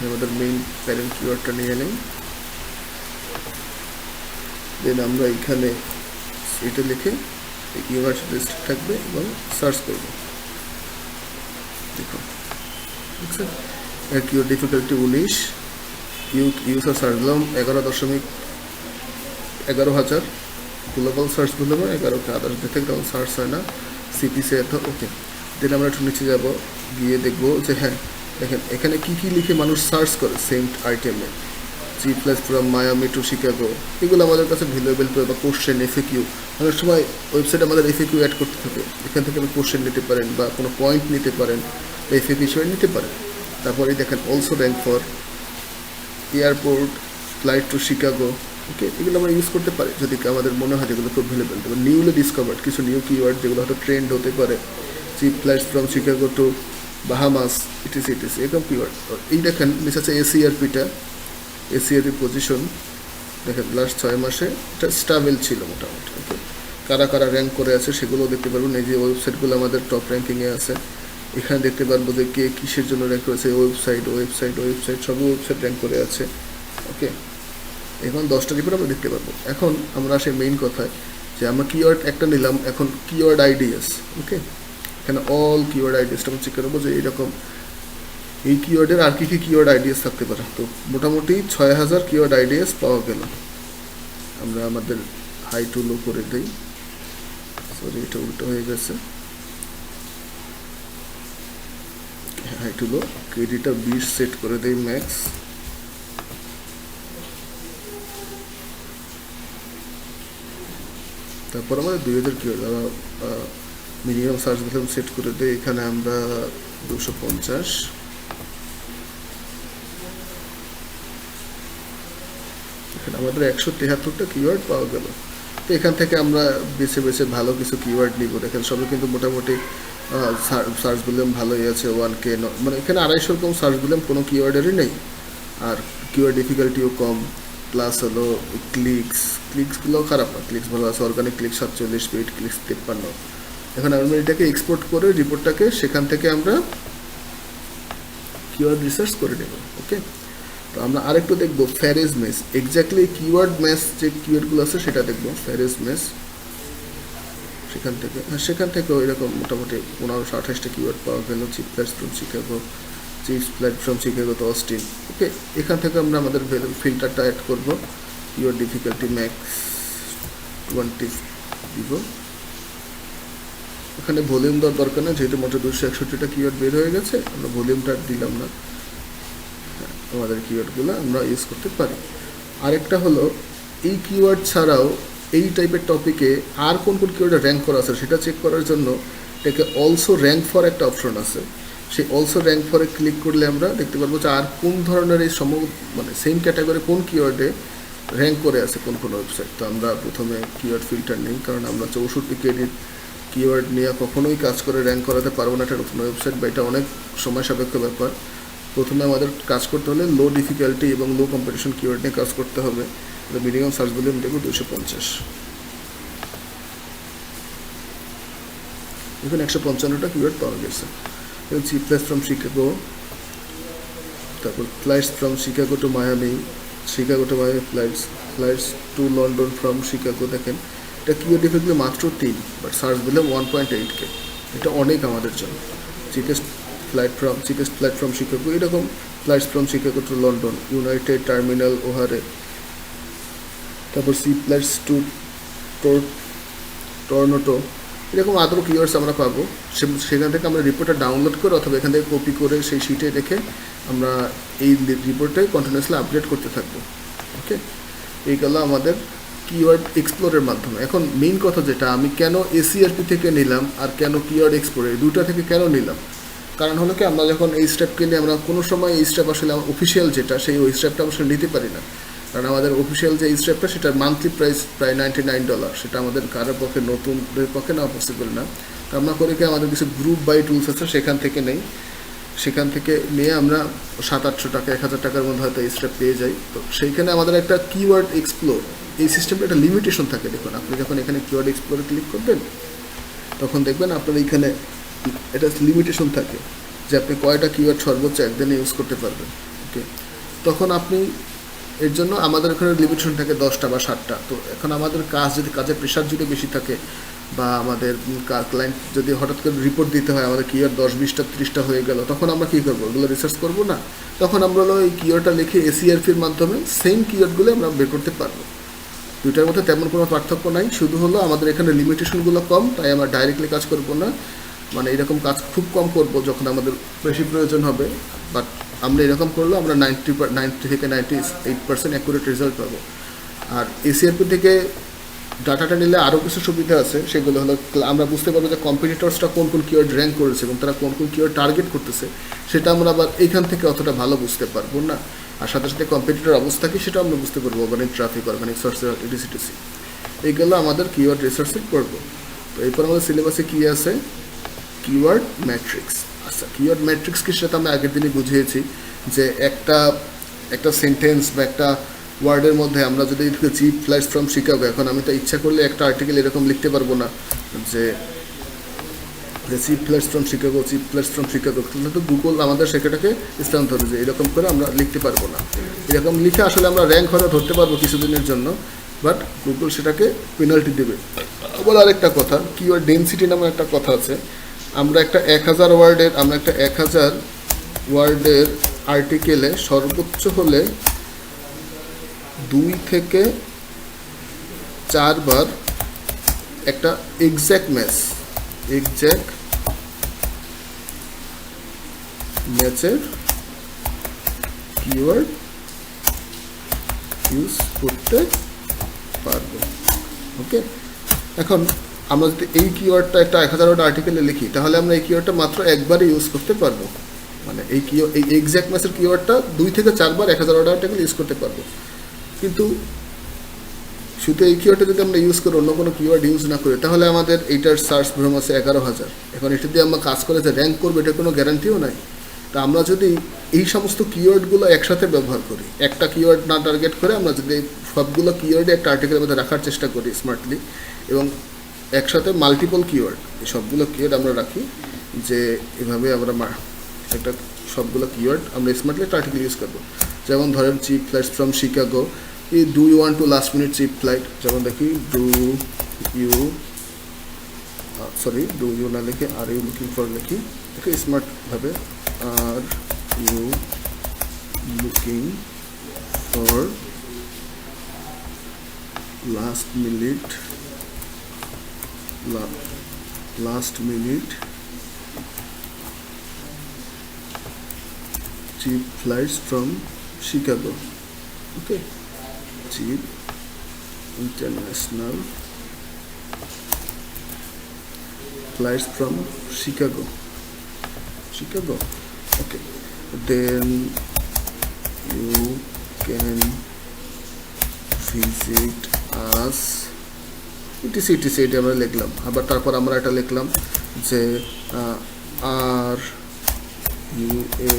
আমাদের মেইন প্যারেন্ট কিওয়ার্ডটা নিয়ে নিই, দেন আমরা এখানে এটা লিখে ইউনিভার্সিটি লিস্ট থাকবে এবং সার্চ করব। দেখুন বুঝছেন, কিওয়ার্ড ডিফিকাল্টি 19, ইউজার সার্চ দিলাম 11,000, গ্লোবাল সার্চ দিলাম 11কে, আদার্স দেখে তখন সার্চ হয় না, সিপিসি এত। ওকে, দেন আমরা একটু নিচে যাব, গিয়ে দেখবো যে হ্যাঁ দেখেন এখানে কী কী লিখে মানুষ সার্চ করে সেম আইটেমে, G plus from Miami to Chicago, এগুলো আমাদের কাছে ভ্যালুয়েবল বা কোশ্চেন এফএকিউ। অনেক সময় ওয়েবসাইটে আমাদের এফএকিউ অ্যাড করতে থাকে, এখান থেকে আপনি কোশ্চেন নিতে পারেন বা কোনো পয়েন্ট নিতে পারেন, এফএকিউ হিসেবে নিতে পারেন। তারপরে দেখেন also rank for airport, flight to Chicago. Okay, এগুলো আমরা ইউজ করতে পারি যদি আমাদের মনে হয় যেগুলো খুব ভ্যালুয়েবল। তবে নিউলি ডিসকভার্ড কিছু নিউ কিওয়ার্ড যেগুলো হয়তো ট্রেন্ড হতে পারে, cheap flights from Chicago to Bahamas, etc এরকম কিওয়ার্ড। এই দেখেন নিচে আছে এসিআরপিটা, এসিআরপি পজিশন দেখেন লাস্ট 6 মাসে এটা স্টাবেল ছিল মোটামুটি। ওকে, কারা কারা র্যাঙ্ক করে আছে সেগুলোও দেখতে পারবেন। এই যে ওয়েবসাইটগুলো আমাদের টপ র্যাঙ্কিংয়ে আছে, এখানে দেখতে পারবো যে কে কিসের জন্য র্যাঙ্ক করেছে, ওয়েবসাইট সব ওয়েবসাইট র্যাঙ্ক করে আছে। ওকে, এখন 10টা রিপোর্ট আমরা দেখতে পারবো। এখন আমরা আসি মেইন কথায়, যে আমরা কিওয়ার্ড একটা নিলাম, এখন কিওয়ার্ড আইডিএস। ওকে, এখানে অল কিওয়ার্ড আইডিএসটা আমরা চেক করবো যে এইরকম এই কিওয়ার্ডের আর কী কী কিওয়ার্ড আইডিএস থাকতে পারে। তো মোটামুটি 6000 কিওয়ার্ড আইডিএস পাওয়া গেল। আমরা আমাদের হাই টু লো করে দিই, সরি এটা উল্টো হয়ে গেছে, হাই টু লো, কেডিটা 20 সেট করে দেই ম্যাক্স। তারপর আমাদের 2000 কিওয়ার্ড মিনিমাম সার্চ দিলাম, সেট করে দিই, এখানে আমরা 250। এখানে আমাদের 173টা কিওয়ার্ড পাওয়া গেল। তো এখান থেকে আমরা বেছে বেছে ভালো কিছু কিওয়ার্ড নিব। দেখেন সবই কিন্তু মোটামুটি সার্চ ভলিউম ভালোই আছে, 1K, মানে এখানে 250 রকম সার্চ ভলিউম কোনো কিওয়ার্ডেরই নেই, আর কিওয়ার্ড ডিফিকাল্টিও কম, প্লাস হলো ক্লিক্সগুলোও খারাপ না, ক্লিক্স ভালো আছে, অর্গানিক ক্লিক 47, পেইড ক্লিক্স 53। এখন আমরা এটাকে এক্সপোর্ট করে রিপোর্টটাকে সেখান থেকে আমরা কিওয়ার্ড রিসার্চ করে নেব। ওকে, তো আমরা আরেকটু দেখবো phrase match, exactly keyword match যে কিওয়ার্ডগুলো আছে সেটা দেখবো, ফ্যারেজ মেস সেখান থেকে এরকম মোটামুটি 1528টা কিওয়ার্ড পাওয়া গেল। Cheap flights from Chicago, cheap platform Chicago to Austin. Okay, এখান থেকে আমরা আমাদের ফিল্টারটা অ্যাড করবো, কিওয়ার্ড ডিফিকাল্টি ম্যাক্স 20 দিব। এখানে ভলিউম দেওয়ার দরকার নেই, যেহেতু মোটে 261টা কিওয়ার্ড বের হয়ে গেছে, আমরা ভলিউমটা দিলাম না, আমাদের কিওয়ার্ডগুলো আমরা ইউজ করতে পারি। আরেকটা হলো এই কিওয়ার্ড ছাড়াও এই টাইপের টপিকে আর কোন কোন কিওয়ার্ডে র্যাঙ্ক করা আছে সেটা চেক করার জন্য এটাকে অলসো র্যাঙ্ক ফর একটা অপশন আছে। সেই অলসো র্যাঙ্ক ফরে ক্লিক করলে আমরা দেখতে পারবো যে আর কোন ধরনের এই মানে সেম ক্যাটাগরি কোন কিওয়ার্ডে র্যাঙ্ক করে আছে কোন কোন ওয়েবসাইট। তো আমরা প্রথমে কিওয়ার্ড ফিল্টার নিই, কারণ আমরা 64 ক্রেডিট কিওয়ার্ড নিয়ে কখনোই কাজ করে র্যাঙ্ক করাতে পারবো না একটা নতুন ওয়েবসাইট, বা এটা অনেক সময় সাপেক্ষ ব্যাপার। প্রথমে আমাদের কাজ করতে হলে লো ডিফিকাল্টি এবং লো কম্পিটিশন কিওয়ার্ড নিয়ে কাজ করতে হবে। মিনিমাম সার্চ ভলিউম দেখবো 250, এখানে 155টা কিওয়ার্ড পাওয়া গেছে। চিপ ফ্লাইটস ফ্রম শিকাগো, তারপর flights from Chicago to Miami, Chicago to Miami flights, flights to London from Chicago. দেখেন এটা কিওয়ার্ড ইফেক্টলি মাত্র 3, বাট সার্চ ভলিউম 1.8K, এটা অনেক আমাদের জন্য। চিপেস্ট ফ্লাইট ফ্রম শিকাগো, এরকম flights from Chicago to London, United terminal O'Hare, তারপর see flights two Toronto, এরকম আদার কিওয়ার্ডস আমরা পাবো। সেখান থেকে আমরা রিপোর্টটা ডাউনলোড করে অথবা এখান থেকে কপি করে সেই শিটে রেখে আমরা এই রিপোর্টে কন্টিনিউয়াসলি আপডেট করতে থাকবো। ওকে, এই গেল আমাদের কিওয়ার্ড এক্সপ্লোরের মাধ্যমে। এখন মেইন কথা যেটা, আমি কেন এসিআরপি থেকে নিলাম আর কেন কিওয়ার্ড এক্সপ্লোরে, দুটা থেকে কেন নিলাম, কারণ হলো কি আমরা যখন এই স্টেপকে নিয়ে আমরা কোনো সময় এই স্টেপ আসলে অফিসিয়াল যেটা সেই ওই স্টেপটা আসলে নিতে পারি না, কারণ আমাদের অফিসিয়াল যে স্টেপটা সেটার মান্থলি প্রাইস প্রায় $99, সেটা আমাদের কারোর পক্ষে নতুনদের পক্ষে নেওয়া পসিবল না। তো আমরা করি কি, আমাদের কিছু গ্রুপ বাই টুলস আছে সেখান থেকে নেই, সেখান থেকে নিয়ে আমরা 700-800 টাকা 1000 টাকার মধ্যে হয়তো এই স্টেপ পেয়ে যাই। তো সেইখানে আমাদের একটা কিওয়ার্ড এক্সপ্লোর এই সিস্টেমটা একটা লিমিটেশন থাকে। দেখুন আপনি যখন এখানে কিওয়ার্ড এক্সপ্লোরে ক্লিক করবেন তখন দেখবেন আপনার এইখানে এটা লিমিটেশন থাকে যে আপনি কয়টা কিওয়ার্ড সর্বোচ্চ একদিনে ইউজ করতে পারবেন। ওকে, তখন আপনি এর জন্য আমাদের এখানে লিমিটেশন থাকে 10টা বা 7টা। তো এখন আমাদের কাজের প্রেশার যদি বেশি থাকে বা আমাদের ক্লায়েন্ট যদি হঠাৎ করে রিপোর্ট দিতে হয়, আমাদের কিওয়ার্ড 10, 20টা, 30টা হয়ে গেল, তখন আমরা কী করবো, ওগুলো রিসার্চ করবো না, তখন আমরা হলো এই কিওয়ার্ডটা লিখে এসিআরপির মাধ্যমে সেম কিওয়ার্ডগুলো আমরা বের করতে পারবো। দুইটার মধ্যে তেমন কোনো পার্থক্য নাই, শুধু হলো আমাদের এখানে লিমিটেশনগুলো কম, তাই আমরা ডাইরেক্টলি কাজ করবো না, মানে এরকম কাজ খুব কম করব যখন আমাদের বেশি প্রয়োজন হবে। বাট আমরা এরকম করলে আমরা 90 থেকে 98% অ্যাকুরেট রেজাল্ট পাবো। আর এসিআরপি থেকে ডাটাটা নিলে আরও কিছু সুবিধা আছে, সেগুলো হলো আমরা বুঝতে পারবো যে কম্পিটিটরসটা কোন কোন কিওয়ার্ড র্যাঙ্ক করেছে এবং তারা কোন কোন কিওয়ার্ড টার্গেট করতেছে, সেটা আমরা আবার এইখান থেকে অতটা ভালো বুঝতে পারবো না। আর সাথে সাথে কম্পিটিটর অবস্থা কি সেটা আমরা বুঝতে পারবো, অর্গানিক ট্রাফিক, অর্গানিক সার্চ, ইডিসিটিসি, এইগুলো আমাদের কিওয়ার্ড রিসার্চে করবো। তো এরপর আমাদের সিলেবাসে কী আছে, কিওয়ার্ড ম্যাট্রিক্স। আচ্ছা, কিওয়ার্ড ম্যাট্রিক্স কি সেটা আমরা আগের দিনই বুঝিয়েছি যে একটা সেন্টেন্স বা একটা ওয়ার্ডের মধ্যে আমরা যদি চিপ ফ্লাইটস ফ্রম শিকাগো, এখন আমি তো ইচ্ছা করলে একটা আর্টিকেল এরকম লিখতে পারবো না যে চিপ ফ্লাইটস ফ্রম শিকাগো, তাহলে তো গুগল আমাদের সেটাকে স্থানান্তর যে এরকম করে আমরা লিখতে পারবো না। এরকম লিখে আসলে আমরা র্যাঙ্ক হয়তো ধরতে পারবো কিছুদিনের জন্য, বাট গুগল সেটাকে পেনাল্টি দেবে। আবার আরেকটা কথা, কিওয়ার্ড ডেনসিটি নামে একটা কথা আছে। আমরা একটা 1000 ওয়ার্ডের আর্টিকেলে সর্বোচ্চ হলে 2 থেকে 4 বার একটা এক্স্যাক্ট ম্যাচের কিওয়ার্ড ইউজ করতে পারবো। ওকে, এখন আমরা যদি এই কিওয়ার্ডটা একটা 1000 ওয়ার্ড আর্টিকেলে লিখি, তাহলে আমরা এই কিওয়ার্ডটা মাত্র একবারই ইউজ করতে পারবো। মানে এই এক্স্যাক্ট ম্যাচের কিওয়ার্ডটা 2 থেকে 4 বার 1000 ওয়ার্ড আর্টিকেল ইউজ করতে পারবো। কিন্তু শুধু এই কিওয়ার্ডটা যদি আমরা ইউজ করি, অন্য কোনো কিওয়ার্ড ইউজ না করি, তাহলে আমাদের এইটার সার্চ ভলিউম আছে 11000। এখন এটা দিয়ে আমরা কাজ করে যে র্যাঙ্ক করবো এটা কোনো গ্যারান্টিও নাই। তা আমরা যদি এই সমস্ত কিওয়ার্ডগুলো একসাথে ব্যবহার করি, একটা কিওয়ার্ড না টার্গেট করে আমরা যদি সবগুলো কিওয়ার্ডে একটা আর্টিকেলের মধ্যে রাখার চেষ্টা করি স্মার্টলি, এবং একসাথে মাল্টিপল কিওয়ার্ড, এই সবগুলো কিওয়ার্ড আমরা রাখি, যে এভাবে আমরা একটা সবগুলো কিওয়ার্ড আমরা স্মার্টলি একটা আর্টিকেল ইউজ করবো। যেমন ধরেন চিপ ফ্লাইটস ফ্রম শিকাগো, এই do you want to last minute cheap flight, যেমন দেখি ডু ইউ না লিখে আর ইউ লুকিং ফর লিখি, দেখি স্মার্টভাবে are you looking for last minute cheap flights from Chicago. Okay, cheap international flights from Chicago. Chicago. Okay, then you can visit us etc এটা আমরা লিখলাম। আবার তারপর আমরা এটা লিখলাম যে are you a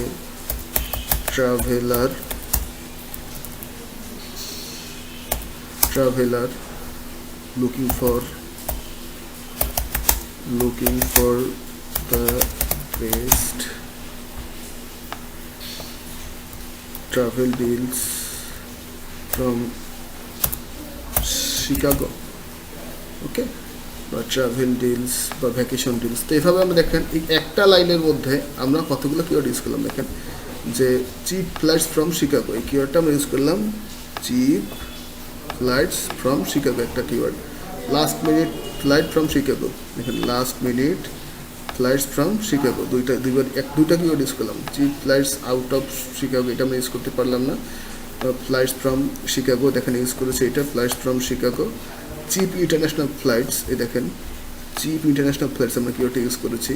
traveler looking for the best travel deals from Chicago, okay, বা ট্রাভেল ডিলস বা ভ্যাকেশন ডিলস। তো এভাবে আমরা দেখেন এই একটা লাইনের মধ্যে আমরা কতগুলো কিওয়ার্ড ইউজ করলাম। দেখেন যে চিপ ফ্লাইটস ফ্রম শিকাগো, এই কিওয়ার্ডটা আমরা ইউজ করলাম, চিপ ফ্লাইটস ফ্রম শিকাগো একটা keyword. Last minute flight from Chicago, দেখেন last minute flights from Chicago, দুইটা কিওয়ার্ড ইউজ করলাম। Cheap flights out of Chicago এটা আমরা ইউজ করতে পারলাম না। ফ্লাইটস ফ্রম শিকাগো দেখেন ইউজ করেছে এটা, flights from Chicago. Cheap international flights, এই দেখেন চিপ ইন্টারন্যাশনাল ফ্লাইটস আমরা কিওয়ার্ডটা ইউজ করেছি।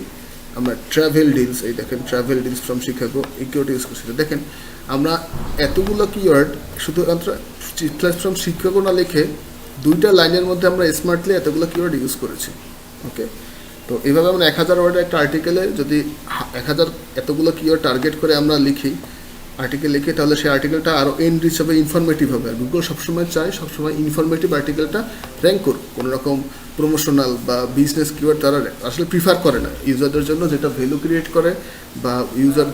আমরা ট্রাভেল ডিলস, এই দেখেন ট্রাভেল ডিলস ফ্রম শিকাগো এই কিওয়ার্ডটা ইউজ করছি। দেখেন আমরা এতগুলো কিওয়ার্ড শুধুমাত্র চিপ ফ্লাইটস ফ্রম শিকাগো না লিখে দুইটা লাইনের মধ্যে আমরা স্মার্টলি এতগুলো কিওয়ার্ড ইউজ করেছি। ওকে, তো এইভাবে আমরা 1000 ওয়ার্ডের একটা আর্টিকেলে যদি 1000 এতগুলো কিওয়ার্ড টার্গেট করে আমরা লিখি, আর্টিকেল লিখে, তাহলে সেই আর্টিকেলটা আরও এনরিচ হবে, ইনফরমেটিভ হবে। আর গুগল সবসময় চায় সবসময় ইনফরমেটিভ আর্টিকেলটা র্যাঙ্ক করুক, কোনো রকম প্রমোশনাল বা বিজনেস কিওয়ার্ড তারা আসলে প্রিফার করে না। ইউজারদের জন্য যেটা ভ্যালু ক্রিয়েট করে বা ইউজার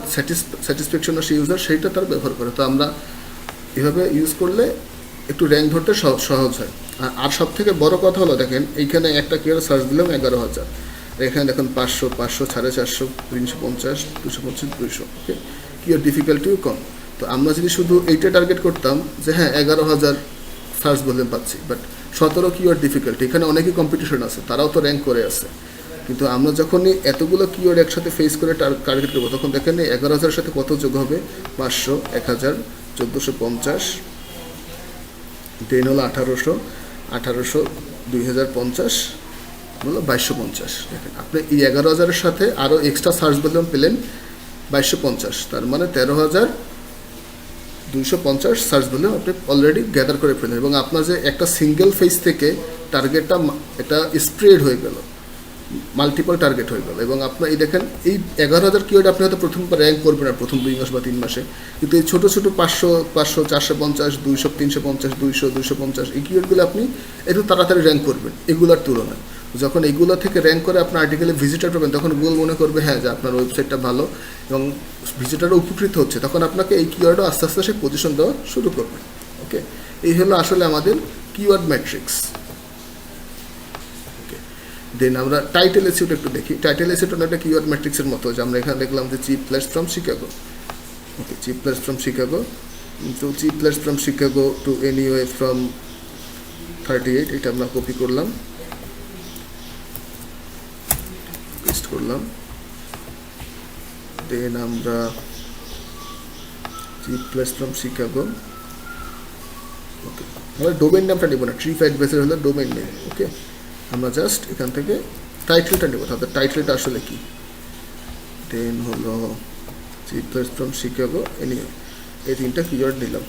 স্যাটিসফ্যাকশন আসে ইউজার, সেইটা তারা ব্যবহার করে। তো আমরা এভাবে ইউজ করলে একটু র্যাঙ্ক ধরতে সহজ হয়। আর সব থেকে বড় কথা হলো দেখেন এইখানে একটা কিওয়ার্ড সার্চ দিলাম 11,000, এখানে দেখুন 500, 450, 350, 250, 200। ওকে, কিওয়ার্ড ডিফিকাল্টিও কম। তো আমরা যদি শুধু এইটা টার্গেট করতাম যে হ্যাঁ 11,000 সার্চ ভলিউম পাচ্ছি, বাট 17 কিওয়ার্ড ডিফিকাল্টি, এখানে অনেকই কম্পিটিশন আছে, তারাও তো র্যাঙ্ক করে আছে। কিন্তু আমরা যখনই এতগুলো কিওয়ার্ড একসাথে ফেস করে টার্গেট করবো, তখন দেখেন 11,000 সাথে কত যোগ হবে, 500, 1000, 1450, দেন হলো 1800, 2050 হলো 2250। দেখেন আপনি এই 11,000-এর সাথে আরও এক্সট্রা সার্চ ভলিউম পেলেন 2250, তার মানে 13,250 সার্চ ভলিউম আপনি অলরেডি গ্যাদার করে ফেলেন। এবং আপনার যে একটা সিঙ্গেল ফেজ থেকে টার্গেটটা এটা স্প্রেড হয়ে গেল, মাল্টিপল টার্গেট হয়ে গেল। এবং আপনার এই দেখেন এই 11,000 কিওয়ার্ড আপনি হয়তো প্রথমবার র্যাঙ্ক করবেন না প্রথম 2 মাস বা 3 মাসে, কিন্তু এই ছোটো ছোটো 500, 450, 200, 350, 200, 250 এই কিওয়ার্ডগুলো আপনি একটু তাড়াতাড়ি র্যাঙ্ক করবেন এগুলোর তুলনায়। যখন এগুলো থেকে র্যাঙ্ক করে আপনার আর্টিকেলে ভিজিটার পাবেন, তখন গুগল মনে করবে হ্যাঁ যে আপনার ওয়েবসাইটটা ভালো এবং ভিজিটারও উপকৃত হচ্ছে, তখন আপনাকে এই কিওয়ার্ডও আস্তে আস্তে সে পজিশন দেওয়া শুরু করবে। ওকে, এই হলো আসলে আমাদের কিওয়ার্ড ম্যাট্রিক্স। ওকে, দেন আমরা টাইটেল এসিউটা একটু দেখি। টাইটেল এসিউটা একটা কিওয়ার্ড ম্যাট্রিক্সের মতো, যে আমরা এখানে দেখলাম যে cheap flights from Chicago. Okay, cheap flights from Chicago, তো cheap flights from Chicago to anyway from 38, এটা আমরা কপি করলাম, পেস্ট করলাম। দেন আমরা cheap flights from Chicago, okay, আমরা ডোমেইন নামটা নেব না, ট্রিপ অ্যাডভাইজার হলো ডোমেইন নেম। ওকে, আমরা জাস্ট এখান থেকে টাইটেলটা নেব, তাহলে টাইটেলটা আসলে কি। দেন হলো cheap flights from Chicago anyway, এই 3টা কিওয়ার্ড নিলাম।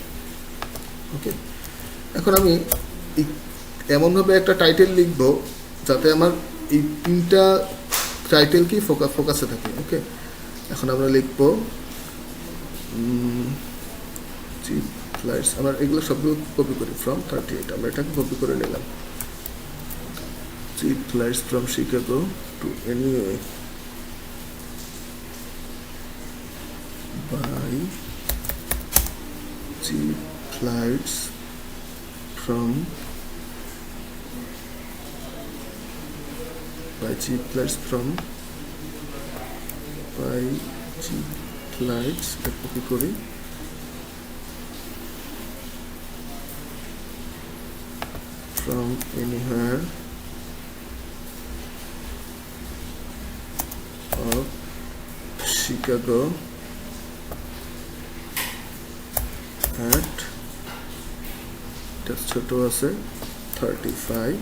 ওকে, এখন আমি এমনভাবে একটা টাইটেল লিখবো যাতে আমার এই 3টা টাইটেল কি ফোকাসে থাকে। ওকে, এখন আমরা লিখবো চিপ ফ্লাইটস, আমরা এগুলো সবগুলো কপি করি ফ্রম 38, আমরা এটাকে কপি করে নিলাম। Cheap flights from Chicago to anyway buy cheap flights from by cheap flights from by cheap flights, এটা কপি করি, from anywhere of Chicago at, এটা ছোট আছে 35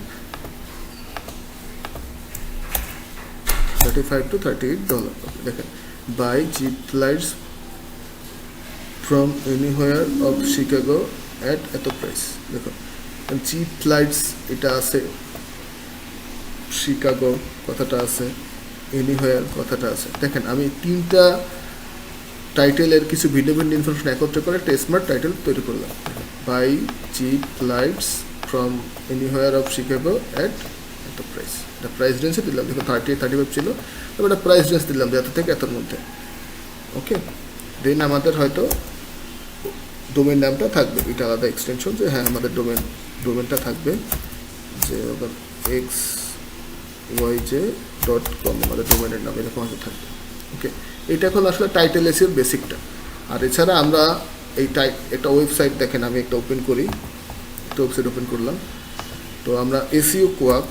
$35 to $38। দেখেন buy cheap flights from anywhere of Chicago at এত price. দেখো cheap flights এটা আছে, শিকাগো কথাটা আছে, এনিহোয়ার কথাটা আছে। দেখেন আমি তিনটা টাইটেলের কিছু ভিন্ন ভিন্ন ইনফরমেশন একত্রে করে একটা স্মার্ট টাইটেল তৈরি করলাম। Buy cheap flights from anywhere of Chicago at এত প্রাইস। এটা প্রাইস রেঞ্জে দিলাম, দেখো 35 ছিল, তবে এটা প্রাইস রেঞ্জ দিলাম যে এত থেকে এতর মধ্যে। ওকে, দেন আমাদের হয়তো ডোমেন নামটা থাকবে, এটা আলাদা এক্সটেনশন যে হ্যাঁ আমাদের ডোমেনটা থাকবে যে xyj.com আমাদের ডোমেনের নাম এরকম হয়তো থাকবে। ওকে, এটা এখন আসলে টাইটেল এসিওর বেসিকটা। আর এছাড়া আমরা এই একটা ওয়েবসাইট দেখেন, আমি একটা ওপেন করি, একটা ওয়েবসাইট ওপেন করলাম। তো আমরা এসইও কোয়াক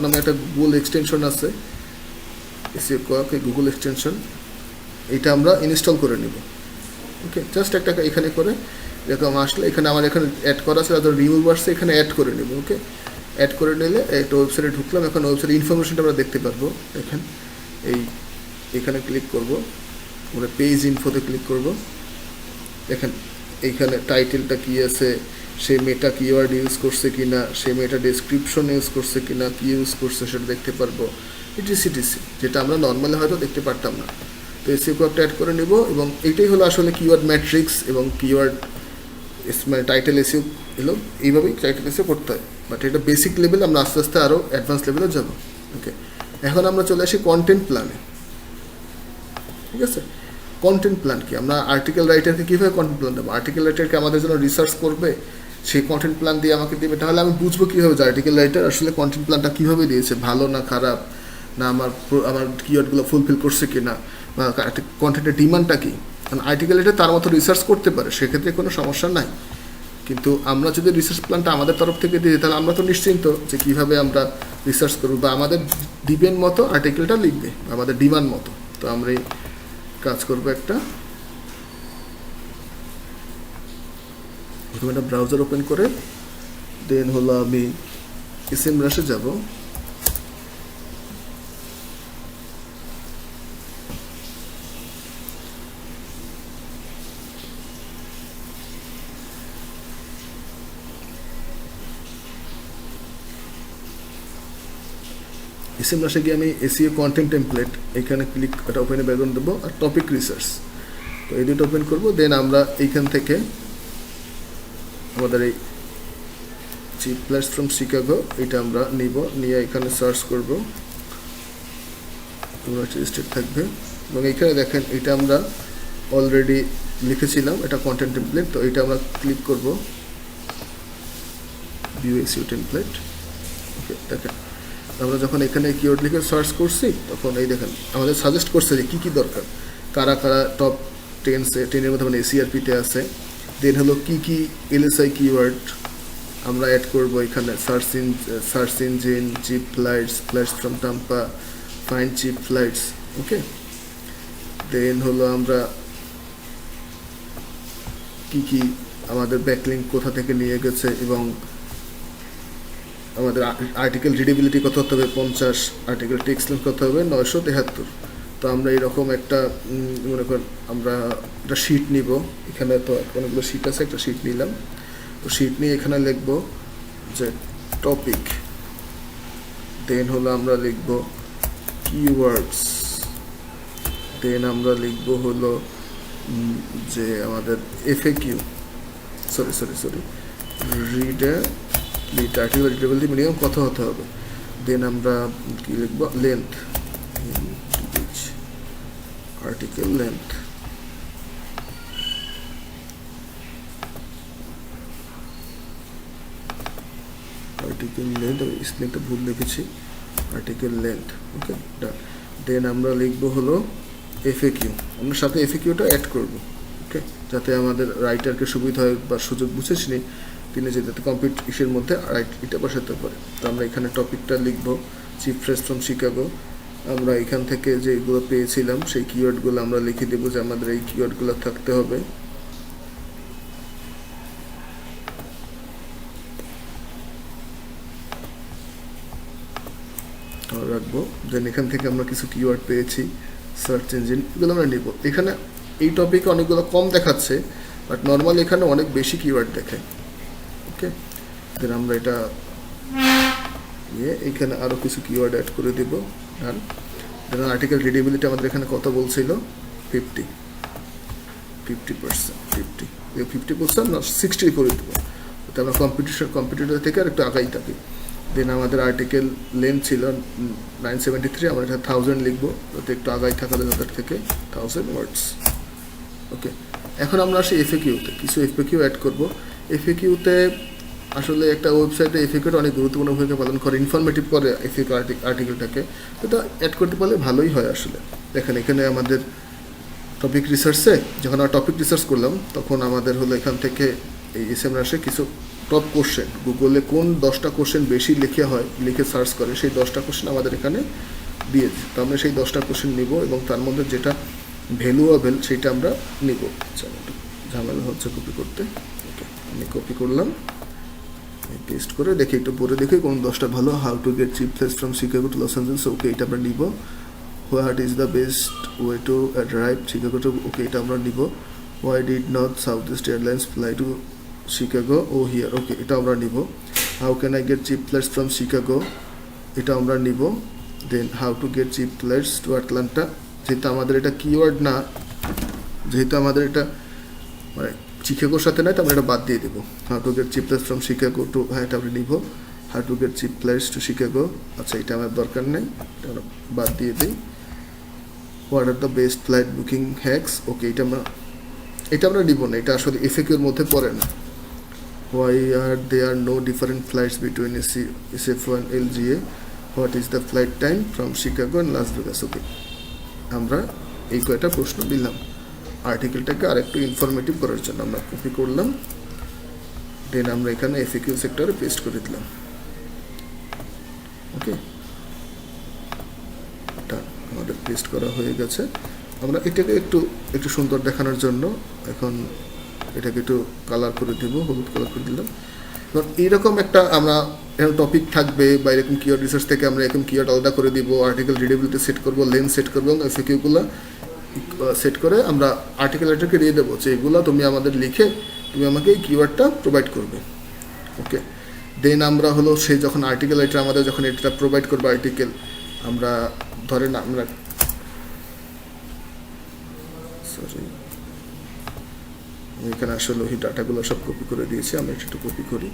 নামে একটা গুগল এক্সটেনশন আছে, এসইও কোয়াক এই গুগল এক্সটেনশন, এটা আমরা ইনস্টল করে নেব। ওকে, জাস্ট একটা এখানে করে এরকম আসলে এখানে আমার এখানে অ্যাড করা আছে, তাদের রিমুভার্সে এখানে অ্যাড করে নেব। ওকে, অ্যাড করে নিলে একটা ওয়েবসাইটে ঢুকলাম, এখন ওয়েবসাইটের ইনফরমেশনটা আমরা দেখতে পারবো। দেখেন এখানে ক্লিক করব, আমরা পেজ ইনফোতে ক্লিক করব। দেখেন এইখানে টাইটেলটা কী আছে, সে মেটা কিওয়ার্ড ইউজ করছে কিনা, সে মেটা ডেসক্রিপশন ইউজ করছে কিনা, কি ইউজ করছে সেটা দেখতে পারবো, ইটিসি, যেটা আমরা নর্মালি হয়তো দেখতে পারতাম না। তো এসইও কোয়াকটা অ্যাড করে নেব, এবং এইটাই হলো আসলে কিওয়ার্ড ম্যাট্রিক্স এবং কিওয়ার্ড মানে টাইটেল এসইও এলো, এইভাবেই টাইটেল এসইও করতে হয়। বাট এটা বেসিক লেভেল, আমরা আস্তে আস্তে আরও অ্যাডভান্স লেভেলে যাব। ওকে, এখন আমরা চলে আসি কন্টেন্ট প্ল্যানে। ঠিক আছে, কন্টেন্ট প্ল্যান কি, আমরা আর্টিকেল রাইটারকে কীভাবে কন্টেন্ট প্ল্যান দেবো? আর্টিকেল রাইটারকে আমাদের জন্য রিসার্চ করবে, সেই কন্টেন্ট প্ল্যান দিয়ে আমাকে দেবে, তাহলে আমি বুঝবো কীভাবে যে আর্টিকেল রাইটার আসলে কন্টেন্ট প্ল্যানটা কীভাবে দিয়েছে, ভালো না খারাপ, না আমার কিওয়ার্ডগুলো ফুলফিল করছে কি না, বা কন্টেন্টের ডিমান্ডটা কী। কারণ আর্টিকেল রাইটার তার মতো রিসার্চ করতে পারে, সেক্ষেত্রে কোনো সমস্যা নাই। কিন্তু আমরা যদি রিসার্চ প্ল্যানটা আমাদের তরফ থেকে দিই, তাহলে আমরা তো নিশ্চিন্ত যে কীভাবে আমরা রিসার্চ করবো, বা আমাদের ডিপেন্ড মতো আর্টিকেলটা লিখবে, আমাদের ডিমান্ড মতো। তো আমরা এই কাজ করবো, একটা প্রথমে একটা ব্রাউজার ওপেন করে দেন হলো আমি এসএমরাশে যাব। এসএমরাশে গিয়ে আমি এসইও কন্টেন্ট টেমপ্লেট এখানে ক্লিক, এটা ওপেনে ব্যাকগ্রাউন্ড দেবো, আর টপিক রিসার্চ, তো এই দুটো ওপেন করবো। দেন আমরা এইখান থেকে আমাদের এই চিপ ফ্লাইটস ফ্রম শিকাগো এটা আমরা নিয়ে এখানে সার্চ করব, ইউনাইটেড স্টেট থাকবে, এবং এইখানে দেখেন এটা আমরা অলরেডি লিখেছিলাম, এটা কন্টেন্ট টেমপ্লেট। তো এটা আমরা ক্লিক করব, ভিউ এসইও টেমপ্লেট। ওকে, দেখেন আমরা যখন এখানে কিওয়ার্ড লিখে সার্চ করছি, তখন এই দেখেন আমাদের সাজেস্ট করছে যে কী কী দরকার, কারা টপ 10-এর মধ্যে মানে এসিআরপিতে আছে। দেন হলো কী কী এলএসআই কিওয়ার্ড আমরা অ্যাড করবো এখানে, search engine, cheap flights from Tampa, find cheap flights. Okay, then হলো আমরা কি আমাদের ব্যাকলিঙ্ক কোথা থেকে নিয়ে গেছে, এবং আমাদের আর্টিকেল রিডেবিলিটি কত হতে হবে 50, আর্টিকেল টেক্সট লেন্থ কত হবে 973। তো আমরা এরকম একটা মনে করেন আমরা একটা শিট নিব, এখানে তো অনেকগুলো শিট আছে, একটা শিট নিলাম। তো শিট নিয়ে এখানে লিখব যে টপিক, দেন হলো আমরা লিখব কিওয়ার্ডস, দেন আমরা লিখব হলো যে আমাদের FAQ, sorry article readability minimum কত হতে হবে। দেন আমরা কি লিখব, লেন্থ, আর্টিকেল লেন্থ, স্পেলিংটা ভুল লিখেছি, আর্টিকেল লেন্থ। ওকে, দেন আমরা লিখব হলো এফএকিউ, আমরা সাথে এফএকিউটা অ্যাড করব। ওকে, যাতে আমাদের রাইটারকে সুবিধা হয় বা সুযোগ বুঝেছিনি তিনি যাতে কমপ্লিট ইসের মধ্যে এটা বসাতে পারে। তো আমরা এখানে টপিকটা লিখব চিপ ফ্লাইটস ফ্রম শিকাগো। আমরা এখান থেকে যেগুলো পেয়েছিলাম সেই কিওয়ার্ডগুলো আমরা লিখে দেবো যে আমাদের এই কিওয়ার্ডগুলো থাকতে হবে। রাখবো। দেন এখান থেকে আমরা কিছু কিওয়ার্ড পেয়েছি, সার্চ ইঞ্জিন, এগুলো আমরা নিব। এখানে এই টপিকে অনেকগুলো কম দেখাচ্ছে, বাট নর্মালি এখানে অনেক বেশি কিওয়ার্ড দেখায়। ওকে, দেন আমরা এটা নিয়ে এখানে আরও কিছু কিওয়ার্ড অ্যাড করে দেব। ডান। দেন আর্টিকেল রিডেবিলিটি আমাদের এখানে কত বলছিল, 50% 50% না 60 করে দেবো, তো আমরা কম্পিটিটর থেকে আর একটু আগাই থাকি। দেন আমাদের আর্টিকেল লেন্থ ছিল 973, আমরা এটা 1000 লিখবো, যাতে একটু আগাই থাকা যায় ওদের থেকে, 1000 ওয়ার্ডস। ওকে, এখন আমরা আসি এফএকিউতে, কিছু এফএকিউ অ্যাড করব। এফএকিউতে আসলে একটা ওয়েবসাইটে এফএকিউটা অনেক গুরুত্বপূর্ণ ভূমিকা পালন করে, ইনফরমেটিভ করে এফএকিউ আর্টিকেলটাকে, এটা অ্যাড করতে পারলে ভালোই হয় আসলে। দেখেন এখানে আমাদের টপিক রিসার্চে যখন আমরা টপিক রিসার্চ করলাম, তখন আমাদের হলো এখান থেকে এই এসএমআরএসে কিছু টপ কোশ্চেন, গুগলে কোন 10টা কোশ্চেন বেশি লিখে সার্চ করে, সেই 10টা কোশ্চেন আমাদের এখানে দিয়েছে। তো আমরা সেই 10টা কোশ্চেন নিব এবং তার মধ্যে যেটা ভ্যালুয়েবল সেটা আমরা নিব। আচ্ছা, ঝামেলা হচ্ছে কপি করতে। ওকে, আমি কপি করলাম, পেস্ট করে দেখি, একটু পরে দেখি কোন 10টা ভালো। How to get cheap flights from Chicago to Los Angeles, okay এটা আমরা নিব। What is the best way to arrive Chicago to, okay এটা আমরা নিব। Why did not South East airlines fly to Chicago O'Hare, okay এটা আমরা নিব। How can I get cheap flights from Chicago, এটা আমরা নিব। Then how to get cheap flights to Atlanta, যেহেতু আমাদের এটা কিওয়ার্ড না, যেহেতু আমাদের এটা মানে শিকাগোর সাথে নয়, তো আমরা এটা বাদ দিয়ে দেবো। How to get cheap flights from Chicago to, হ্যাঁ এটা আমরা নিব। How to get cheap flights to Chicago, আচ্ছা এটা আমার দরকার নেই, এটা আমরা বাদ দিয়ে দিই। What are the best flight booking hacks, okay এটা আমরা নিব না, এটা আসলে এফএকিউর মধ্যে পড়ে না। Why are there no different flights between SF1 LGA, what is the flight time from Chicago and Las Vegas, okay আমরা এই কয়টা প্রশ্ন দিলাম আর্টিকেলটাকে আরেকটু ইনফরমেটিভ করার জন্য। আমরা কপি করলাম, দেন আমরা এখানে এফএকিউ সেক্টরে পেস্ট করে দিলাম। ওকে, আমাদের পেস্ট করা হয়ে গেছে। আমরা এটাকে একটু সুন্দর দেখানোর জন্য এখন এটাকে একটু কালার করে দিব, হলুদ কালার করে দিলাম। এবার এইরকম একটা আমরা টপিক থাকবে বা এরকম কিওয়ার্ড রিসার্চ থেকে আমরা এরকম কিওয়ার্ড আলাদা করে দিব, আর্টিকেল রিডেবিলিটি সেট করব, লেন্থ সেট করবো এবং এফএকিউগুলো সেট করে আমরা আর্টিকেল রাইটারকে দিয়ে দেবো যে এগুলো তুমি আমাদের লিখে তুমি আমাকে এই কিওয়ার্ডটা প্রোভাইড করবে। ওকে, দেন আমরা হলো সেই যখন আর্টিকেল রাইটার আমাদের যখন এটা প্রোভাইড করবে আর্টিকেল, আমরা ধরেন আমরা এখানে আসলে ওই ডাটাগুলো সব কপি করে দিয়েছি, আমরা একটু কপি করি।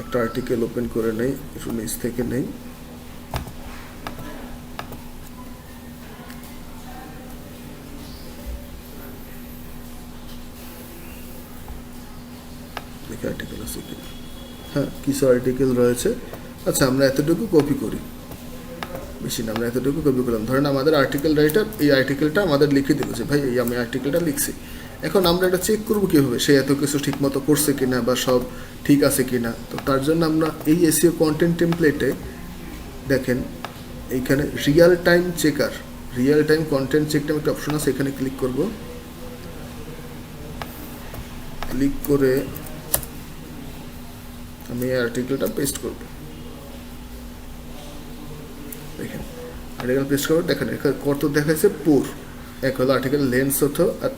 একটা আর্টিকেল ওপেন করে নেই, একটু নিচ থেকে নেই। দেখি আর্টিকেল আছে কি, হ্যাঁ কিছু আর্টিকেল রয়েছে। আচ্ছা আমরা এতটুকু কপি করি, বেশি না, আমরা এতটুকু কপি করলাম। ধরেন আমাদের আর্টিকেল রাইটার এই আর্টিকেলটা আমাদের লিখে দিল যে ভাই এই আমি আর্টিকেলটা লিখছি। এখন আমরা এটা চেক করবো কীভাবে সে এত কিছু ঠিক মতো করছে কিনা বা সব ঠিক আছে কিনা। তো তার জন্য আমরা এই এসইও কন্টেন্ট টেমপ্লেটে দেখেন এইখানে real time content check time একটা অপশন আছে, এখানে ক্লিক করব। ক্লিক করে আমি এই আর্টিকেলটা পেস্ট করব। দেখেন আর্টিকেল পেস্ট করবো, দেখেন এখানে কত দেখাচ্ছে পুর। এক হলো আর্টিকেল লেন্থ হতো আর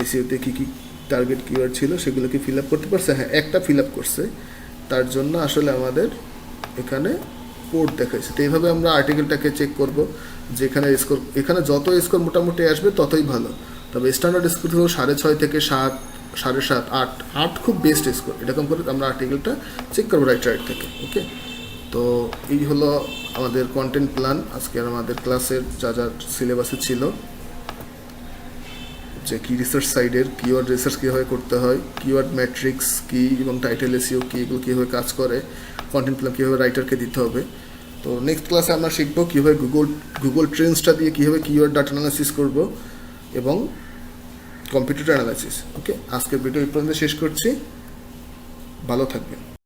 এসইওতে কী কী টার্গেট কিওয়ার্ড ছিল সেগুলো কি ফিল আপ করতে পারছে, হ্যাঁ একটা ফিল আপ করছে। তার জন্য আসলে আমাদের এখানে পোর্ট দেখাইছে। তো এইভাবে আমরা আর্টিকেলটাকে চেক করব যে এখানে যত স্কোর মোটামুটি আসবে ততই ভালো। তবে স্ট্যান্ডার্ড স্কোর হলো 6.5 থেকে 7, 7.5, 8 খুব বেস্ট স্কোর। এরকম করে আমরা আর্টিকেলটা চেক করবো রাইট থেকে। ওকে, তো এই হলো আমাদের কন্টেন্ট প্ল্যান আজকের আমাদের ক্লাসের যা যা সিলেবাসে ছিল, যে কি রিসার্চ সাইডের কিওয়ার্ড রিসার্চ কীভাবে করতে হয়, কিওয়ার্ড ম্যাট্রিক্স কী এবং টাইটেল এসইও কী, এগুলো কীভাবে কাজ করে, কন্টেন্ট প্ল্যান কীভাবে রাইটারকে দিতে হবে। তো নেক্সট ক্লাসে আমরা শিখবো কীভাবে গুগল ট্রেন্ডসটা দিয়ে কীভাবে কিওয়ার্ড ডাটা অ্যানালাইসিস করব এবং কম্পিউটার অ্যানালাইসিস। ওকে, আজকের ভিডিও এই পর্যন্ত শেষ করছি, ভালো থাকবেন।